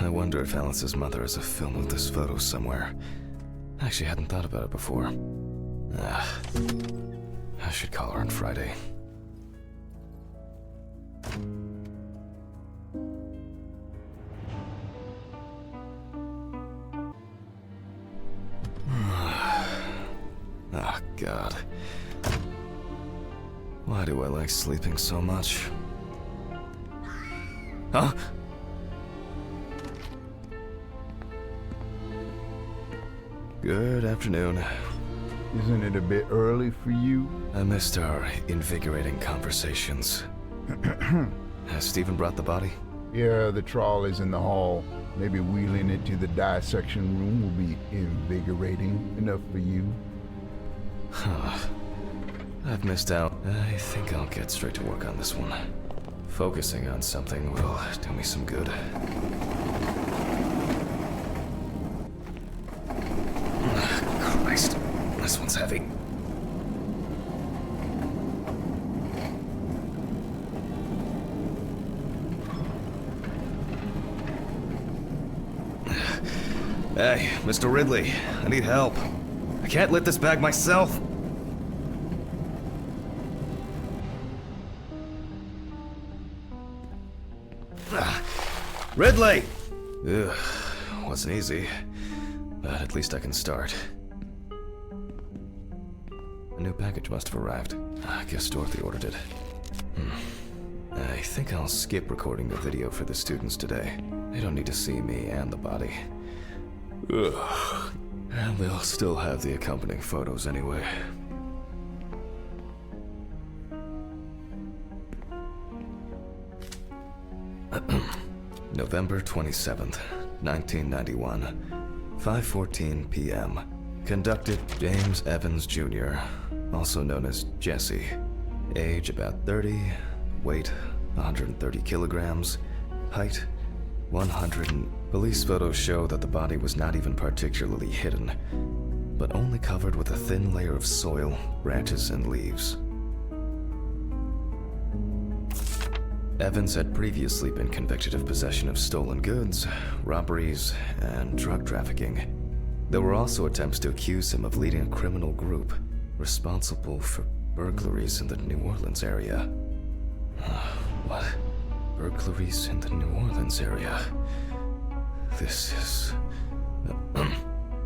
Speaker 1: I wonder if Alice's mother has a film of this photo somewhere. I actually hadn't thought about it before. I should call her on Friday. Oh, God. Why do I like sleeping so much? Huh? Good afternoon.
Speaker 4: Isn't it a bit early for you?
Speaker 1: I missed our invigorating conversations. Has Stephen brought the body?
Speaker 4: Yeah, the trolley's in the hall. Maybe wheeling it to the dissection room will be invigorating enough for you.
Speaker 1: Huh. I've missed out. I think I'll get straight to work on this one. Focusing on something will do me some good. Christ, this one's heavy. Hey, Mr. Ridley, I need help. I can't lift this bag myself. Ridley! Ugh, wasn't easy, but at least I can start. A new package must have arrived. I guess Dorothy ordered it. I think I'll skip recording the video for the students today. They don't need to see me and the body. Ugh. And they'll still have the accompanying photos anyway. November 27th, 1991, 5:14 p.m. Conducted James Evans Jr., also known as Jesse. Age about 30, weight 130 kilograms, height 100. Police photos show that the body was not even particularly hidden, but only covered with a thin layer of soil, branches, and leaves. Evans had previously been convicted of possession of stolen goods, robberies, and drug trafficking. There were also attempts to accuse him of leading a criminal group responsible for burglaries in the New Orleans area. What? Burglaries in the New Orleans area? This is...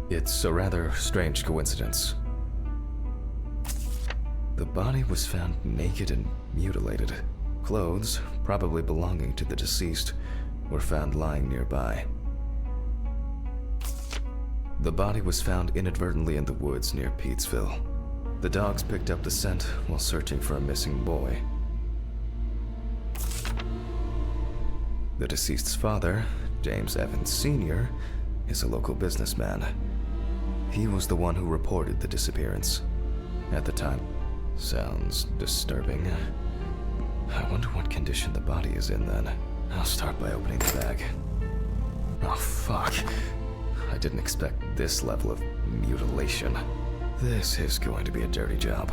Speaker 1: It's a rather strange coincidence. The body was found naked and mutilated. Clothes, probably belonging to the deceased, were found lying nearby. The body was found inadvertently in the woods near Peetsville. The dogs picked up the scent while searching for a missing boy. The deceased's father, James Evans Sr., is a local businessman. He was the one who reported the disappearance. At the time, sounds disturbing. I wonder what condition the body is in then. I'll start by opening the bag. Oh, fuck. I didn't expect this level of mutilation. This is going to be a dirty job.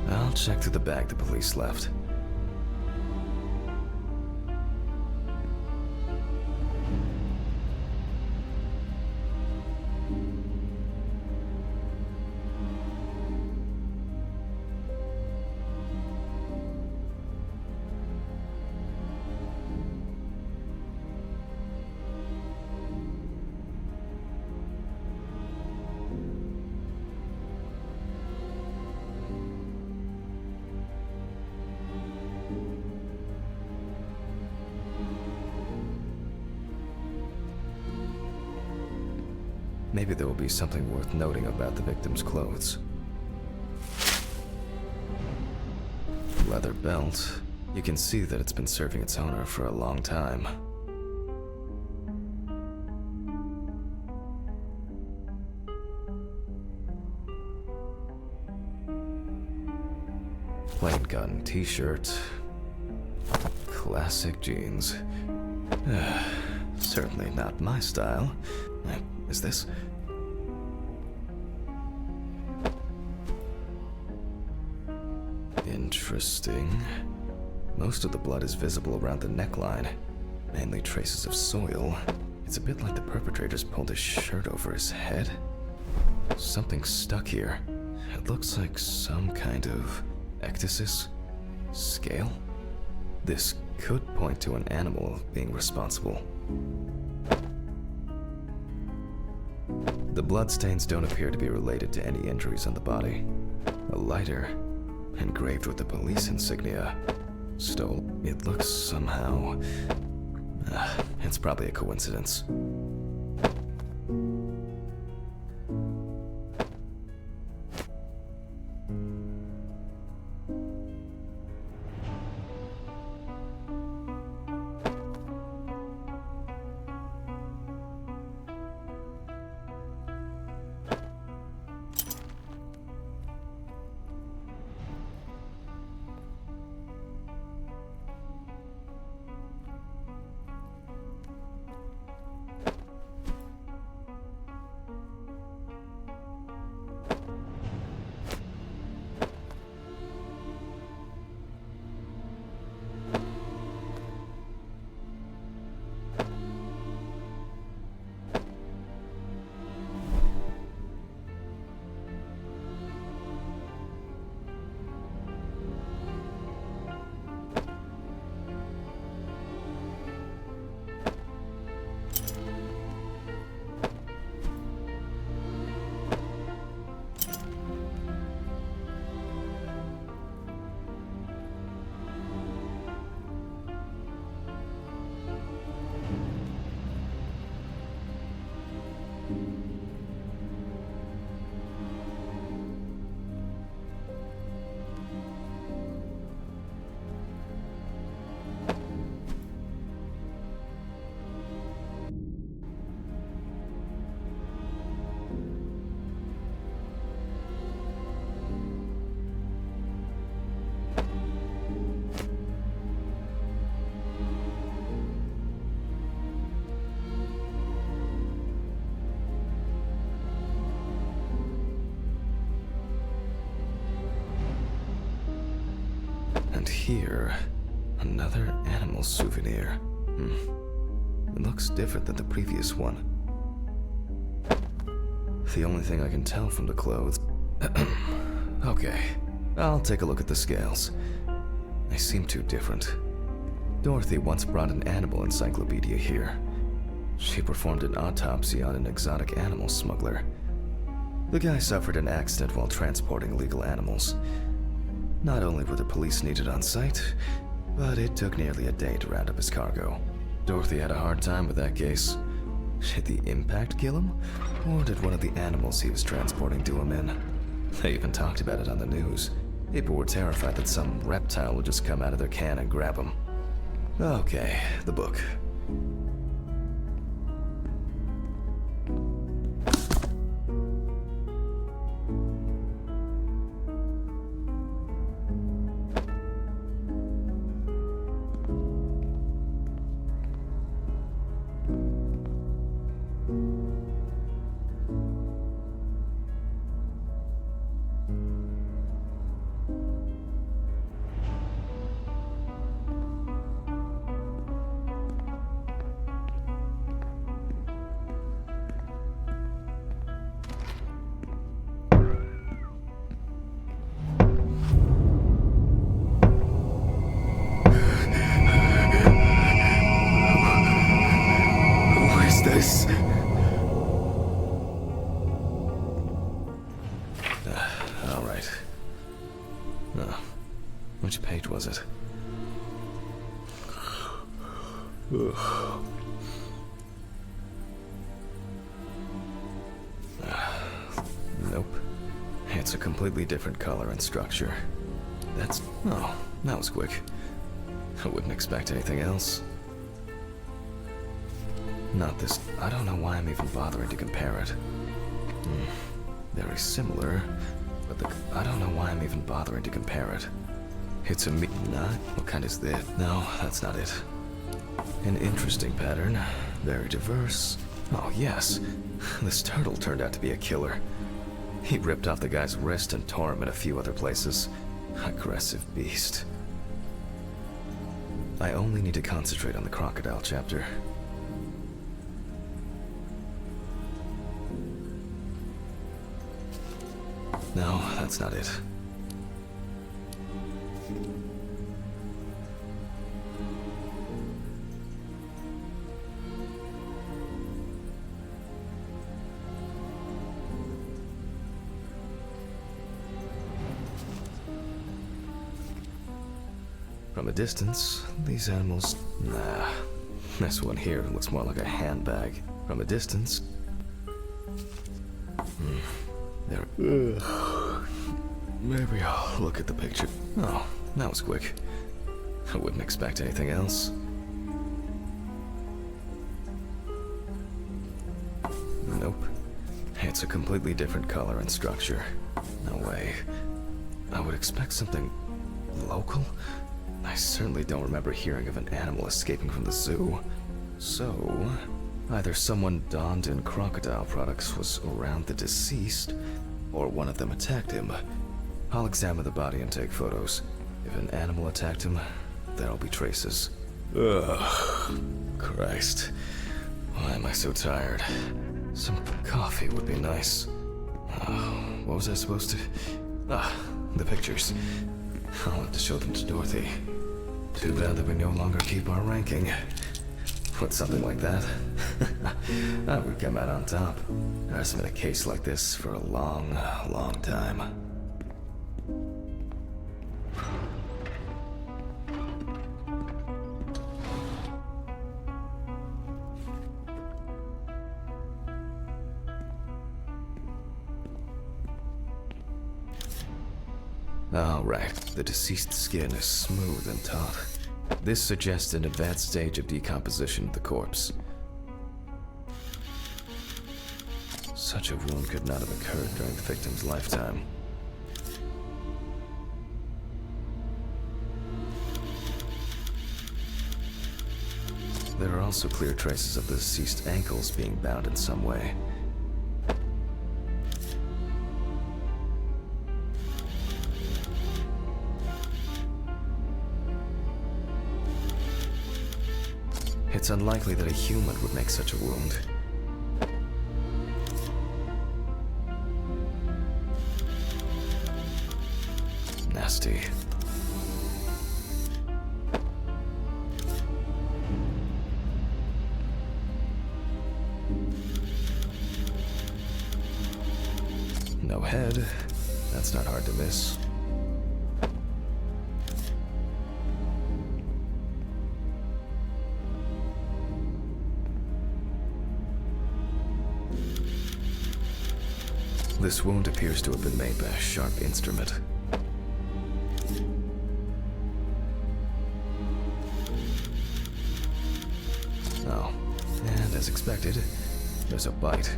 Speaker 1: I'll check through the bag the police left. Maybe there will be something worth noting about the victim's clothes. Leather belt. You can see that it's been serving its owner for a long time. Plain cotton t-shirt. Classic jeans. Certainly not my style. Is this? Interesting. Most of the blood is visible around the neckline, mainly traces of soil. It's a bit like the perpetrator's pulled his shirt over his head. Something's stuck here. It looks like some kind of ecdysis? Scale? This could point to an animal being responsible. The bloodstains don't appear to be related to any injuries on the body. A lighter, engraved with the police insignia, stole. It looks somehow... it's probably a coincidence. here, another animal souvenir. It looks different than the previous one. The only thing I can tell from the clothes... Okay, I'll take a look at the scales. They seem too different. Dorothy once brought an animal encyclopedia here. She performed an autopsy on an exotic animal smuggler. The guy suffered an accident while transporting illegal animals. Not only were the police needed on site, but it took nearly a day to round up his cargo. Dorothy had a hard time with that case. Did the impact kill him? Or did one of the animals he was transporting do him in? They even talked about it on the news. People were terrified that some reptile would just come out of their can and grab him. Okay, the book. This. All right. Which page was it? Nope. It's a completely different color and structure. Oh, that was quick. I wouldn't expect anything else. Not this. I don't know why I'm even bothering to compare it. Very similar, but I don't know why I'm even bothering to compare it. It's a not. What kind is this? No, that's not it. An interesting pattern. Very diverse. Oh, yes. This turtle turned out to be a killer. He ripped off the guy's wrist and tore him in a few other places. Aggressive beast. I only need to concentrate on the crocodile chapter. No, that's not it. From a distance, these animals... Nah. This one here looks more like a handbag. From a distance... There. Maybe I'll look at the picture. Oh, that was quick. I wouldn't expect anything else. Nope. It's a completely different color and structure. No way. I would expect something local? I certainly don't remember hearing of an animal escaping from the zoo. So, either someone donned in crocodile products was around the deceased, or one of them attacked him. I'll examine the body and take photos. If an animal attacked him, there'll be traces. Ugh, Christ. Why am I so tired? Some coffee would be nice. What was I supposed to... the pictures. I'll have to show them to Dorothy. Too bad that we no longer keep our ranking. With something like that, I would come out on top. There hasn't been a case like this for a long, long time. All right, the deceased skin is smooth and taut. This suggests an advanced stage of decomposition of the corpse. Such a wound could not have occurred during the victim's lifetime. There are also clear traces of the deceased's ankles being bound in some way. It's unlikely that a human would make such a wound. Nasty. No head. That's not hard to miss. This wound appears to have been made by a sharp instrument. Oh, and as expected, there's a bite.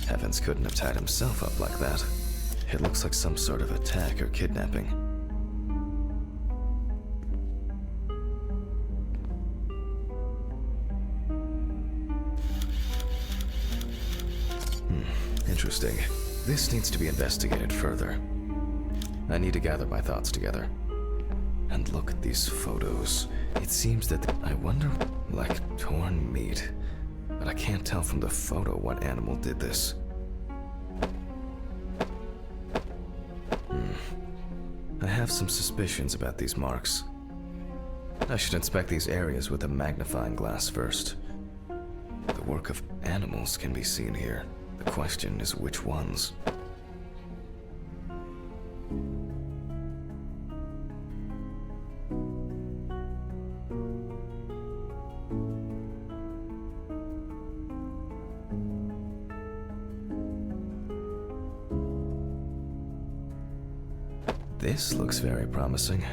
Speaker 1: Evans couldn't have tied himself up like that. It looks like some sort of attack or kidnapping. Interesting. This needs to be investigated further. I need to gather my thoughts together. And look at these photos. It seems that I wonder, like torn meat. But I can't tell from the photo what animal did this. I have some suspicions about these marks. I should inspect these areas with a magnifying glass first. The work of animals can be seen here. The question is which ones? This looks very promising.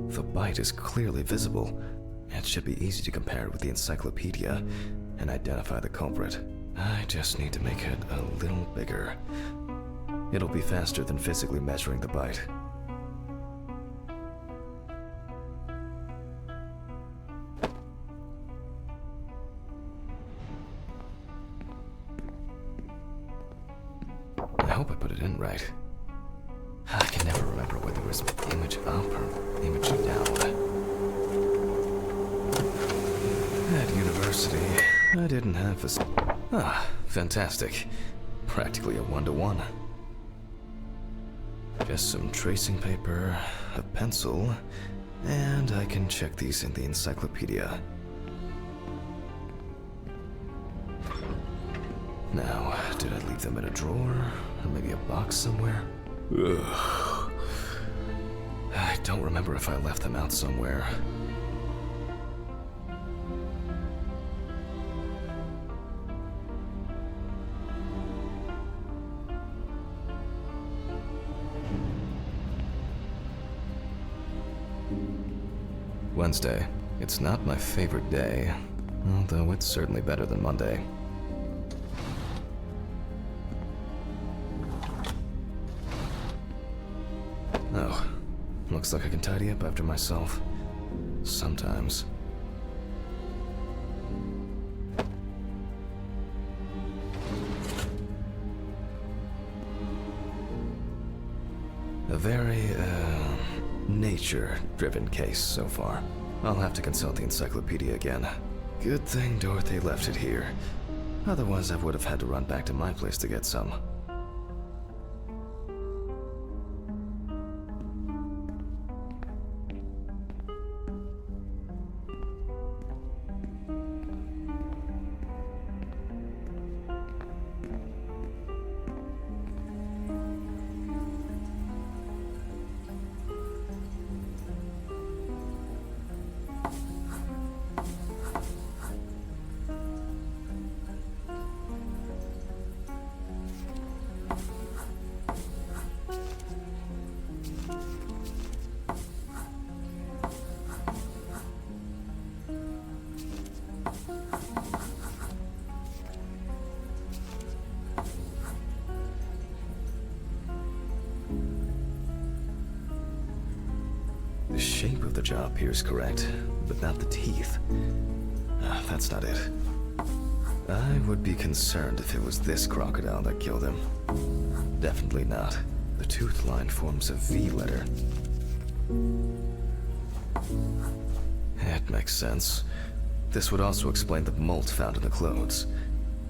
Speaker 1: The bite is clearly visible. It should be easy to compare it with the encyclopedia and identify the culprit. I just need to make it a little bigger. It'll be faster than physically measuring the bite. I hope I put it in right. I can never remember whether it was image up or image down. At university, I didn't have this. Ah, fantastic. Practically a one-to-one. Just some tracing paper, a pencil, and I can check these in the encyclopedia. Now, did I leave them in a drawer? Or maybe a box somewhere? Ugh. I don't remember if I left them out somewhere. Wednesday. It's not my favorite day, although it's certainly better than Monday. Oh, looks like I can tidy up after myself. Sometimes. A very, nature-driven case so far. I'll have to consult the encyclopedia again. Good thing Dorothy left it here. Otherwise, I would have had to run back to my place to get some. The shape of the jaw appears correct, but not the teeth. That's not it. I would be concerned if it was this crocodile that killed him. Definitely not. The tooth line forms a V letter. It makes sense. This would also explain the mold found in the clothes.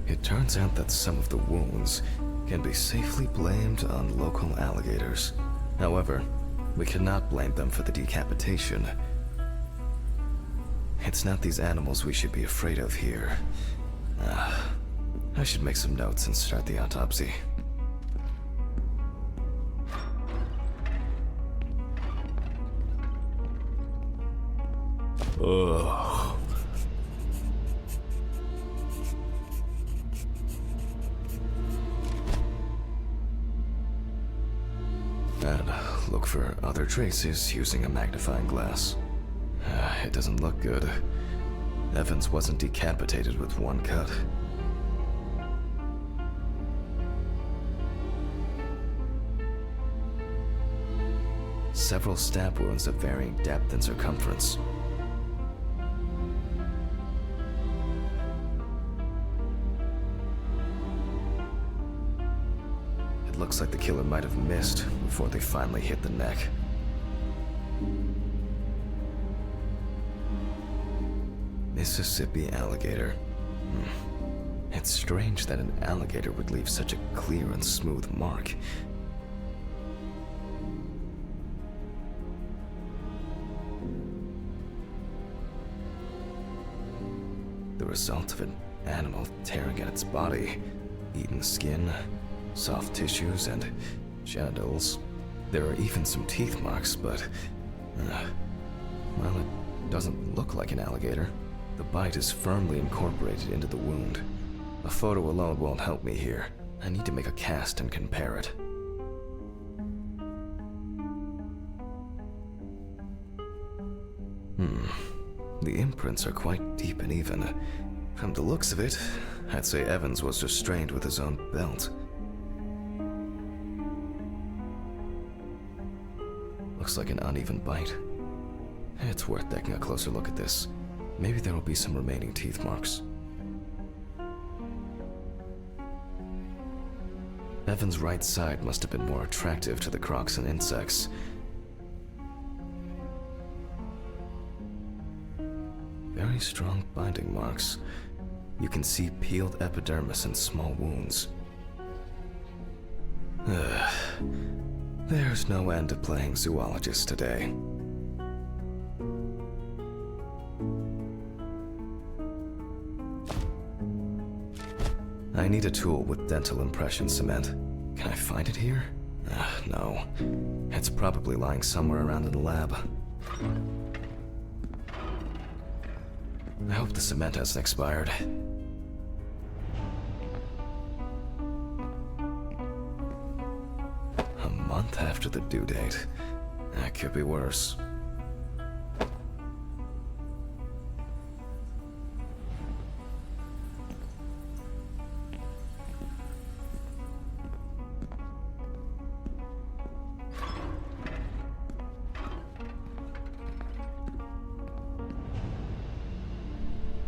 Speaker 1: It turns out that some of the wounds can be safely blamed on local alligators. However, we cannot blame them for the decapitation. It's not these animals we should be afraid of here. I should make some notes and start the autopsy. Ugh. And look for other traces using a magnifying glass. It doesn't look good. Evans wasn't decapitated with one cut. Several stab wounds of varying depth and circumference. It looks like the killer might have missed before they finally hit the neck. Mississippi alligator. It's strange that an alligator would leave such a clear and smooth mark. The result of an animal tearing at its body, eaten skin, soft tissues, and genitals. There are even some teeth marks, but well, it doesn't look like an alligator. The bite is firmly incorporated into the wound. A photo alone won't help me here. I need to make a cast and compare it. The imprints are quite deep and even. From the looks of it, I'd say Evans was restrained with his own belt. Looks like an uneven bite. It's worth taking a closer look at this. Maybe there will be some remaining teeth marks. Evan's right side must have been more attractive to the crocs and insects. Very strong binding marks. You can see peeled epidermis and small wounds. There's no end to playing zoologist today. I need a tool with dental impression cement. Can I find it here? No. It's probably lying somewhere around in the lab. I hope the cement hasn't expired. A month after the due date. That could be worse.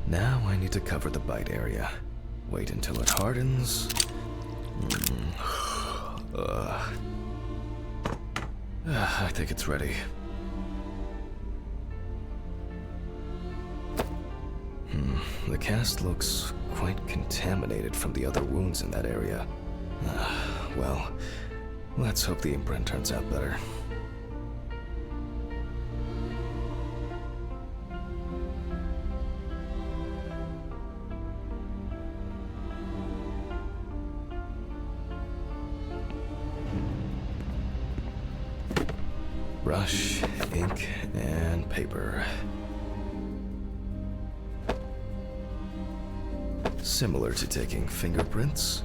Speaker 1: Now I need to cover the bite area. Wait until it hardens. I think it's ready. The cast looks quite contaminated from the other wounds in that area. Well, let's hope the imprint turns out better. Brush, ink, and paper. Similar to taking fingerprints.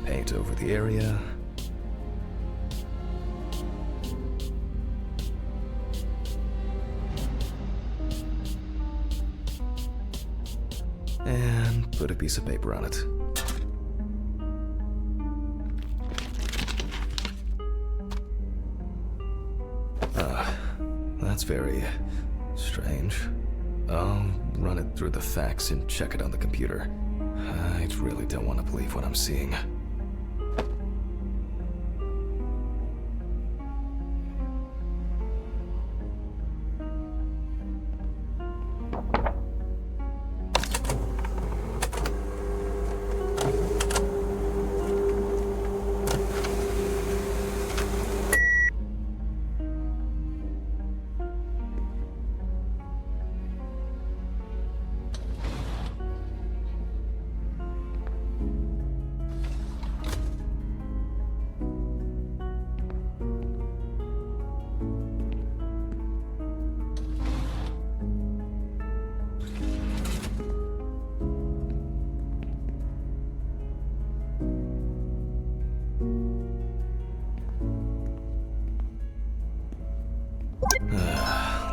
Speaker 1: Paint over the area. And put a piece of paper on it. That's very strange. I'll run it through the facts and check it on the computer. I really don't want to believe what I'm seeing.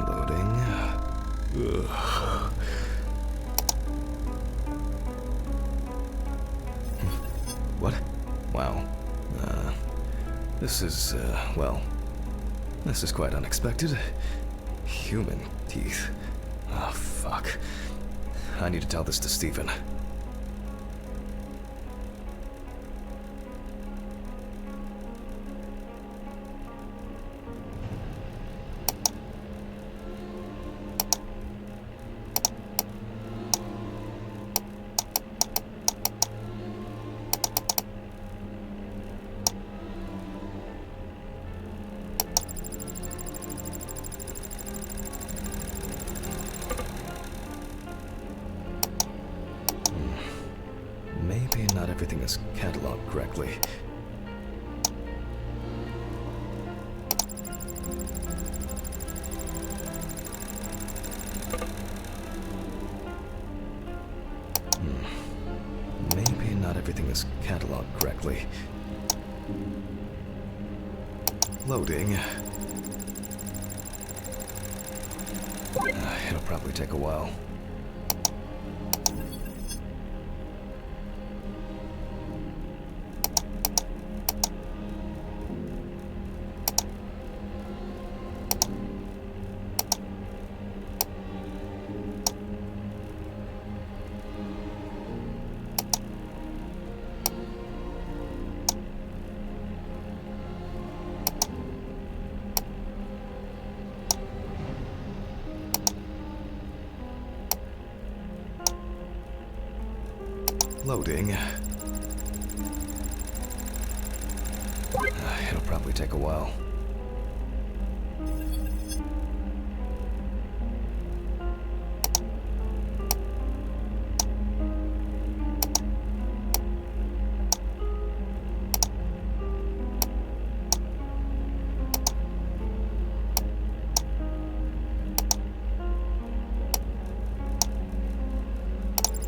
Speaker 1: Loading. Ugh. What? Wow. This is, well, this is quite unexpected. Human teeth. Oh, fuck. I need to tell this to Stephen. Maybe not everything is cataloged correctly. Maybe not everything is cataloged correctly. Loading. It'll probably take a while. Loading. It'll probably take a while.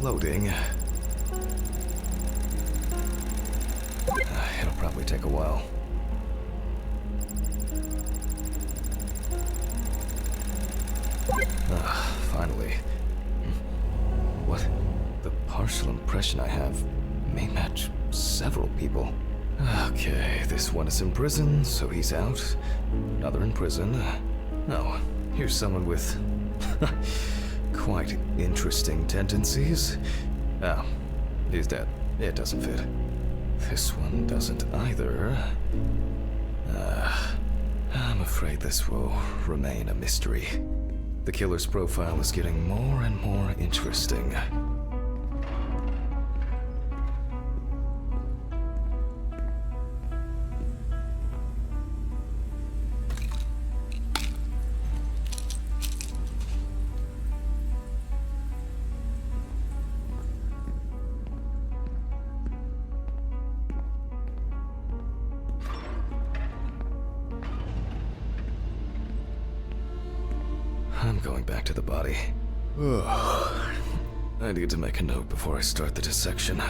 Speaker 1: Loading. It'll probably take a while. Finally. What? The partial impression I have may match several people. Okay, this one is in prison, so he's out. Another in prison. Oh, here's someone with quite interesting tendencies. Oh, he's dead. It doesn't fit. This one doesn't either. I'm afraid this will remain a mystery. The killer's profile is getting more and more interesting. I'm going back to the body. I need to make a note before I start the dissection.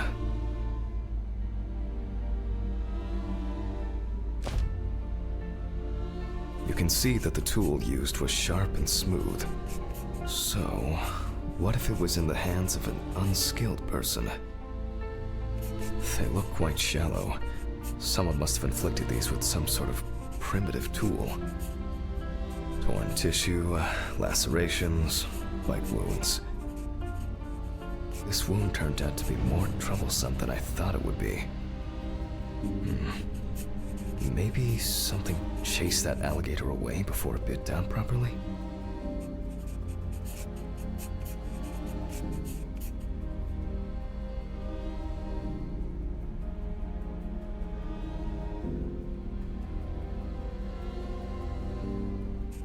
Speaker 1: You can see that the tool used was sharp and smooth. So, what if it was in the hands of an unskilled person? They look quite shallow. Someone must have inflicted these with some sort of primitive tool. Torn tissue, lacerations, bite wounds. This wound turned out to be more troublesome than I thought it would be. Maybe something chased that alligator away before it bit down properly?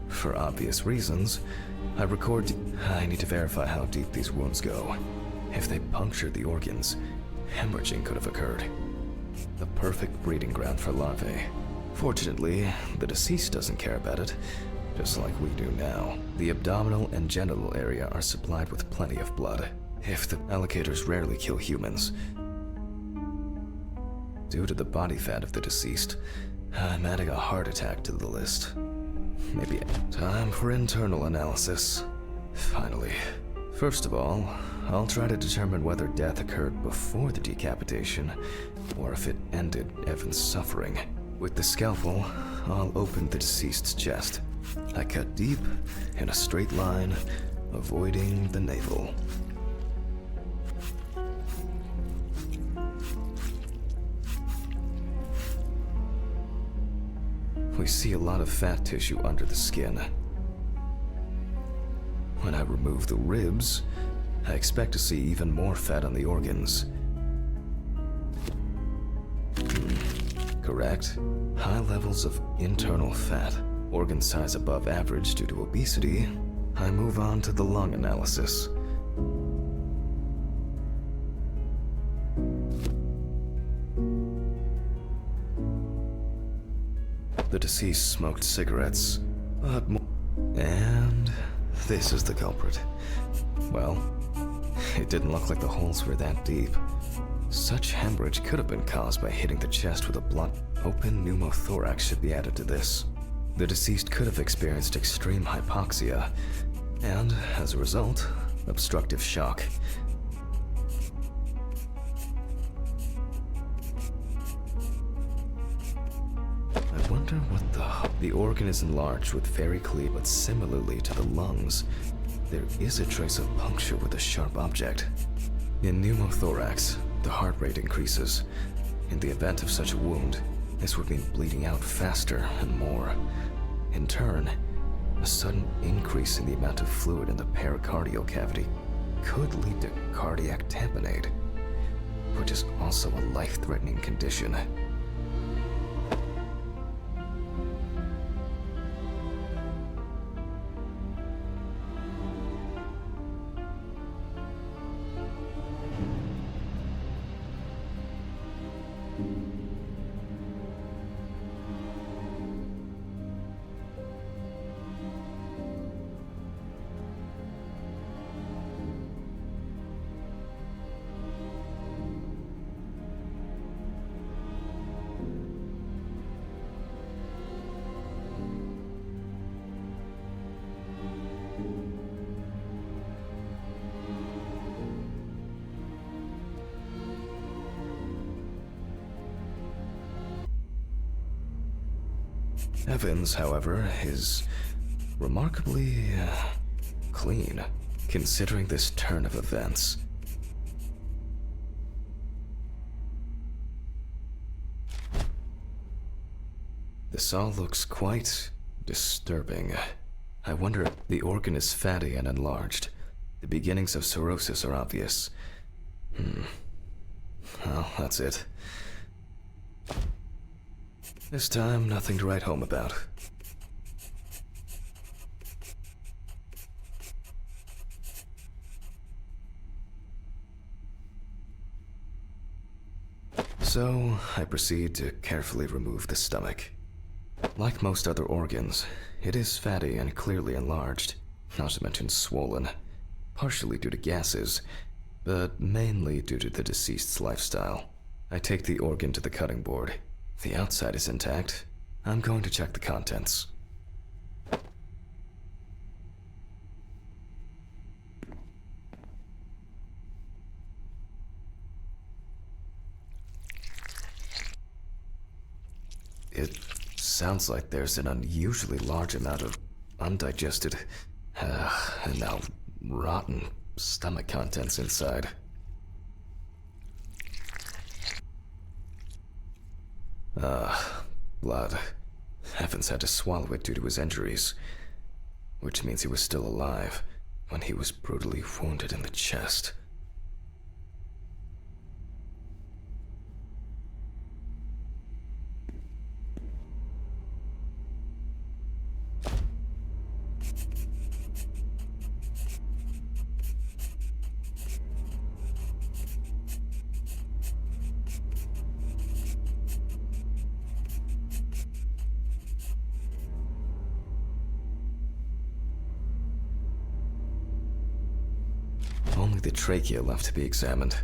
Speaker 1: For obvious reasons, I need to verify how deep these wounds go. If they punctured the organs, hemorrhaging could have occurred. The perfect breeding ground for larvae. Fortunately, the deceased doesn't care about it, just like we do now. The abdominal and genital area are supplied with plenty of blood. If the alligators rarely kill humans, due to the body fat of the deceased, I'm adding a heart attack to the list. Maybe time for internal analysis. Finally. First of all, I'll try to determine whether death occurred before the decapitation, or if it ended Evan's suffering. With the scalpel, I'll open the deceased's chest. I cut deep, in a straight line, avoiding the navel. We see a lot of fat tissue under the skin. When I remove the ribs, I expect to see even more fat on the organs. Correct. High levels of internal fat, organ size above average due to obesity. I move on to the lung analysis. The deceased smoked cigarettes, and this is the culprit. Well, it didn't look like the holes were that deep. Such hemorrhage could have been caused by hitting the chest with a blunt. Open pneumothorax should be added to this. The deceased could have experienced extreme hypoxia, and, as a result, obstructive shock. I wonder what the organ is enlarged with very clear, but similarly to the lungs, there is a trace of puncture with a sharp object. In pneumothorax, the heart rate increases. In the event of such a wound, this would mean bleeding out faster and more. In turn, a sudden increase in the amount of fluid in the pericardial cavity could lead to cardiac tamponade, which is also a life-threatening condition. Evans, however, is remarkably clean, considering this turn of events. This all looks quite disturbing. I wonder if the organ is fatty and enlarged. The beginnings of cirrhosis are obvious. Well, that's it. This time, nothing to write home about. So, I proceed to carefully remove the stomach. Like most other organs, it is fatty and clearly enlarged, not to mention swollen, partially due to gases, but mainly due to the deceased's lifestyle. I take the organ to the cutting board. The outside is intact. I'm going to check the contents. It sounds like there's an unusually large amount of undigested, and now rotten stomach contents inside. Blood. Evans had to swallow it due to his injuries, which means he was still alive when he was brutally wounded in the chest. Only the trachea left to be examined.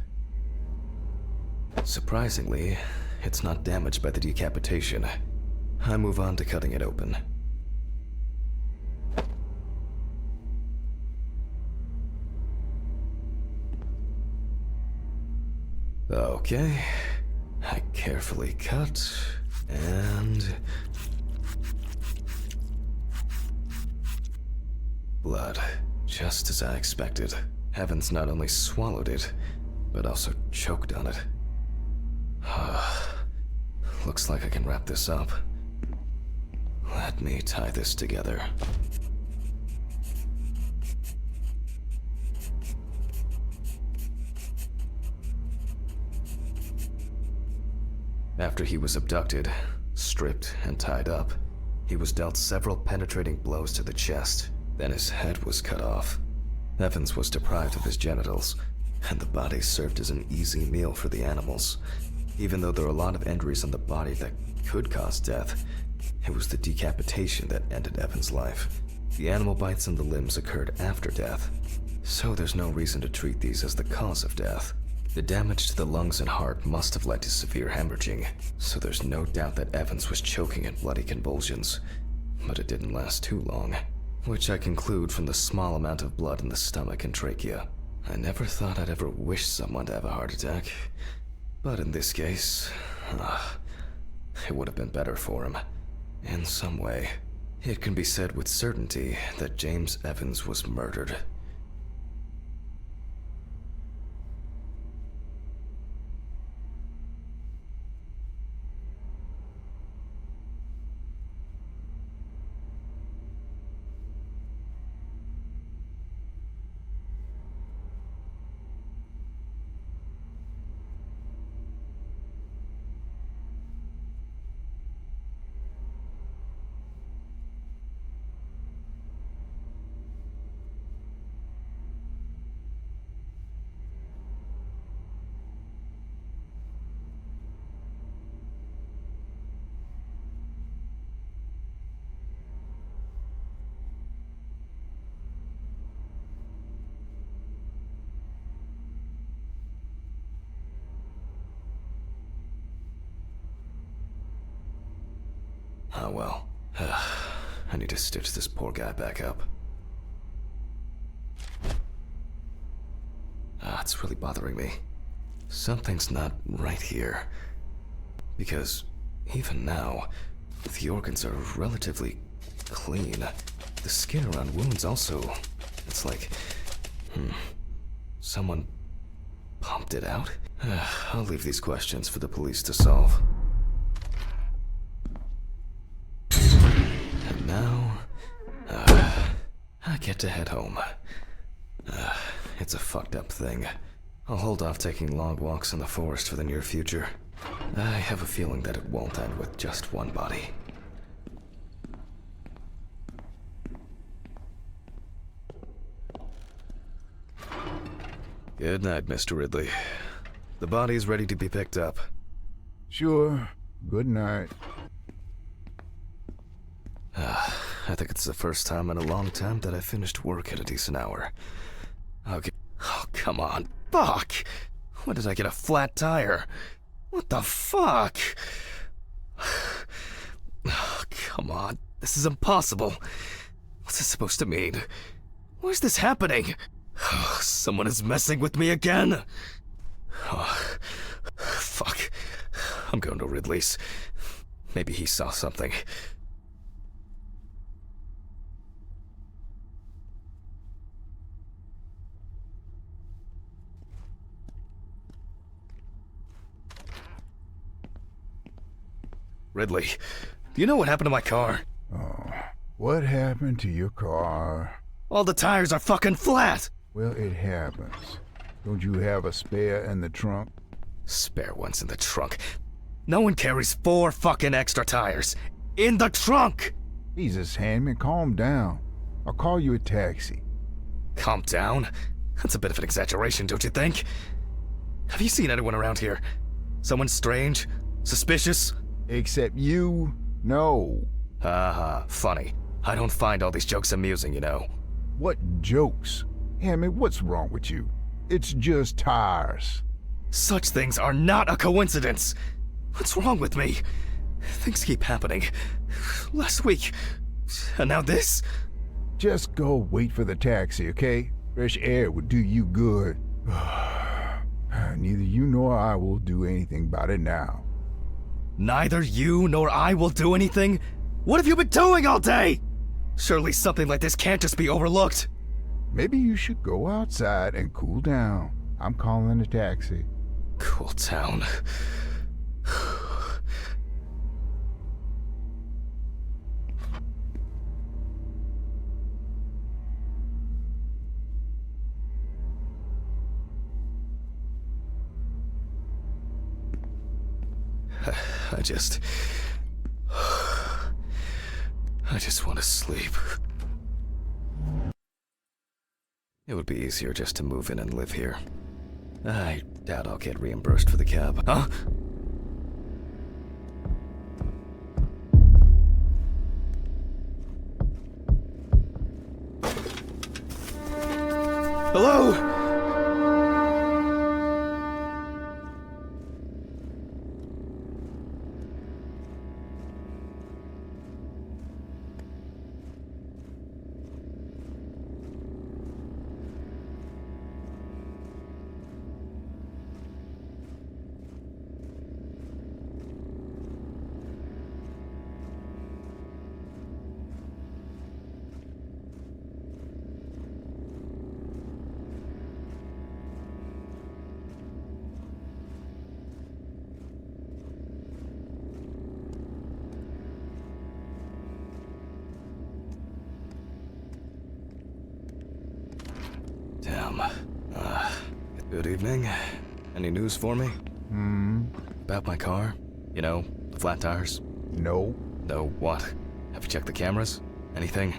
Speaker 1: Surprisingly, it's not damaged by the decapitation. I move on to cutting it open. Okay, I carefully cut, and... blood, just as I expected. Evans not only swallowed it, but also choked on it. Looks like I can wrap this up. Let me tie this together. After he was abducted, stripped, and tied up, he was dealt several penetrating blows to the chest. Then his head was cut off. Evans was deprived of his genitals, and the body served as an easy meal for the animals. Even though there are a lot of injuries on the body that could cause death, it was the decapitation that ended Evans' life. The animal bites in the limbs occurred after death, so there's no reason to treat these as the cause of death. The damage to the lungs and heart must have led to severe hemorrhaging, so there's no doubt that Evans was choking in bloody convulsions. But it didn't last too long, which I conclude from the small amount of blood in the stomach and trachea. I never thought I'd ever wish someone to have a heart attack, but in this case, it would have been better for him. In some way, it can be said with certainty that James Evans was murdered. Oh well. I need to stitch this poor guy back up. It's really bothering me. Something's not right here. Because even now, the organs are relatively clean. The skin around wounds also, it's like, someone pumped it out? I'll leave these questions for the police to solve. And now, I get to head home. It's a fucked up thing. I'll hold off taking long walks in the forest for the near future. I have a feeling that it won't end with just one body. Good night, Mr. Ridley. The body's ready to be picked up.
Speaker 4: Sure. Good night.
Speaker 1: I think it's the first time in a long time that I finished work at a decent hour. Okay. Oh, come on. Fuck! When did I get a flat tire? What the fuck? Oh, come on. This is impossible. What's this supposed to mean? Why is this happening? Oh, someone is messing with me again. Oh, fuck. I'm going to Ridley's. Maybe he saw something. Ridley. Do you know what happened to my car?
Speaker 4: Oh, what happened to your car?
Speaker 1: All the tires are fucking flat!
Speaker 4: Well, it happens. Don't you have a spare in the trunk?
Speaker 1: Spare ones in the trunk. No one carries 4 fucking extra tires. In the trunk!
Speaker 4: Jesus, Handman, calm down. I'll call you a taxi.
Speaker 1: Calm down? That's a bit of an exaggeration, don't you think? Have you seen anyone around here? Someone strange? Suspicious?
Speaker 4: Except you? No.
Speaker 1: Haha, funny. I don't find all these jokes amusing, you know.
Speaker 4: What jokes? Handman, what's wrong with you? It's just tires.
Speaker 1: Such things are not a coincidence! What's wrong with me? Things keep happening. Last week. And now this?
Speaker 4: Just go wait for the taxi, okay? Fresh air would do you good. Neither you nor I will do anything about it now.
Speaker 1: Neither you nor I will do anything? What have you been doing all day? Surely something like this can't just be overlooked.
Speaker 4: Maybe you should go outside and cool down. I'm calling a taxi.
Speaker 1: Cool down. I just want to sleep. It would be easier just to move in and live here. I doubt I'll get reimbursed for the cab. Huh? Hello? Damn. Good evening. Any news for me? About my car? You know, the flat tires?
Speaker 4: No.
Speaker 1: No what? Have you checked the cameras? Anything?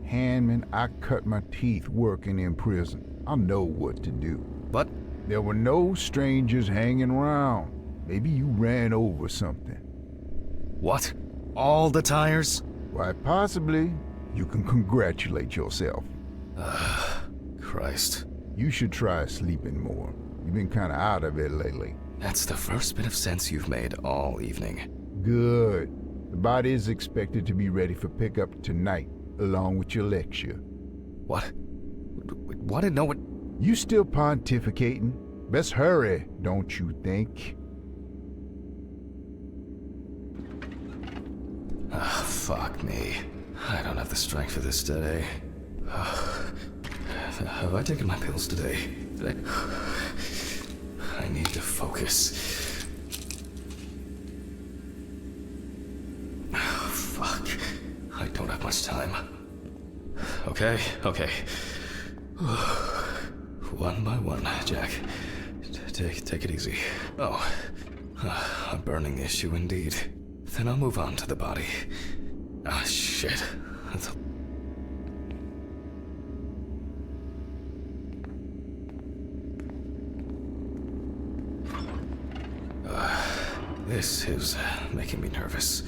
Speaker 4: Handman, I cut my teeth working in prison. I know what to do.
Speaker 1: What?
Speaker 4: There were no strangers hanging around. Maybe you ran over something.
Speaker 1: What? All the tires?
Speaker 4: Why, possibly. You can congratulate yourself.
Speaker 1: Christ.
Speaker 4: You should try sleeping more. You've been kind of out of it lately.
Speaker 1: That's the first bit of sense you've made all evening.
Speaker 4: Good. The body is expected to be ready for pickup tonight, along with your lecture.
Speaker 1: What? What did no one...
Speaker 4: You still pontificating? Best hurry, don't you think?
Speaker 1: Ah, fuck me. I don't have the strength for this today. Have I taken my pills today? I need to focus. Oh, fuck. I don't have much time. Okay. One by one, Jack. Take it easy. Oh, a burning issue indeed. Then I'll move on to the body. Ah, shit. This is making me nervous.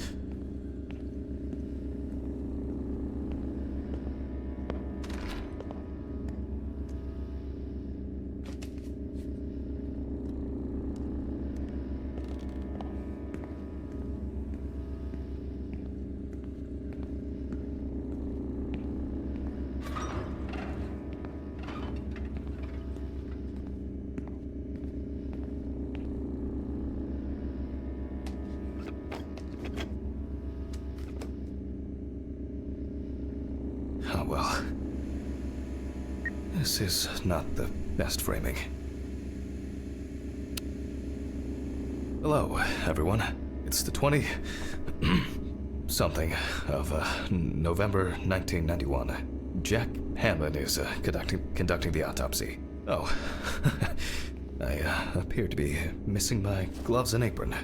Speaker 1: Oh well. This is not the best framing. Hello, everyone. It's the 20 something of November 1991. Jack Hammond is conducting the autopsy. Oh, I appear to be missing my gloves and apron.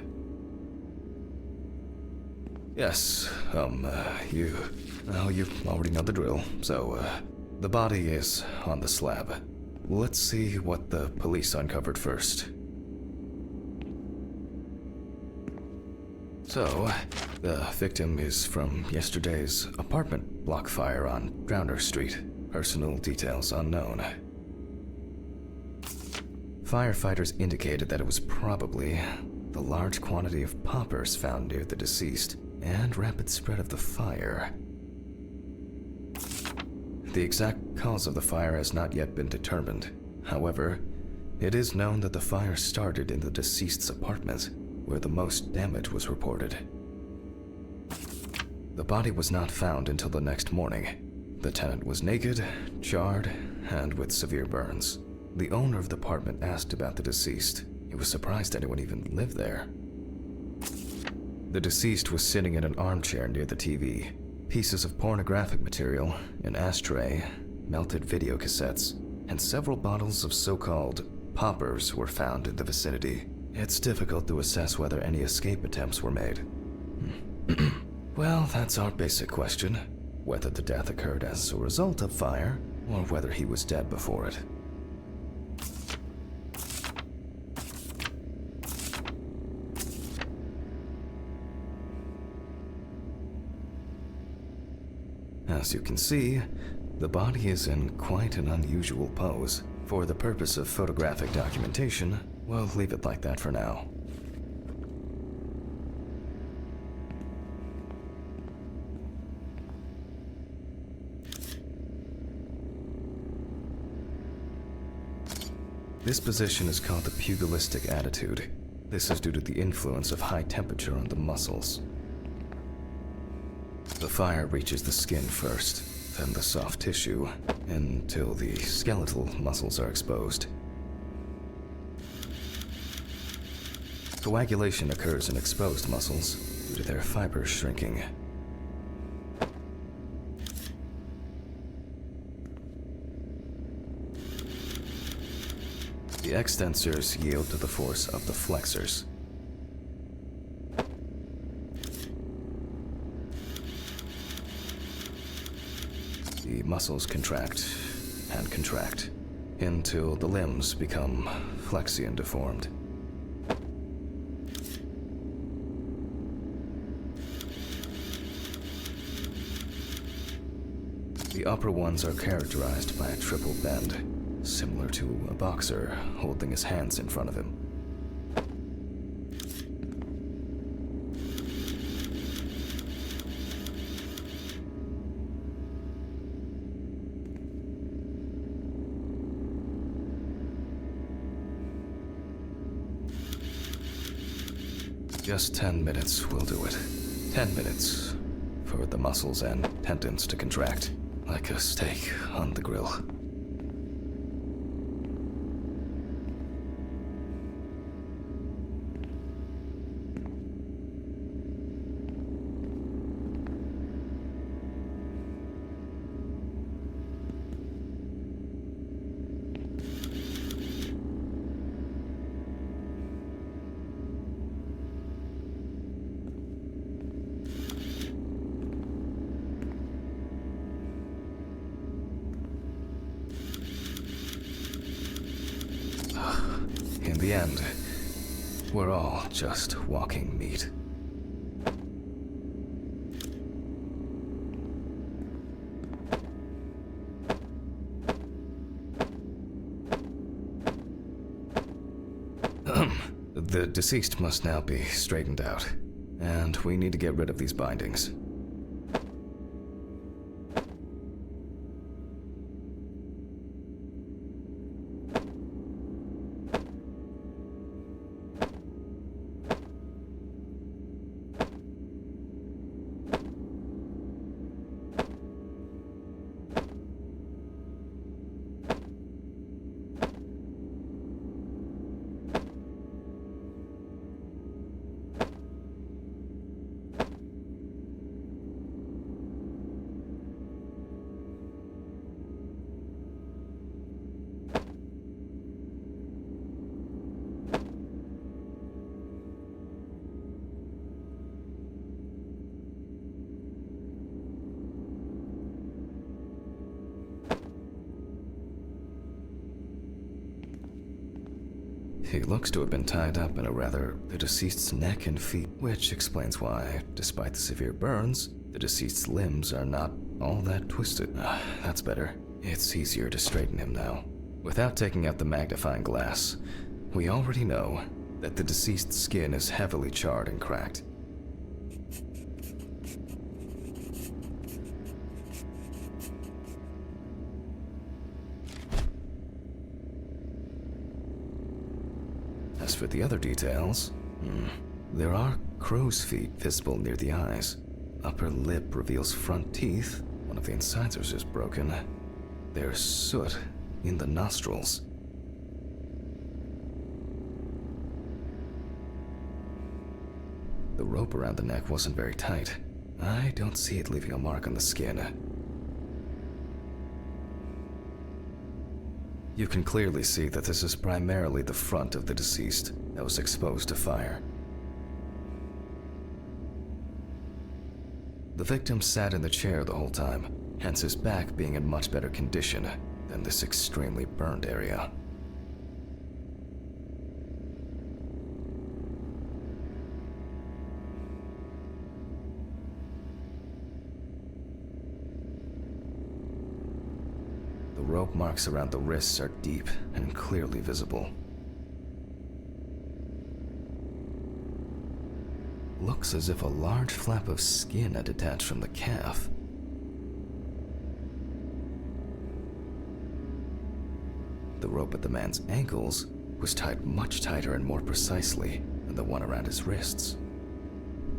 Speaker 1: Yes, you already know the drill. So, the body is on the slab. Let's see what the police uncovered first. So, the victim is from yesterday's apartment block fire on Drowner Street. Personal details unknown. Firefighters indicated that it was probably the large quantity of poppers found near the deceased and rapid spread of the fire. The exact cause of the fire has not yet been determined. However, it is known that the fire started in the deceased's apartment, where the most damage was reported. The body was not found until the next morning. The tenant was naked, charred, and with severe burns. The owner of the apartment asked about the deceased. He was surprised anyone even lived there. The deceased was sitting in an armchair near the TV. Pieces of pornographic material, an ashtray, melted video cassettes, and several bottles of so-called poppers were found in the vicinity. It's difficult to assess whether any escape attempts were made. Well, that's our basic question. Whether the death occurred as a result of fire, or whether he was dead before it. As you can see, the body is in quite an unusual pose. For the purpose of photographic documentation, we'll leave it like that for now. This position is called the pugilistic attitude. This is due to the influence of high temperature on the muscles. The fire reaches the skin first, then the soft tissue, until the skeletal muscles are exposed. Coagulation occurs in exposed muscles due to their fibers shrinking. The extensors yield to the force of the flexors. The muscles contract and contract until the limbs become flexy and deformed. The upper ones are characterized by a triple bend, similar to a boxer holding his hands in front of him. Just 10 minutes will do it. 10 minutes for the muscles and tendons to contract, like a steak on the grill. In the end, we're all just walking meat. The deceased must now be straightened out, and we need to get rid of these bindings. He looks to have been tied up in the deceased's neck and feet, which explains why, despite the severe burns, the deceased's limbs are not all that twisted. That's better. It's easier to straighten him now. Without taking out the magnifying glass, we already know that the deceased's skin is heavily charred and cracked. As for the other details, there are crow's feet visible near the eyes. Upper lip reveals front teeth. One of the incisors is broken. There's soot in the nostrils. The rope around the neck wasn't very tight. I don't see it leaving a mark on the skin. You can clearly see that this is primarily the front of the deceased that was exposed to fire. The victim sat in the chair the whole time, hence his back being in much better condition than this extremely burned area. The rope marks around the wrists are deep and clearly visible. Looks as if a large flap of skin had detached from the calf. The rope at the man's ankles was tied much tighter and more precisely than the one around his wrists.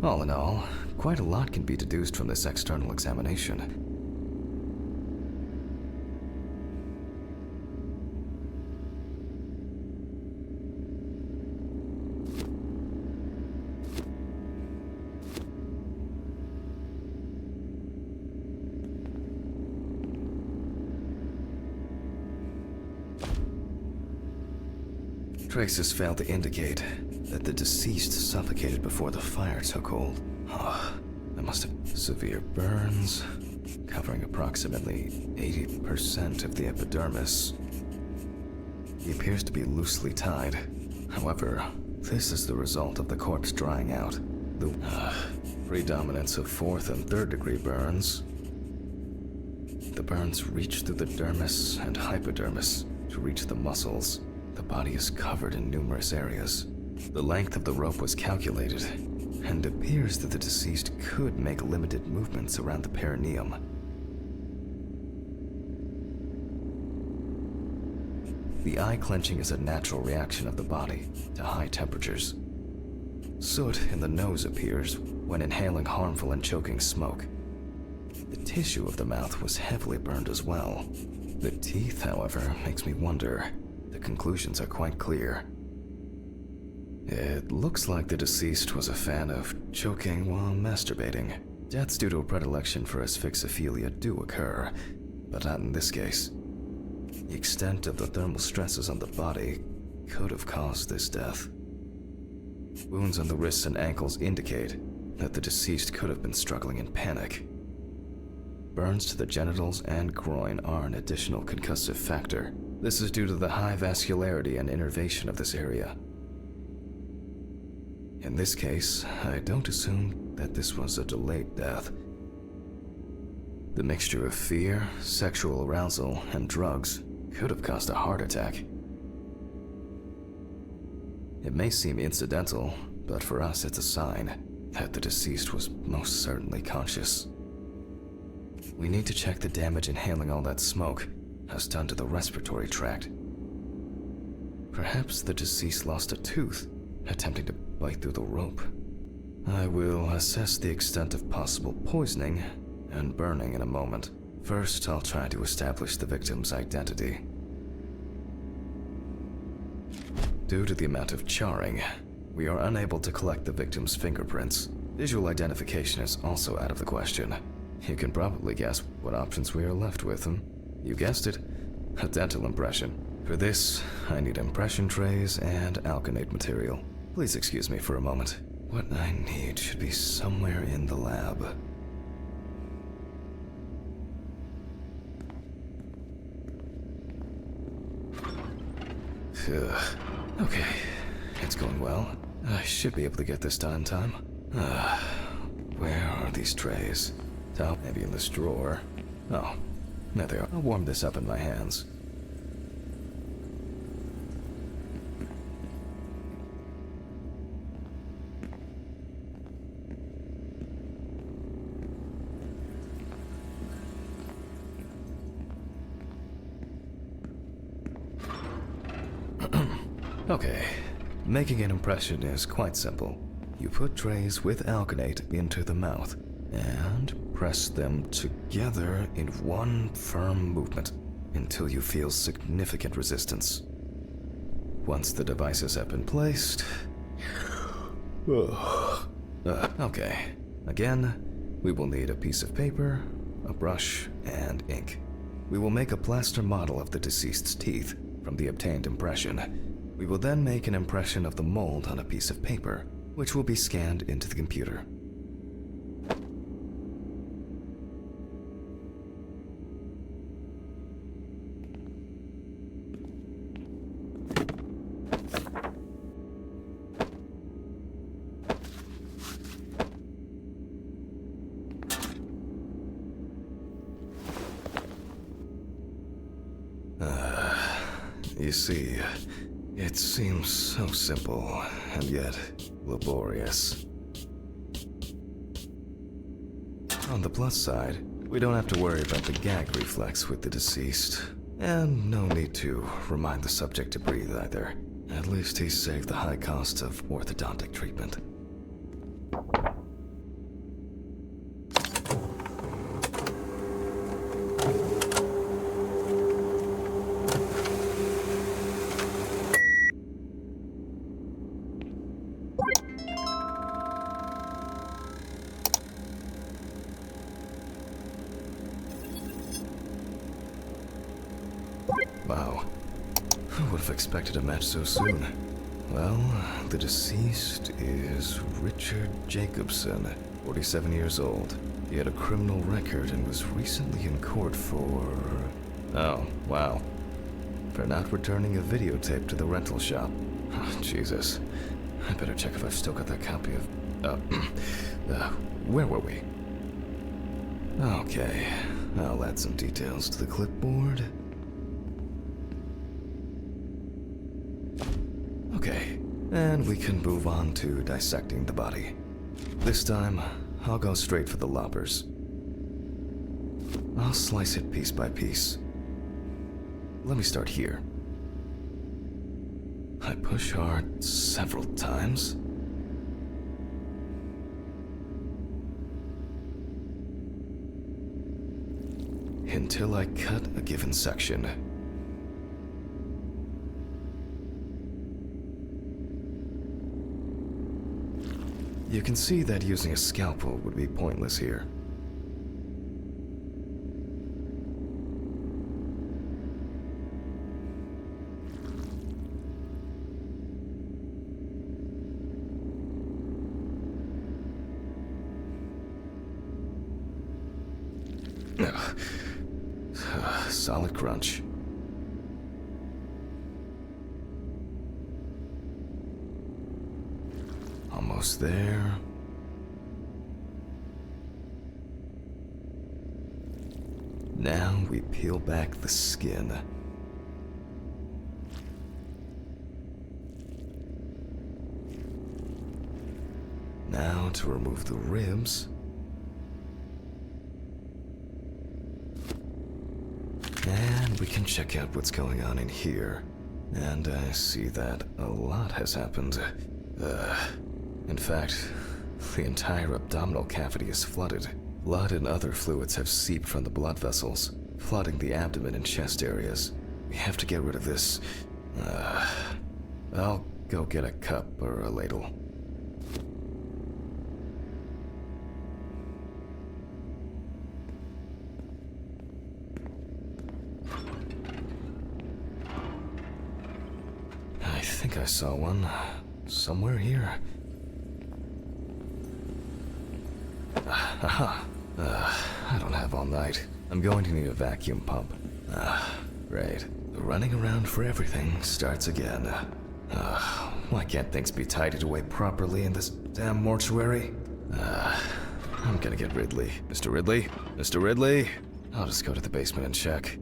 Speaker 1: All in all, quite a lot can be deduced from this external examination. Traces failed to indicate that the deceased suffocated before the fire took hold. There must have been severe burns, covering approximately 80% of the epidermis. He appears to be loosely tied. However, this is the result of the corpse drying out. The predominance of 4th and 3rd degree burns. The burns reach through the dermis and hypodermis to reach the muscles. The body is covered in numerous areas. The length of the rope was calculated, and appears that the deceased could make limited movements around the perineum. The eye clenching is a natural reaction of the body to high temperatures. Soot in the nose appears when inhaling harmful and choking smoke. The tissue of the mouth was heavily burned as well. The teeth, however, makes me wonder. The conclusions are quite clear. It looks like the deceased was a fan of choking while masturbating. Deaths due to a predilection for asphyxophilia do occur, but not in this case. The extent of the thermal stresses on the body could have caused this death. Wounds on the wrists and ankles indicate that the deceased could have been struggling in panic. Burns to the genitals and groin are an additional concussive factor. This is due to the high vascularity and innervation of this area. In this case, I don't assume that this was a delayed death. The mixture of fear, sexual arousal, and drugs could have caused a heart attack. It may seem incidental, but for us it's a sign that the deceased was most certainly conscious. We need to check the damage inhaling all that smoke has done to the respiratory tract. Perhaps the deceased lost a tooth attempting to bite through the rope. I will assess the extent of possible poisoning and burning in a moment. First, I'll try to establish the victim's identity. Due to the amount of charring, we are unable to collect the victim's fingerprints. Visual identification is also out of the question. You can probably guess what options we are left with. You guessed it, a dental impression. For this, I need impression trays and alkanate material. Please excuse me for a moment. What I need should be somewhere in the lab. Okay, it's going well. I should be able to get this done in time. Where are these trays? Top, maybe in this drawer. Oh, there they are. I'll warm this up in my hands. Okay, making an impression is quite simple. You put trays with alginate into the mouth and press them together in one firm movement until you feel significant resistance. Once the devices have been placed... okay, again, we will need a piece of paper, a brush, and ink. We will make a plaster model of the deceased's teeth from the obtained impression. We will then make an impression of the mold on a piece of paper, which will be scanned into the computer. You see, it seems so simple, and yet laborious. On the plus side, we don't have to worry about the gag reflex with the deceased, and no need to remind the subject to breathe either. At least he's saved the high cost of orthodontic treatment. Wow. Who would have expected a match so soon? Well, the deceased is Richard Jacobson, 47 years old. He had a criminal record and was recently in court for... oh, wow. For not returning a videotape to the rental shop. Oh, Jesus. I better check if I've still got that copy of... where were we? Okay, I'll add some details to the clipboard. Okay, and we can move on to dissecting the body. This time, I'll go straight for the loppers. I'll slice it piece by piece. Let me start here. I push hard several times. Until I cut a given section. You can see that using a scalpel would be pointless here. Solid crunch. Almost there. Now we peel back the skin. Now to remove the ribs. And we can check out what's going on in here. And I see that a lot has happened. In fact, the entire abdominal cavity is flooded. Blood and other fluids have seeped from the blood vessels, flooding the abdomen and chest areas. We have to get rid of this. I'll go get a cup or a ladle. I think I saw one somewhere here. Aha. I don't have all night. I'm going to need a vacuum pump. Right. The running around for everything starts again. Why can't things be tidied away properly in this damn mortuary? I'm gonna get Ridley. Mr. Ridley? Mr. Ridley? I'll just go to the basement and check.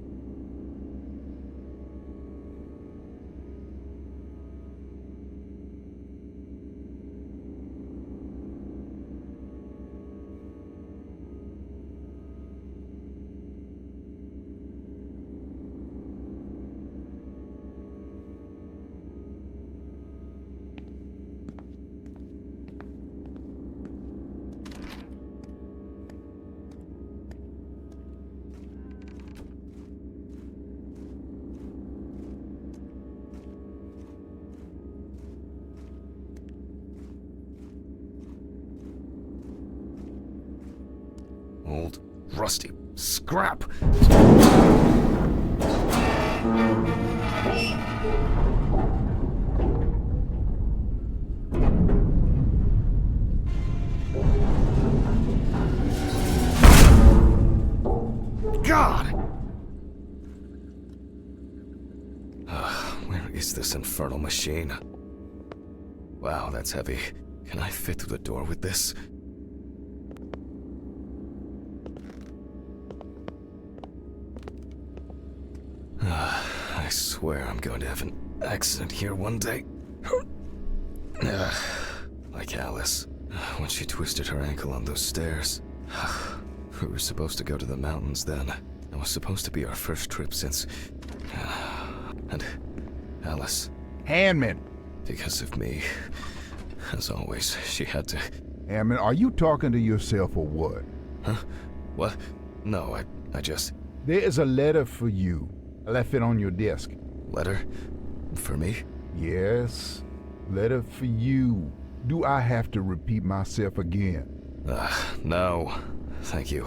Speaker 1: Old, rusty scrap! God! Where is this infernal machine? Wow, that's heavy. Can I fit through the door with this? I swear I'm going to have an accident here one day. Like Alice, when she twisted her ankle on those stairs. We were supposed to go to the mountains then. It was supposed to be our first trip since... And Alice,
Speaker 4: Hammond!
Speaker 1: because of me, as always, she had to...
Speaker 4: Hammond, are you talking to yourself or what?
Speaker 1: Huh? What? No, I just...
Speaker 4: There is a letter for you. I left it on your desk.
Speaker 1: Letter? For me?
Speaker 4: Yes, letter for you. Do I have to repeat myself again?
Speaker 1: No. Thank you.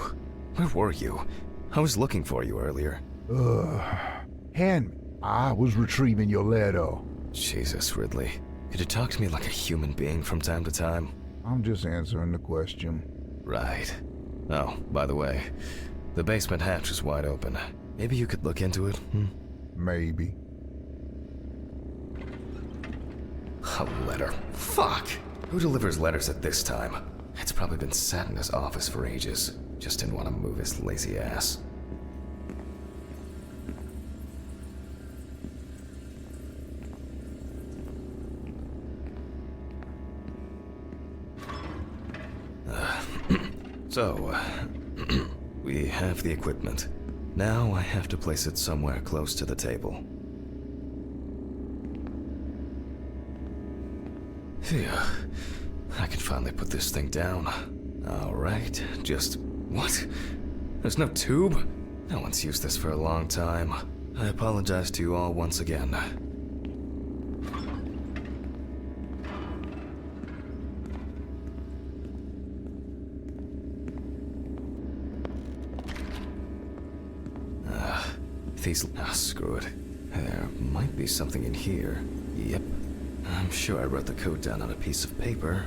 Speaker 1: Where were you? I was looking for you earlier.
Speaker 4: Hammond, I was retrieving your letter.
Speaker 1: Jesus, Ridley. Could you talk to me like a human being from time to time?
Speaker 4: I'm just answering the question.
Speaker 1: Right. Oh, by the way, the basement hatch is wide open. Maybe you could look into it,
Speaker 4: Maybe.
Speaker 1: A letter. Fuck! Who delivers letters at this time? It's probably been sat in his office for ages. Just didn't want to move his lazy ass. So, we have the equipment. Now I have to place it somewhere close to the table. Phew. I can finally put this thing down. Alright, just... What? There's no tube? No one's used this for a long time. I apologize to you all once again. Screw it. There might be something in here. Yep. I'm sure I wrote the code down on a piece of paper.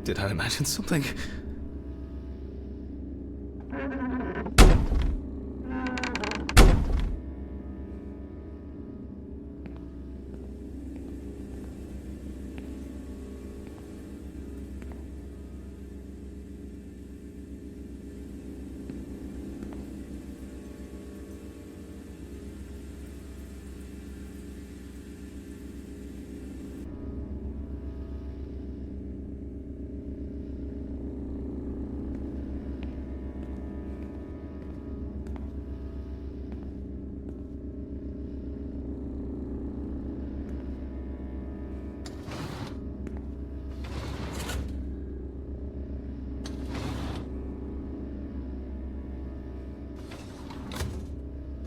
Speaker 1: Did I imagine something?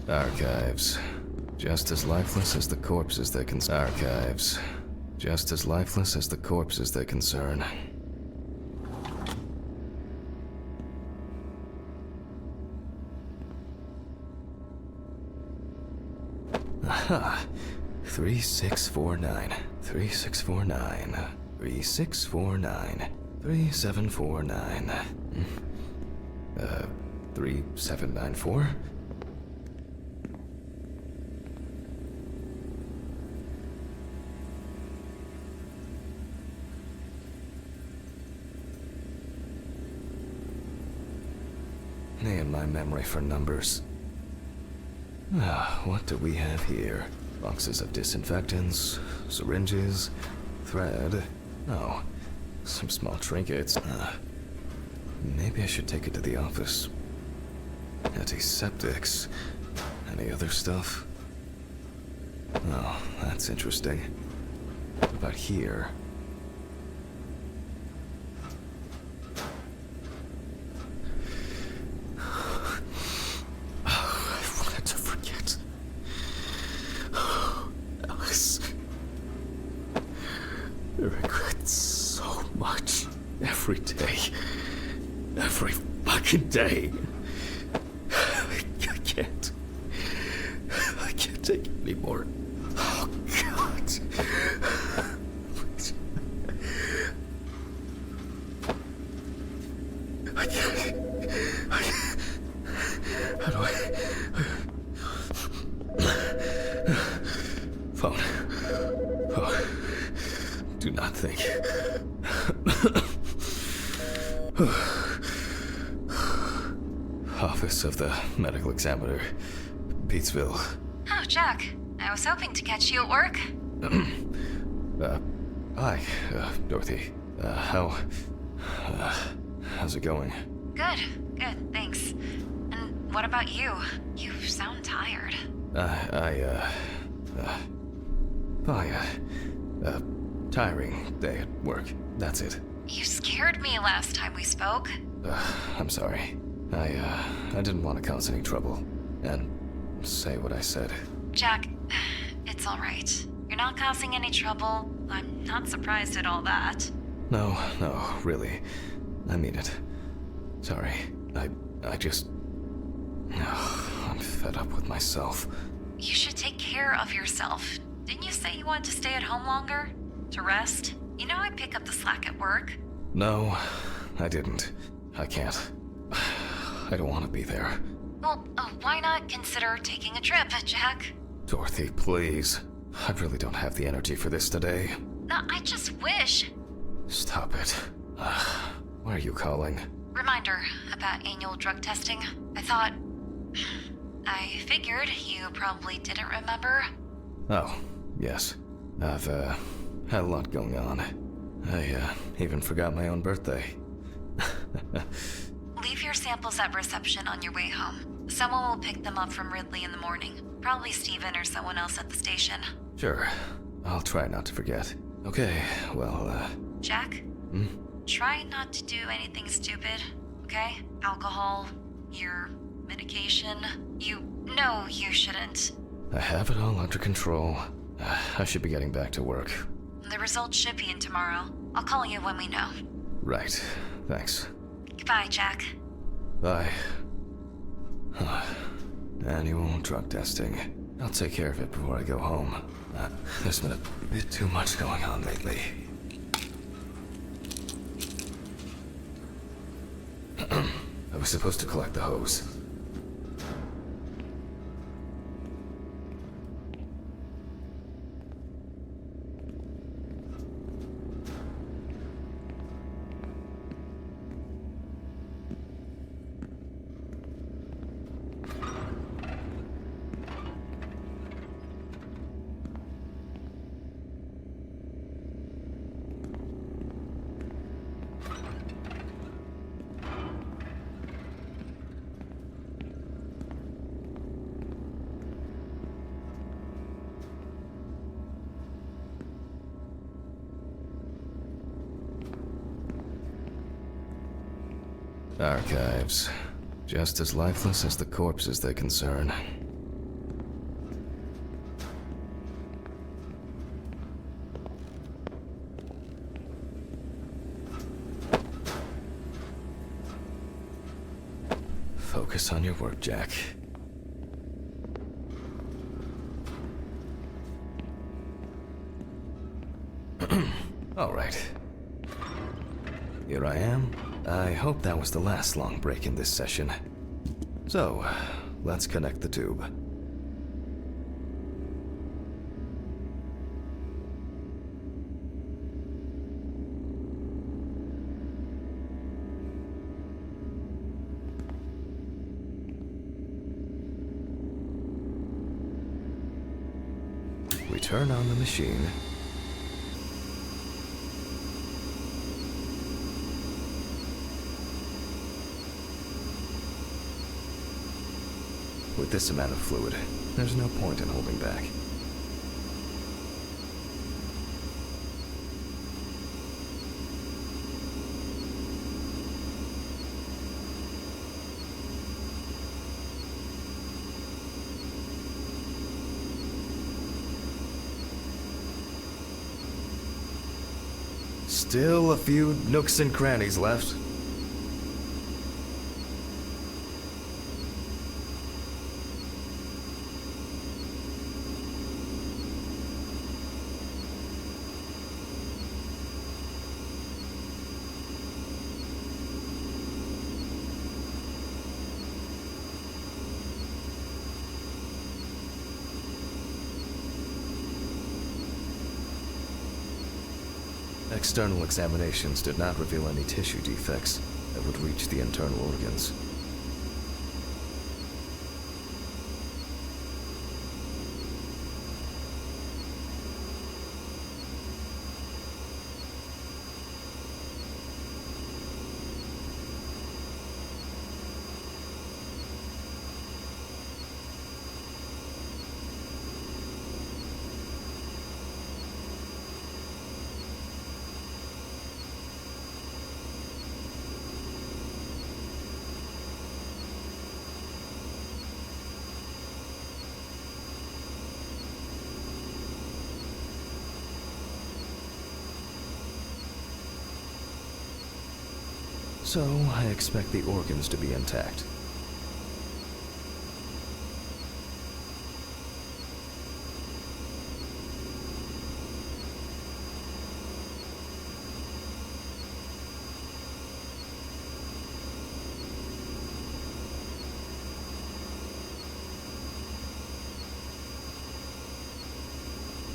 Speaker 1: Archives. Just as lifeless as the corpses they concern. Archives. Just as lifeless as the corpses they concern. Aha! 3649. 3649. 3649. 3749. 3794? Me and my memory for numbers. What do we have here? Boxes of disinfectants, syringes, thread. Oh, some small trinkets. Maybe I should take it to the office. Antiseptics. Any other stuff? Oh, that's interesting. What about here? I regret so much. Every day. Every fucking day. I can't. I can't take it anymore. Oh, God. Please. I can't. How do I... Phone. Do not think. Office of the Medical Examiner, Peatsville.
Speaker 2: Oh, Jack. I was hoping to catch you at work.
Speaker 1: Hi, Dorothy. How's it going?
Speaker 2: Good, thanks. And what about you? You sound tired.
Speaker 1: Tiring day at work. That's it.
Speaker 2: You scared me last time we spoke.
Speaker 1: I'm sorry. I didn't want to cause any trouble and say what I said.
Speaker 2: Jack, it's all right. You're not causing any trouble. I'm not surprised at all that.
Speaker 1: No, really. I mean it. Sorry. I just... I'm fed up with myself.
Speaker 2: You should take care of yourself. Didn't you say you wanted to stay at home longer? To rest? You know I pick up the slack at work.
Speaker 1: No, I didn't. I can't. I don't want to be there.
Speaker 2: Well, why not consider taking a trip, Jack?
Speaker 1: Dorothy, please. I really don't have the energy for this today.
Speaker 2: I just wish.
Speaker 1: Stop it. Why are you calling?
Speaker 2: Reminder about annual drug testing. I figured you probably didn't remember.
Speaker 1: Oh, yes. I've, had a lot going on. I, even forgot my own birthday.
Speaker 2: Leave your samples at reception on your way home. Someone will pick them up from Ridley in the morning. Probably Steven or someone else at the station.
Speaker 1: Sure. I'll try not to forget. Okay, well,
Speaker 2: Jack? Try not to do anything stupid, okay? Alcohol, your medication. You know you shouldn't.
Speaker 1: I have it all under control. I should be getting back to work.
Speaker 2: The results should be in tomorrow. I'll call you when we know.
Speaker 1: Right. Thanks.
Speaker 2: Goodbye, Jack.
Speaker 1: Bye. Annual drug testing. I'll take care of it before I go home. There's been a bit too much going on lately. was supposed to collect the hose. Archives. Just as lifeless as the corpses they concern. Focus on your work, Jack. All right. Here I am. I hope that was the last long break in this session. So, let's connect the tube. We turn on the machine. With this amount of fluid, there's no point in holding back. Still a few nooks and crannies left. External examinations did not reveal any tissue defects that would reach the internal organs. So, I expect the organs to be intact.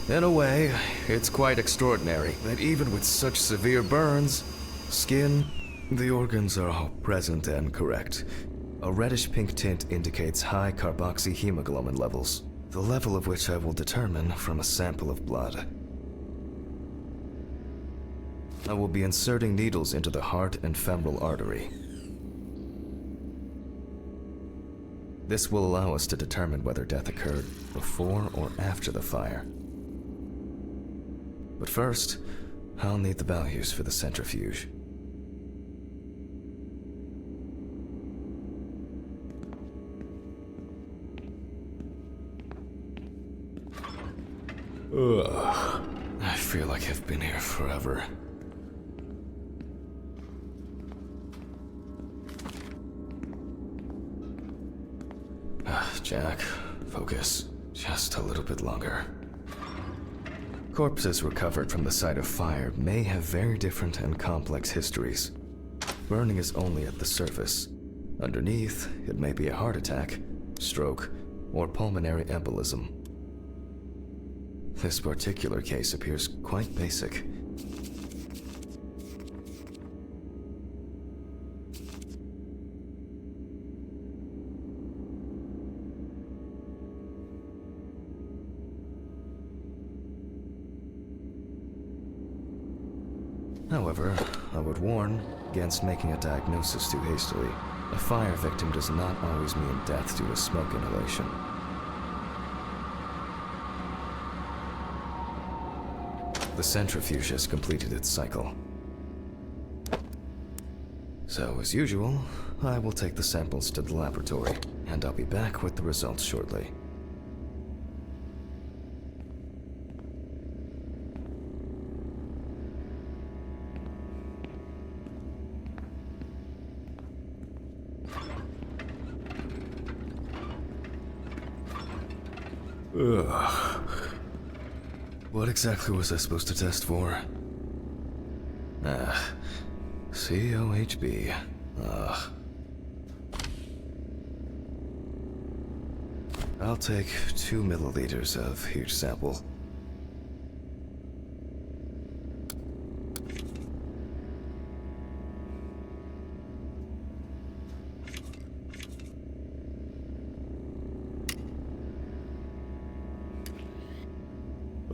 Speaker 1: In a way, it's quite extraordinary that even with such severe burns, skin, the organs are all present and correct. A reddish-pink tint indicates high carboxyhemoglobin levels, the level of which I will determine from a sample of blood. I will be inserting needles into the heart and femoral artery. This will allow us to determine whether death occurred before or after the fire. But first, I'll need the values for the centrifuge. Ugh. I feel like I've been here forever. Jack, focus. Just a little bit longer. Corpses recovered from the site of fire may have very different and complex histories. Burning is only at the surface. Underneath, it may be a heart attack, stroke, or pulmonary embolism. This particular case appears quite basic. However, I would warn against making a diagnosis too hastily. A fire victim does not always mean death due to smoke inhalation. The centrifuge has completed its cycle. So, as usual, I will take the samples to the laboratory, and I'll be back with the results shortly. Ugh. What exactly was I supposed to test for? COHB. Ugh. I'll take 2 milliliters of each sample.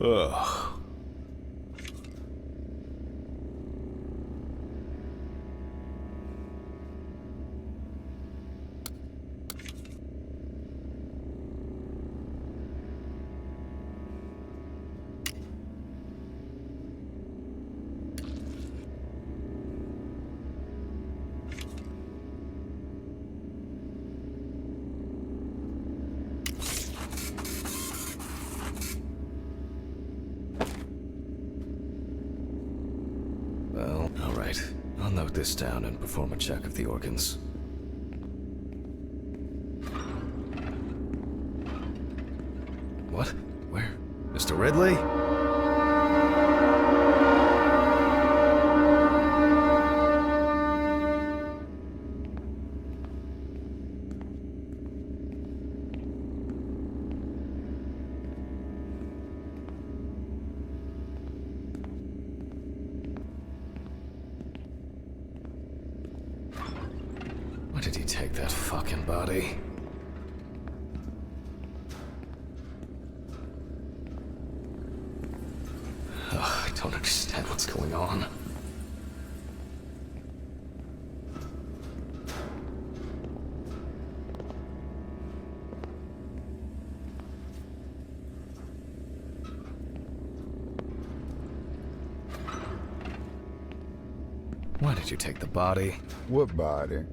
Speaker 1: Ugh. Well, alright. I'll note this down and perform a check of the organs. What? Where? Mr. Ridley? Why did he take that fucking body? Ugh, I don't understand what's going on. Why did you take the body?
Speaker 4: What body?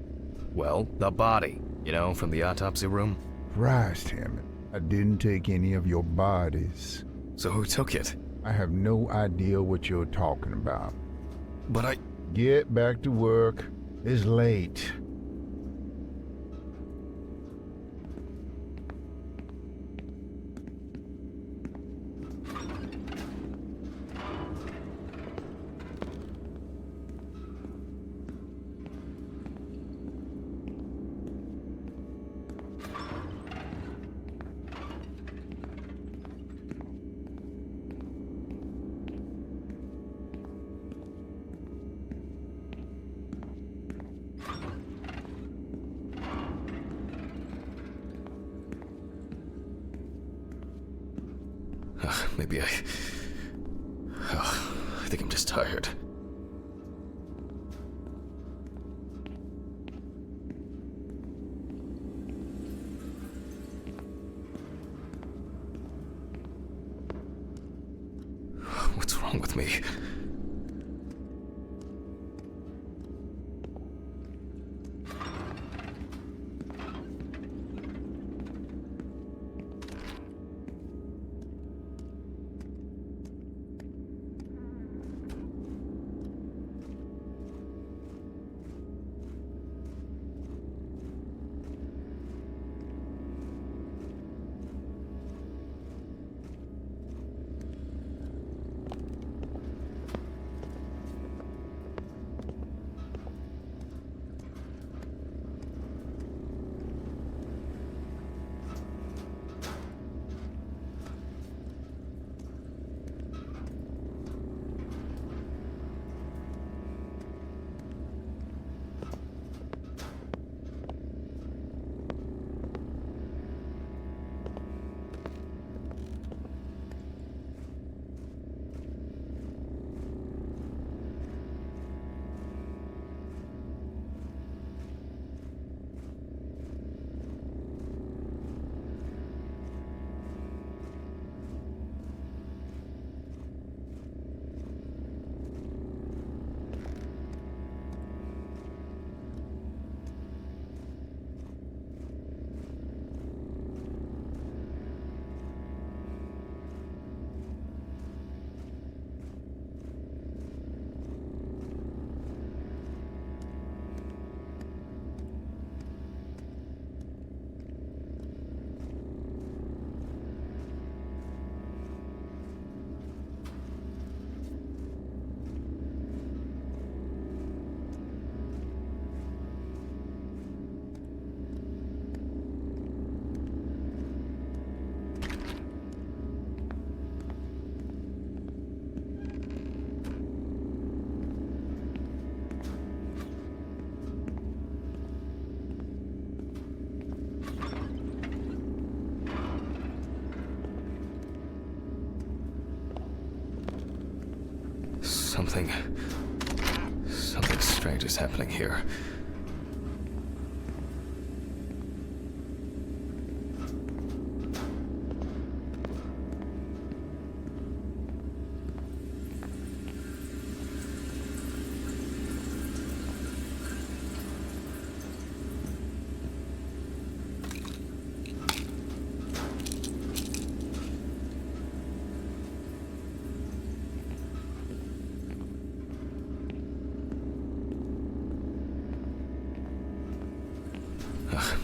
Speaker 1: Well, the body. You know, from the autopsy room?
Speaker 4: Christ, Hammond. I didn't take any of your bodies.
Speaker 1: So who took it?
Speaker 4: I have no idea what you're talking about.
Speaker 1: But I...
Speaker 4: Get back to work. It's late.
Speaker 1: Maybe I think I'm just tired. What's wrong with me? Something strange is happening here.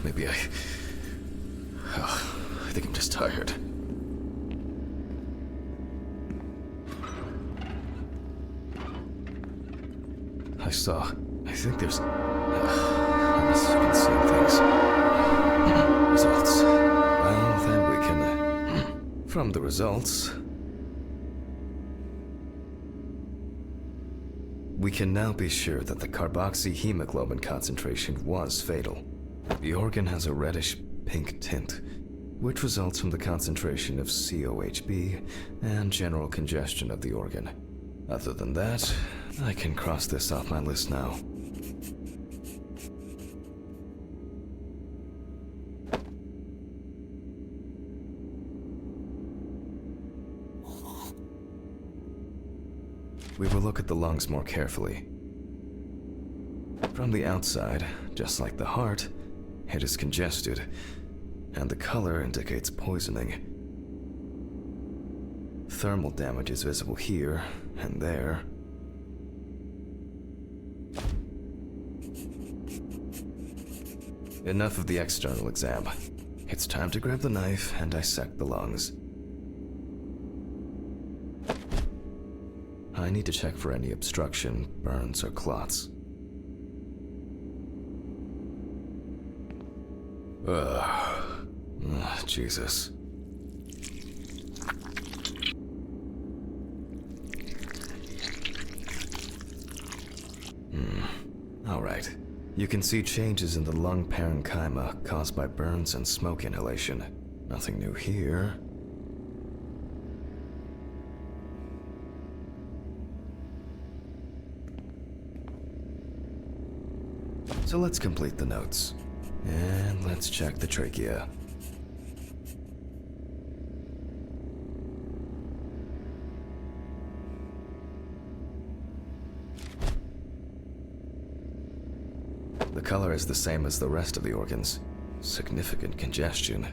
Speaker 1: Maybe I think I'm just tired. I think there's... I must have been seeing things. Results. Well, then we can... from the results... we can now be sure that the carboxyhemoglobin concentration was fatal. The organ has a reddish-pink tint, which results from the concentration of COHB and general congestion of the organ. Other than that, I can cross this off my list now. We will look at the lungs more carefully. From the outside, just like the heart, it is congested, and the color indicates poisoning. Thermal damage is visible here and there. Enough of the external exam. It's time to grab the knife and dissect the lungs. I need to check for any obstruction, burns, or clots. Jesus. All right. You can see changes in the lung parenchyma caused by burns and smoke inhalation. Nothing new here. So let's complete the notes. And let's check the trachea. The color is the same as the rest of the organs. Significant congestion.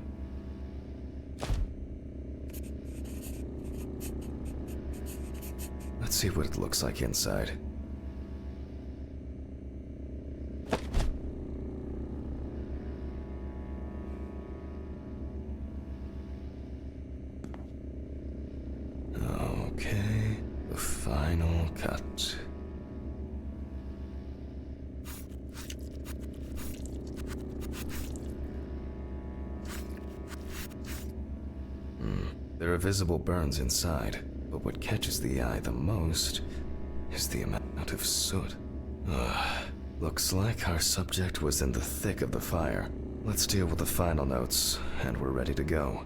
Speaker 1: Let's see what it looks like inside. Okay, the final cut. There are visible burns inside, but what catches the eye the most is the amount of soot. Looks like our subject was in the thick of the fire. Let's deal with the final notes, and we're ready to go.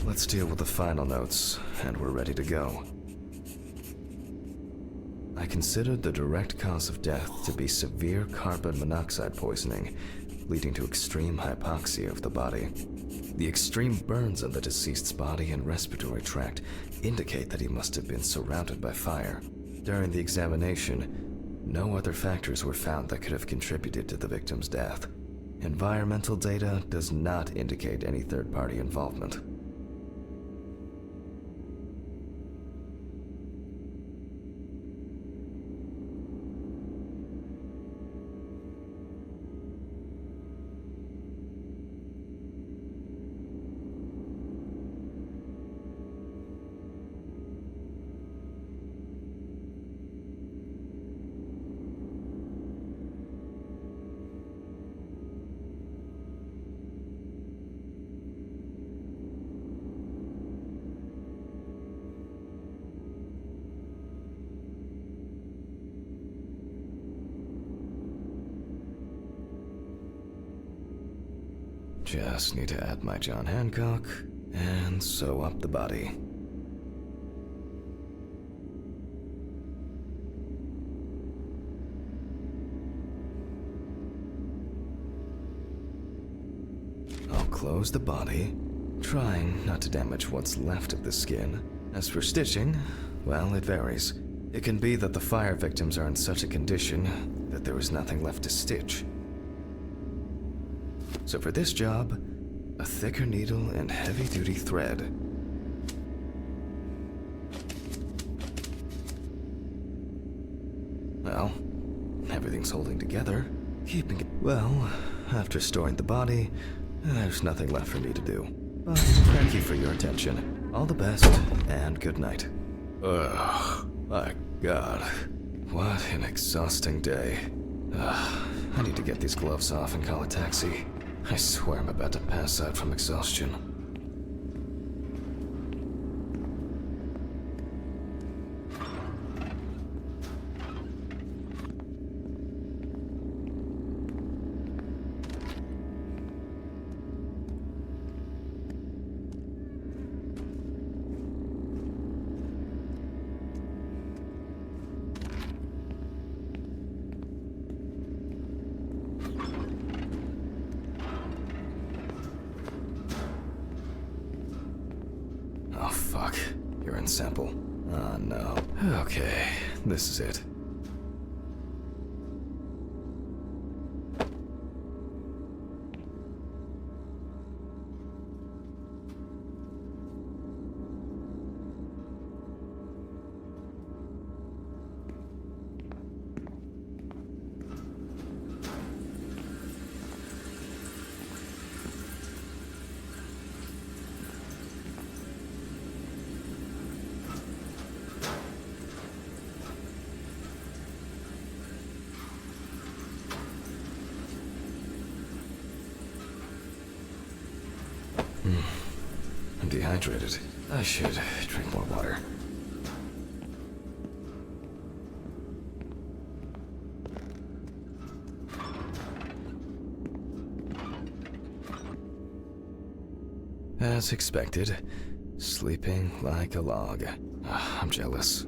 Speaker 1: Let's deal with the final notes, and we're ready to go. I considered the direct cause of death to be severe carbon monoxide poisoning, leading to extreme hypoxia of the body. The extreme burns on the deceased's body and respiratory tract indicate that he must have been surrounded by fire. During the examination, no other factors were found that could have contributed to the victim's death. Environmental data does not indicate any third-party involvement. Just need to add my John Hancock, and sew up the body. I'll close the body, trying not to damage what's left of the skin. As for stitching, well, it varies. It can be that the fire victims are in such a condition that there was nothing left to stitch. So for this job, a thicker needle and heavy-duty thread. Well, everything's holding together, keeping it... Well, after storing the body, there's nothing left for me to do. But thank you for your attention. All the best, and good night. Ugh, my God. What an exhausting day. I need to get these gloves off and call a taxi. I swear I'm about to pass out from exhaustion. Oh, fuck. Urine sample. Oh, no. Okay, this is it. I'm dehydrated. I should drink more water. As expected, sleeping like a log. I'm jealous.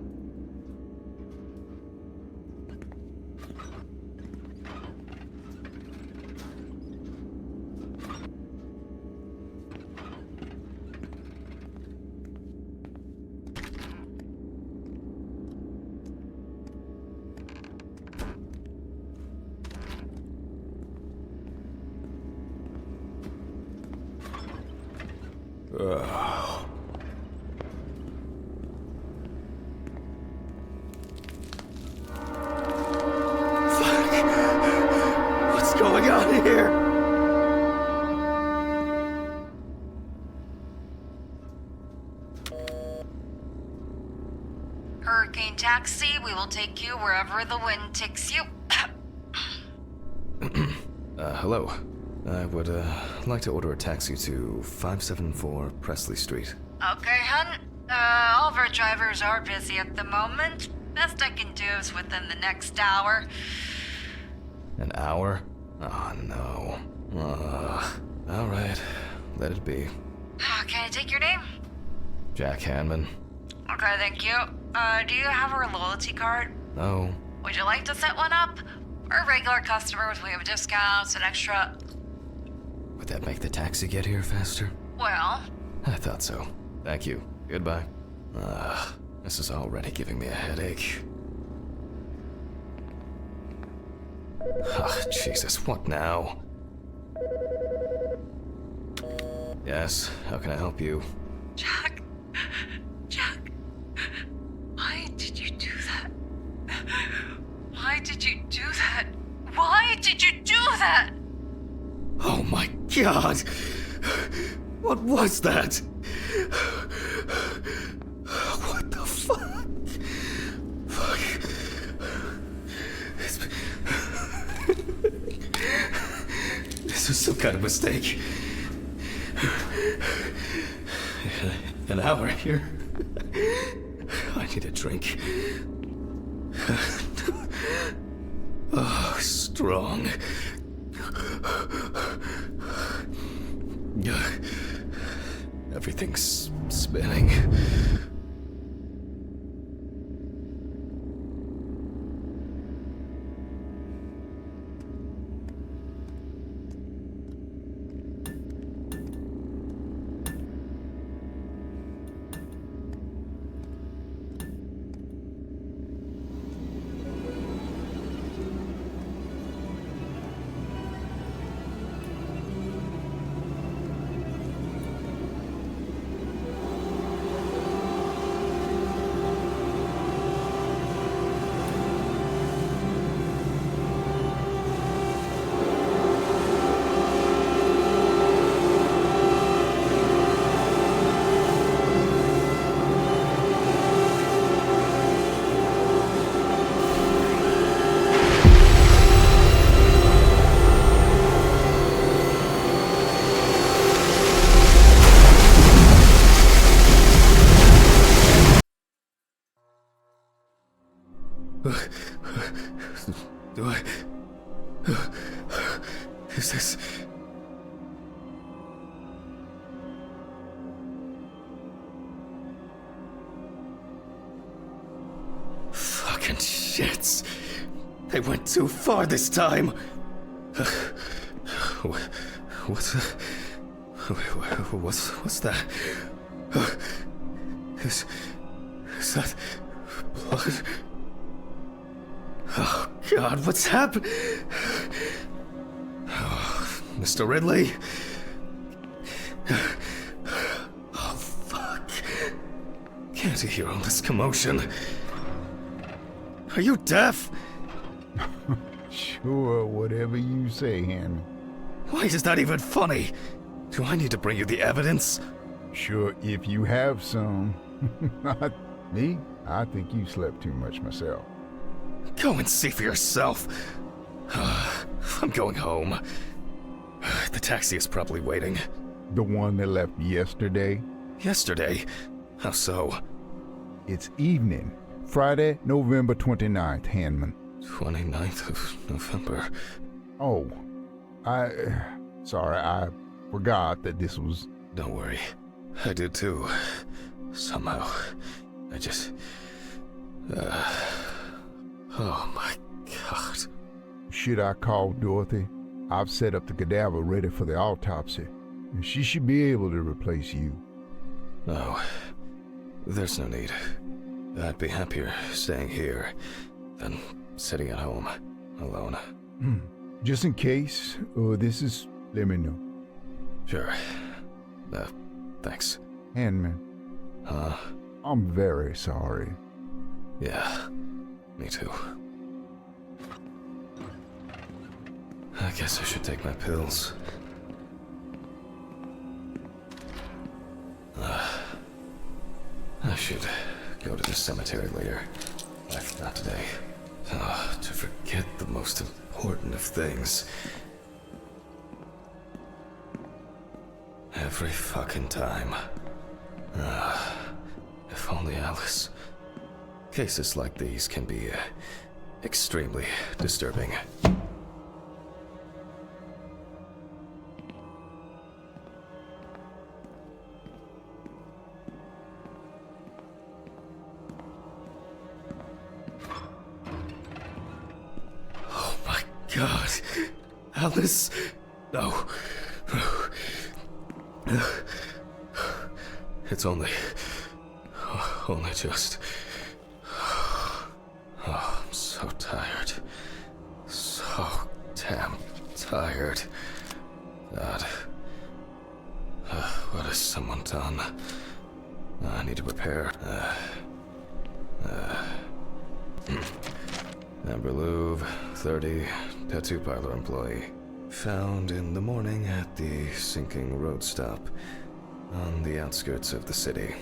Speaker 1: Ugh. Fuck. What's going on here?
Speaker 2: Hurricane Taxi, we will take you wherever the wind takes you.
Speaker 1: Hello. I would, like to order a taxi to 574 Presley Street.
Speaker 2: Okay, hun. All of our drivers are busy at the moment. Best I can do is within the next hour.
Speaker 1: An hour? Oh, no. Alright. Let it be.
Speaker 2: Can I take your name?
Speaker 1: Jack Hanman.
Speaker 2: Okay, thank you. Do you have our loyalty card?
Speaker 1: No.
Speaker 2: Would you like to set one up? For regular customers, we have discounts and extra...
Speaker 1: Would that make the taxi get here faster?
Speaker 2: Well...
Speaker 1: I thought so. Thank you. Goodbye. This is already giving me a headache. Jesus, what now? Yes, how can I help you?
Speaker 3: Jack, why did you do that? Why did you do that? Why did you do that?
Speaker 1: Oh my God! What was that? What the fuck? Fuck. This was some kind of mistake. An hour here. I need a drink. Oh, strong. Everything's spinning. Do I... Is this... Fucking shits. They went too far this time. What's that? Is that blood? Oh, God, what's happened? Oh, Mr. Ridley? Oh, fuck. Can't you hear all this commotion? Are you deaf?
Speaker 4: Sure, whatever you say, Henry.
Speaker 1: Why is that even funny? Do I need to bring you the evidence?
Speaker 4: Sure, if you have some. Me? I think you slept too much myself.
Speaker 1: Go and see for yourself. I'm going home. The taxi is probably waiting.
Speaker 4: The one that left yesterday?
Speaker 1: Yesterday? How so?
Speaker 4: It's evening. Friday, November 29th, Hanman.
Speaker 1: 29th of November.
Speaker 4: Oh, sorry, I forgot that this was...
Speaker 1: Don't worry. I did too. Somehow. I just... Oh my God.
Speaker 4: Should I call Dorothy? I've set up the cadaver ready for the autopsy. And she should be able to replace you.
Speaker 1: No. There's no need. I'd be happier staying here than sitting at home, alone.
Speaker 4: Just in case, let me know.
Speaker 1: Sure. Thanks.
Speaker 4: Handman,
Speaker 1: Huh?
Speaker 4: I'm very sorry.
Speaker 1: Yeah, me too. I guess I should take my pills. I should go to the cemetery later. Not today. To forget the most important of things. Every fucking time. If only Alice. Cases like these can be extremely disturbing. Oh my God. Alice? No. It's only just... Oh, I'm so tired. So damn tired. God. What has someone done? I need to prepare. Amber Louve, 30, tattoo parlor employee. Found in the morning at the sinking road stop on the outskirts of the city.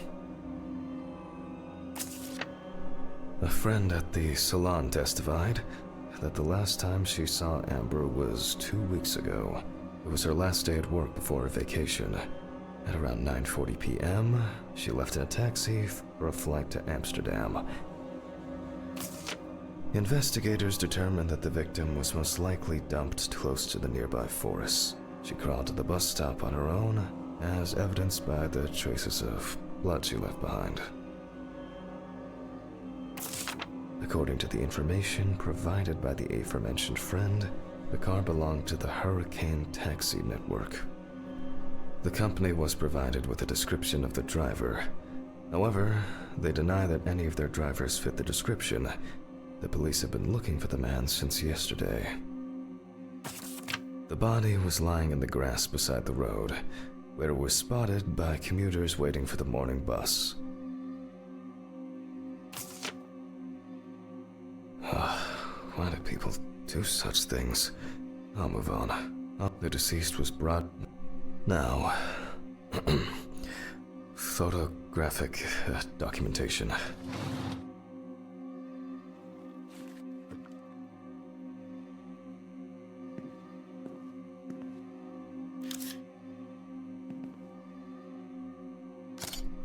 Speaker 1: A friend at the salon testified that the last time she saw Amber was 2 weeks ago. It was her last day at work before her vacation. At around 9:40 p.m., she left in a taxi for a flight to Amsterdam. Investigators determined that the victim was most likely dumped close to the nearby forest. She crawled to the bus stop on her own as evidenced by the traces of blood she left behind. According to the information provided by the aforementioned friend, the car belonged to the Hurricane Taxi Network. The company was provided with a description of the driver. However, they deny that any of their drivers fit the description. The police have been looking for the man since yesterday. The body was lying in the grass beside the road, where it was spotted by commuters waiting for the morning bus. Why do people do such things? I'll move on. The deceased was brought... Now... photographic documentation.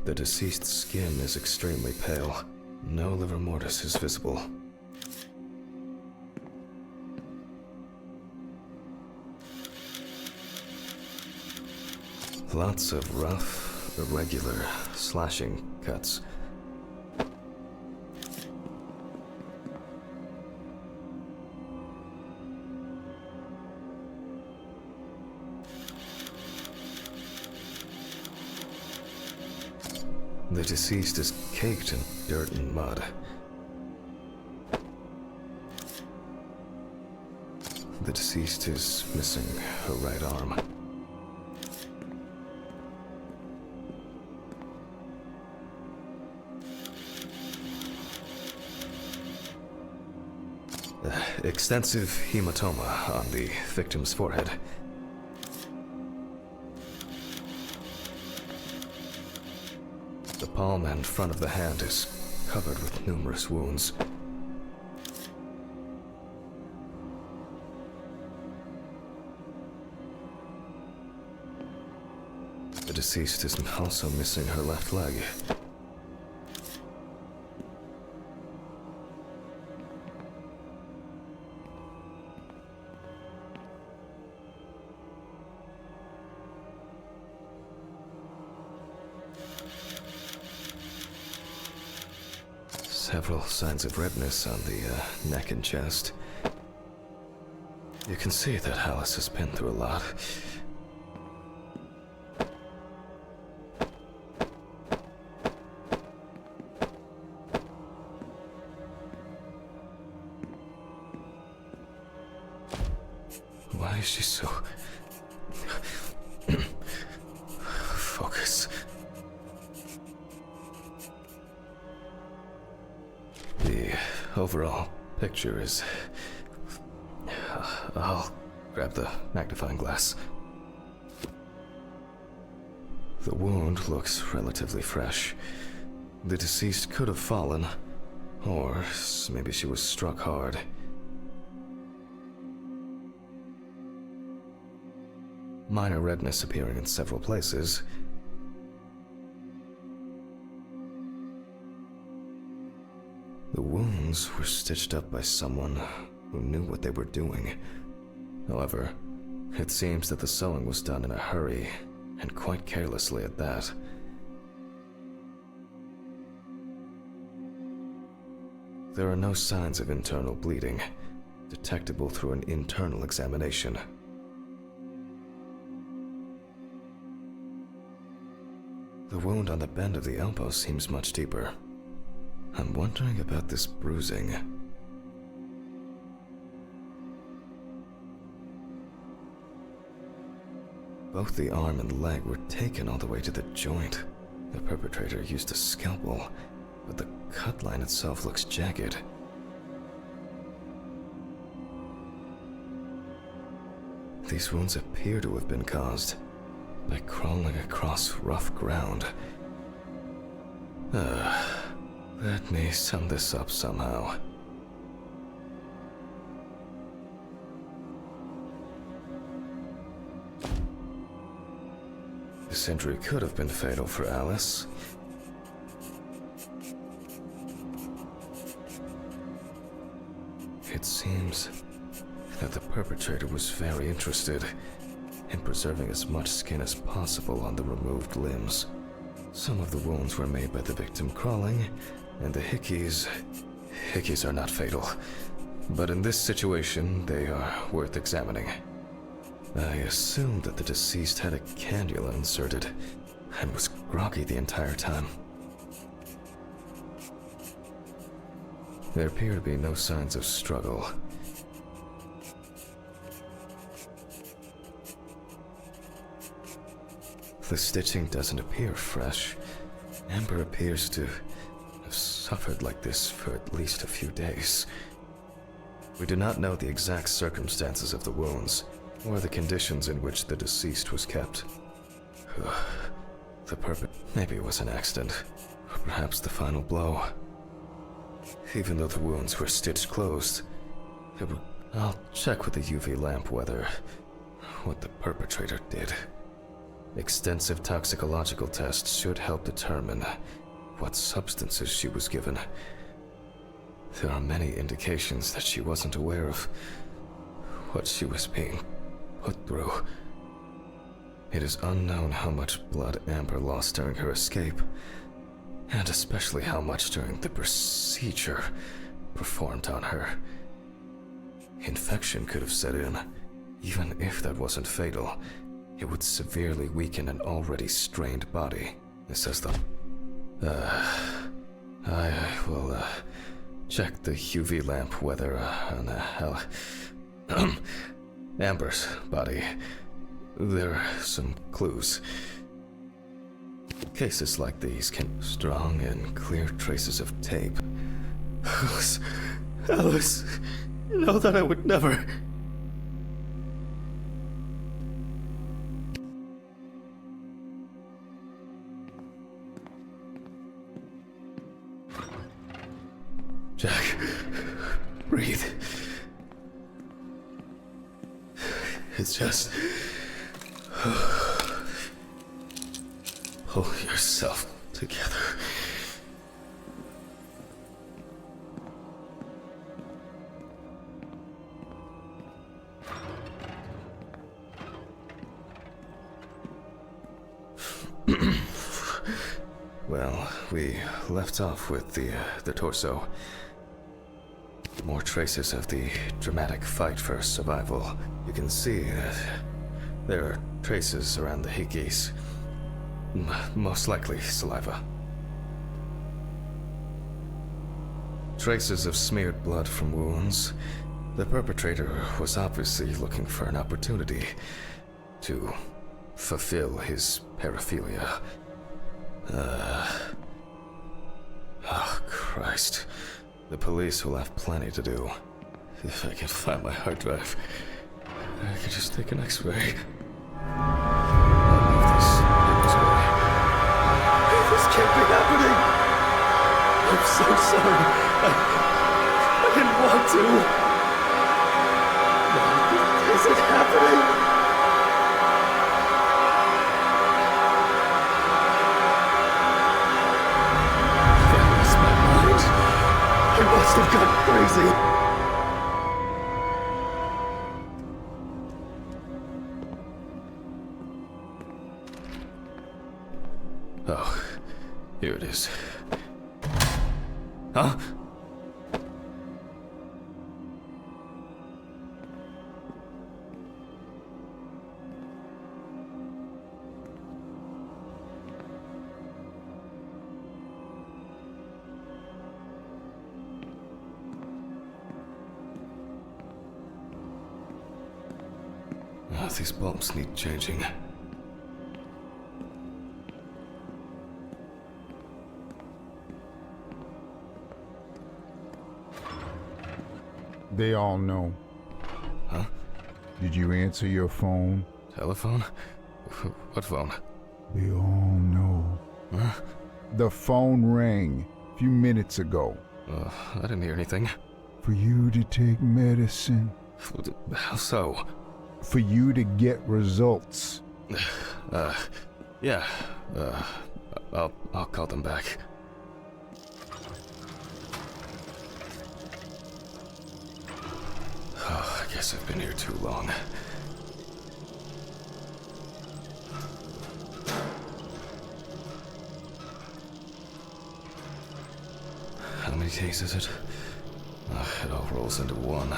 Speaker 1: The deceased's skin is extremely pale. No livor mortis is visible. Lots of rough, irregular, slashing cuts. The deceased is caked in dirt and mud. The deceased is missing her right arm. Extensive hematoma on the victim's forehead. The palm and front of the hand is covered with numerous wounds. The deceased is also missing her left leg. Several signs of redness on the neck and chest. You can see that Alice has been through a lot. Why is she so... Focus. The overall picture is... I'll grab the magnifying glass. The wound looks relatively fresh. The deceased could have fallen, or maybe she was struck hard. Minor redness appearing in several places. The wounds were stitched up by someone who knew what they were doing. However, it seems that the sewing was done in a hurry, and quite carelessly at that. There are no signs of internal bleeding, detectable through an internal examination. The wound on the bend of the elbow seems much deeper. I'm wondering about this bruising. Both the arm and leg were taken all the way to the joint. The perpetrator used a scalpel, but the cut line itself looks jagged. These wounds appear to have been caused by crawling across rough ground. Let me sum this up somehow. This injury could have been fatal for Alice. It seems that the perpetrator was very interested in preserving as much skin as possible on the removed limbs. Some of the wounds were made by the victim crawling, and the hickeys are not fatal. But in this situation, they are worth examining. I assumed that the deceased had a cannula inserted and was groggy the entire time. There appear to be no signs of struggle. The stitching doesn't appear fresh. Amber appears to have suffered like this for at least a few days. We do not know the exact circumstances of the wounds, or the conditions in which the deceased was kept. Maybe it was an accident, or perhaps the final blow. Even though the wounds were stitched closed, I'll check with the UV lamp whether what the perpetrator did. Extensive toxicological tests should help determine what substances she was given. There are many indications that she wasn't aware of what she was being put through. It is unknown how much blood Amber lost during her escape, and especially how much during the procedure performed on her. Infection could have set in. Even if that wasn't fatal, it would severely weaken an already strained body. It says I will check the UV lamp whether on Amber's body there are some clues. Cases like these can strong and clear traces of tape. Alice, you know that I would never. Jack, breathe. It's just pull yourself together. Well, we left off with the torso. More traces of the dramatic fight for survival. You can see that there are traces around the hickeys. Most likely saliva. Traces of smeared blood from wounds. The perpetrator was obviously looking for an opportunity to fulfill his paraphilia. Oh, Christ. The police will have plenty to do. If I can find my hard drive, I could just take an X-ray. I'll leave this way. This can't be happening! I'm so sorry. I didn't want to. Why is it happening? I must have gone crazy. Oh, here it is. Huh? These bulbs need changing.
Speaker 4: They all know.
Speaker 1: Huh?
Speaker 4: Did you answer your phone?
Speaker 1: Telephone? What phone?
Speaker 4: They all know.
Speaker 1: Huh?
Speaker 4: The phone rang a few minutes ago.
Speaker 1: I didn't hear anything.
Speaker 4: For you to take medicine.
Speaker 1: How so?
Speaker 4: For you to get results.
Speaker 1: Yeah. I'll call them back. Oh, I guess I've been here too long. case, is it? Ugh, it all rolls into one.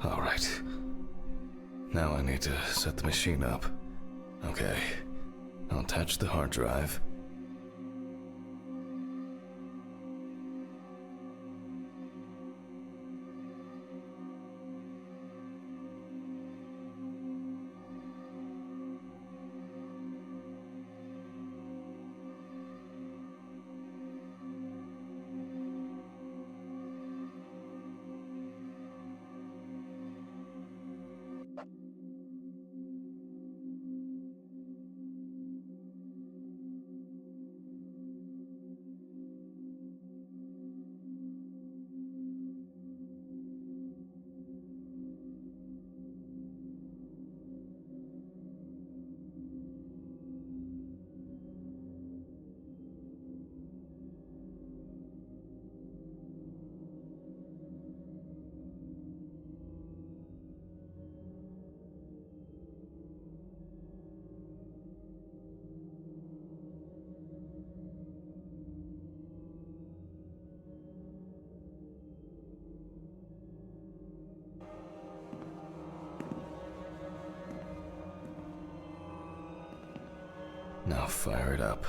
Speaker 1: All right. Now I need to set the machine up. Okay. I'll attach the hard drive. Now fire it up.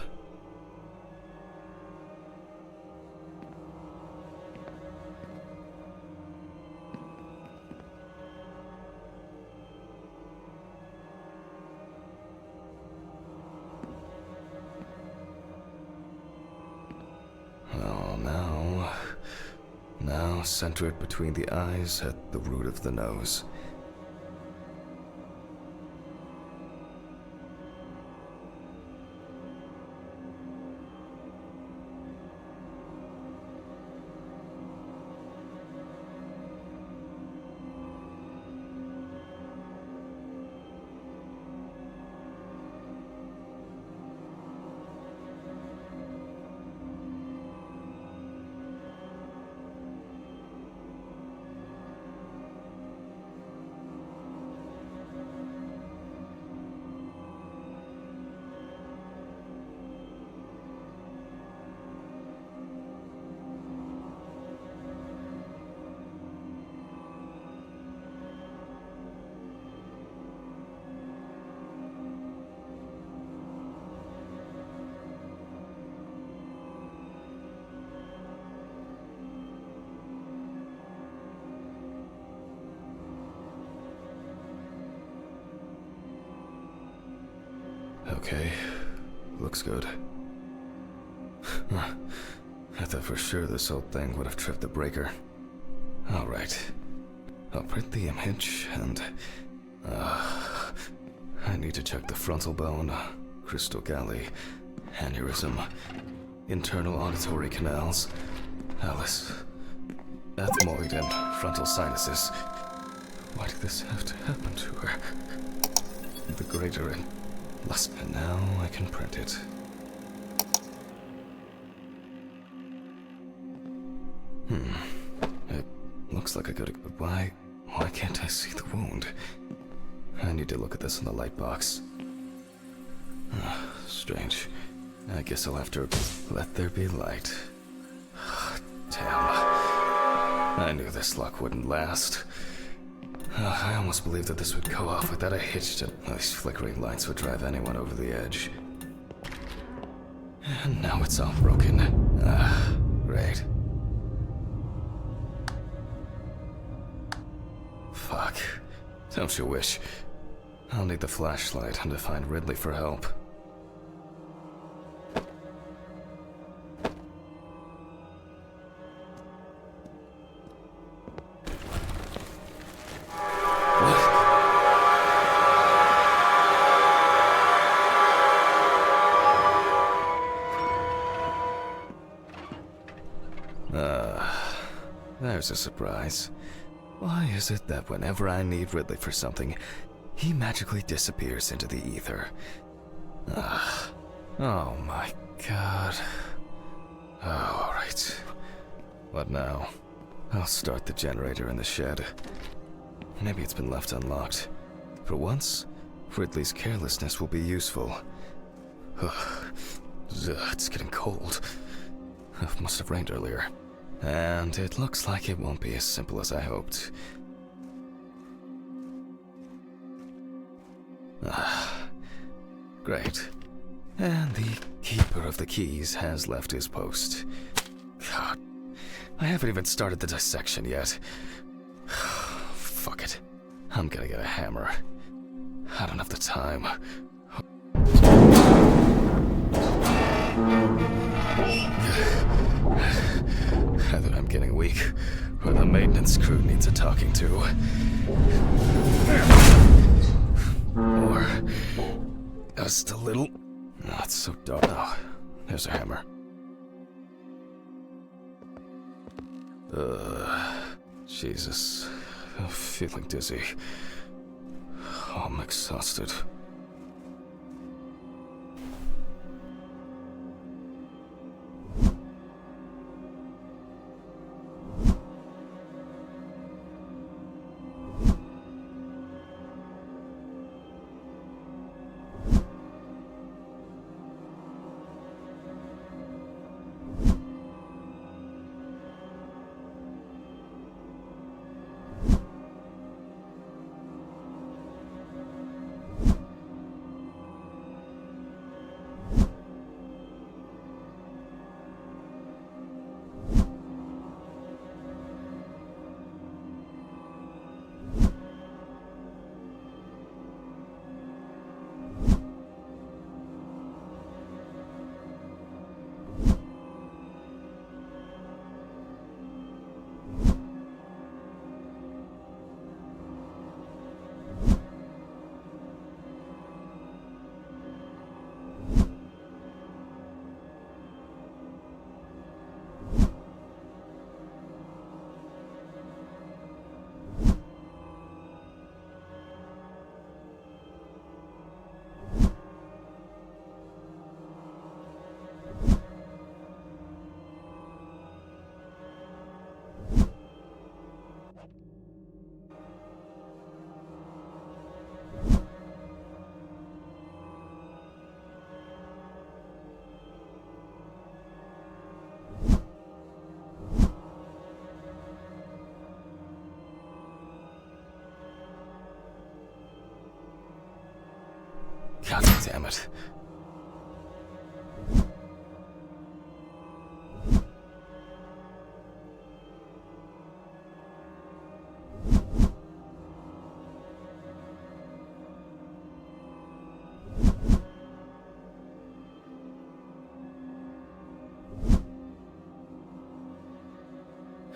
Speaker 1: Oh, now center it between the eyes at the root of the nose. Okay, looks good. I thought for sure this old thing would have tripped the breaker. Alright, I'll print the image and... I need to check the frontal bone, crystal galley, aneurysm, internal auditory canals, Alice, ethmoid and frontal sinuses. Why did this have to happen to her? The greater and less. And now I can print it. It looks like a good... Why can't I see the wound? I need to look at this in the light box. Strange. I guess I'll have to let there be light. Damn. I knew this luck wouldn't last. I almost believed that this would go off without a hitch to... These flickering lights would drive anyone over the edge. And now it's all broken. Great. Fuck. Don't you wish? I'll need the flashlight and to find Ridley for help. There's a surprise. Why is it that whenever I need Ridley for something, he magically disappears into the ether? Oh my god. Oh, alright. What now? I'll start the generator in the shed. Maybe it's been left unlocked. For once, Ridley's carelessness will be useful. It's getting cold. It must have rained earlier. And it looks like it won't be as simple as I hoped. Great. And the keeper of the keys has left his post. God, I haven't even started the dissection yet. Fuck it. I'm gonna get a hammer. I don't have the time. Either I'm getting weak, or the maintenance crew needs a talking to. Or just a little. Oh, it's so dark. Oh, there's a hammer. Jesus. I'm feeling dizzy. Oh, I'm exhausted. God damn it.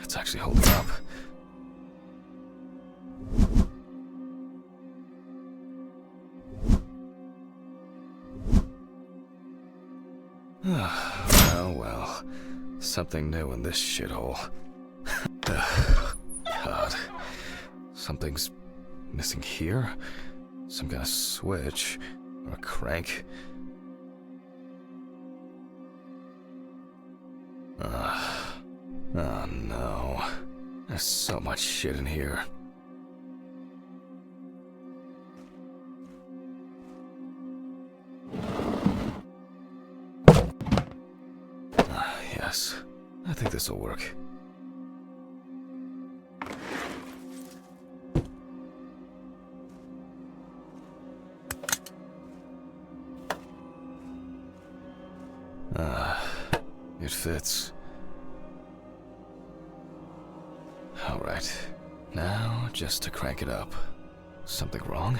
Speaker 1: It's actually holding up. Oh well, something new in this shithole. God, something's missing here? Some kind of switch or a crank? Oh no, there's so much shit in here. Yes, I think this will work. It fits. All right, now just to crank it up. Something wrong?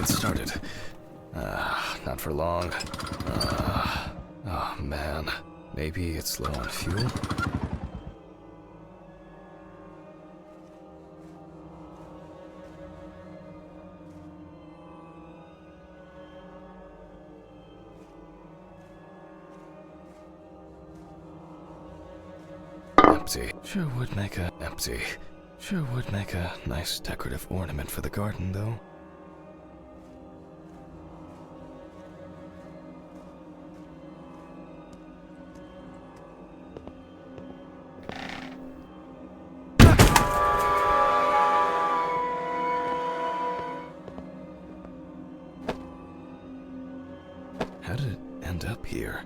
Speaker 1: Started. Not for long. Oh man, maybe it's low on fuel? Empty. Sure would make a empty. Sure would make a nice decorative ornament for the garden, though. How did it end up here?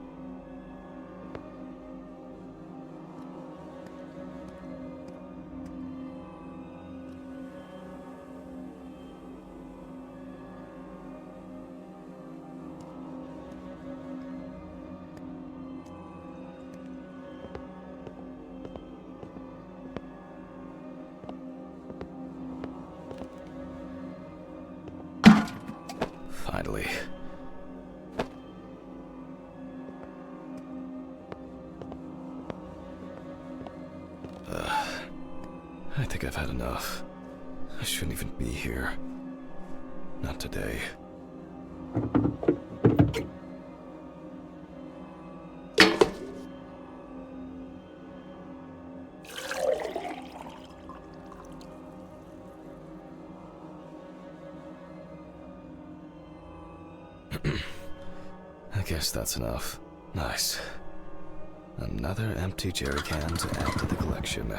Speaker 1: Finally. I think I've had enough. I shouldn't even be here. Not today. I guess that's enough. Nice. Another empty jerry can to add to the collection.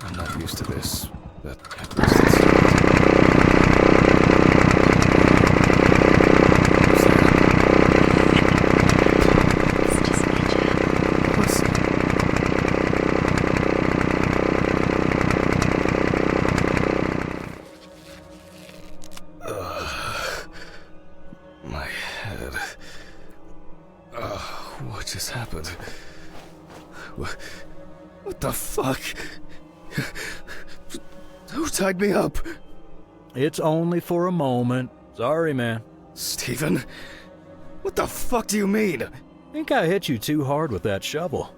Speaker 1: I'm not used to this, but at least it's... What's... My head... what just happened? What the fuck? Who tied me up?
Speaker 6: It's only for a moment. Sorry, man.
Speaker 1: Stephen? What the fuck do you mean?
Speaker 6: Think I hit you too hard with that shovel.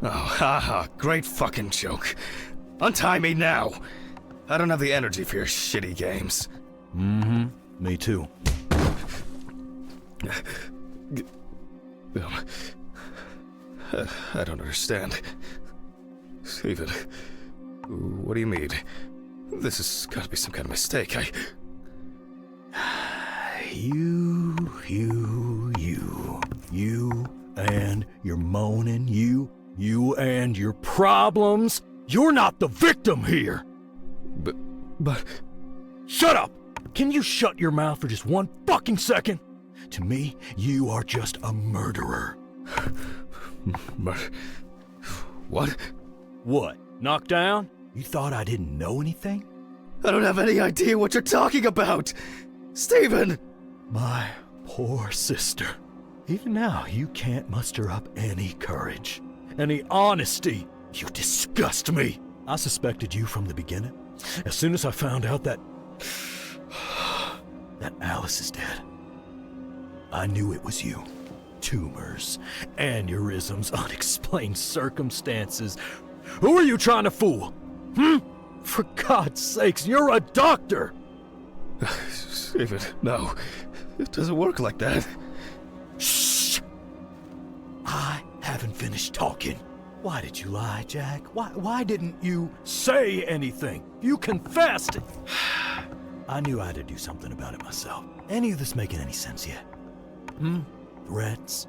Speaker 1: Oh, haha, great fucking joke. Untie me now. I don't have the energy for your shitty games.
Speaker 6: Mm-hmm. Me too.
Speaker 1: I don't understand. Stephen, what do you mean? This has got to be some kind of mistake.
Speaker 6: You and your moaning, you and your problems. You're not the victim here.
Speaker 1: But...
Speaker 6: Shut up! Can you shut your mouth for just one fucking second? To me, you are just a murderer.
Speaker 1: What?
Speaker 6: What? Knocked down? You thought I didn't know anything?
Speaker 1: I don't have any idea what you're talking about! Stephen!
Speaker 6: My poor sister. Even now, you can't muster up any courage, any honesty. You disgust me. I suspected you from the beginning. As soon as I found out that Alice is dead, I knew it was you. Tumors, aneurysms, unexplained circumstances. Who are you trying to fool? For God's sakes, you're a doctor!
Speaker 1: Stephen, no. It doesn't work like that.
Speaker 6: Shh! I haven't finished talking. Why did you lie, Jack? Why didn't you say anything? You confessed! I knew I had to do something about it myself. Any of this making any sense yet? Threats,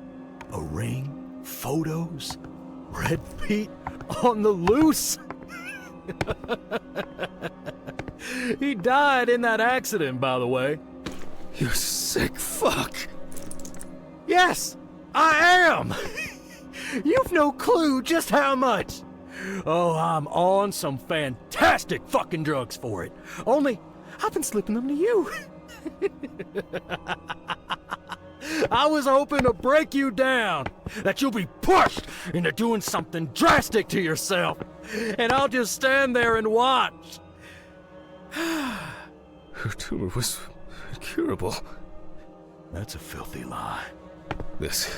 Speaker 6: a ring, photos, Red Pete on the loose. He died in that accident, by the way.
Speaker 1: You sick fuck.
Speaker 6: Yes, I am. You've no clue just how much. Oh, I'm on some fantastic fucking drugs for it. Only, I've been slipping them to you. I was hoping to break you down, that you'll be pushed into doing something drastic to yourself, and I'll just stand there and watch.
Speaker 1: Her tumor was incurable.
Speaker 6: That's a filthy lie.
Speaker 1: This...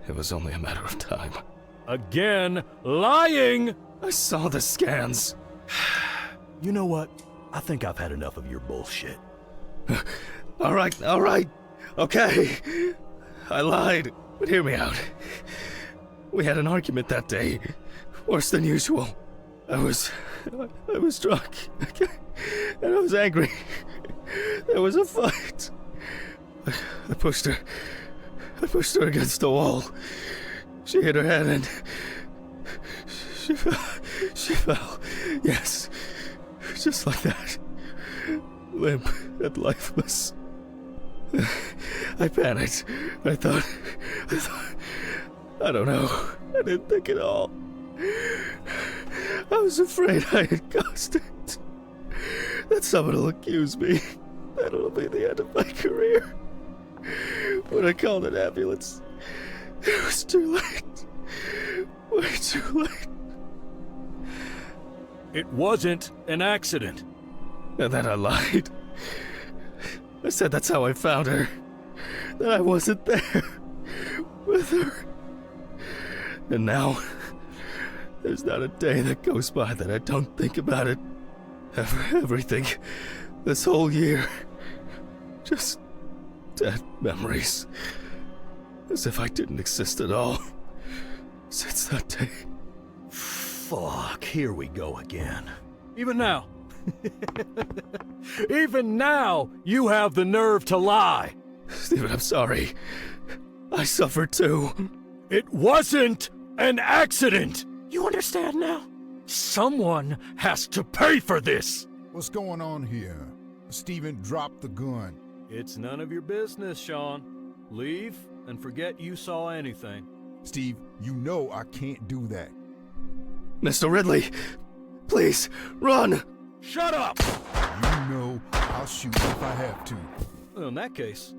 Speaker 1: It was only a matter of time.
Speaker 6: Again, lying!
Speaker 1: I saw the scans.
Speaker 6: You know what? I think I've had enough of your bullshit.
Speaker 1: All right. Okay. I lied, but hear me out. We had an argument that day.
Speaker 6: Worse than usual. I was drunk. And I was angry. There was a fight. I pushed her against the wall. She hit her head and she fell. Yes. Just like that. Limp and lifeless. I panicked. I thought, I don't know. I didn't think at all. I was afraid I had caused it. That someone will accuse me. That it'll be the end of my career. When I called an ambulance, it was too late. Way too late.
Speaker 7: It wasn't an accident.
Speaker 6: And then I lied. I said that's how I found her. That I wasn't there with her. And now, there's not a day that goes by that I don't think about it. Everything. This whole year. Just dead memories. As if I didn't exist at all. Since that day.
Speaker 7: Fuck, here we go again. Even now. Even now, you have the nerve to lie.
Speaker 6: Stephen, I'm sorry. I suffered too.
Speaker 7: It wasn't an accident. You understand now? Someone has to pay for this.
Speaker 4: What's going on here? Stephen dropped the gun.
Speaker 7: It's none of your business, Sean. Leave and forget you saw anything.
Speaker 4: Steve, you know I can't do that.
Speaker 6: Mr. Ridley, please, run!
Speaker 7: Shut up!
Speaker 4: You know I'll shoot if I have to.
Speaker 7: Well, in that case,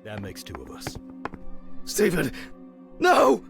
Speaker 7: that makes two of us.
Speaker 6: Stephen, no!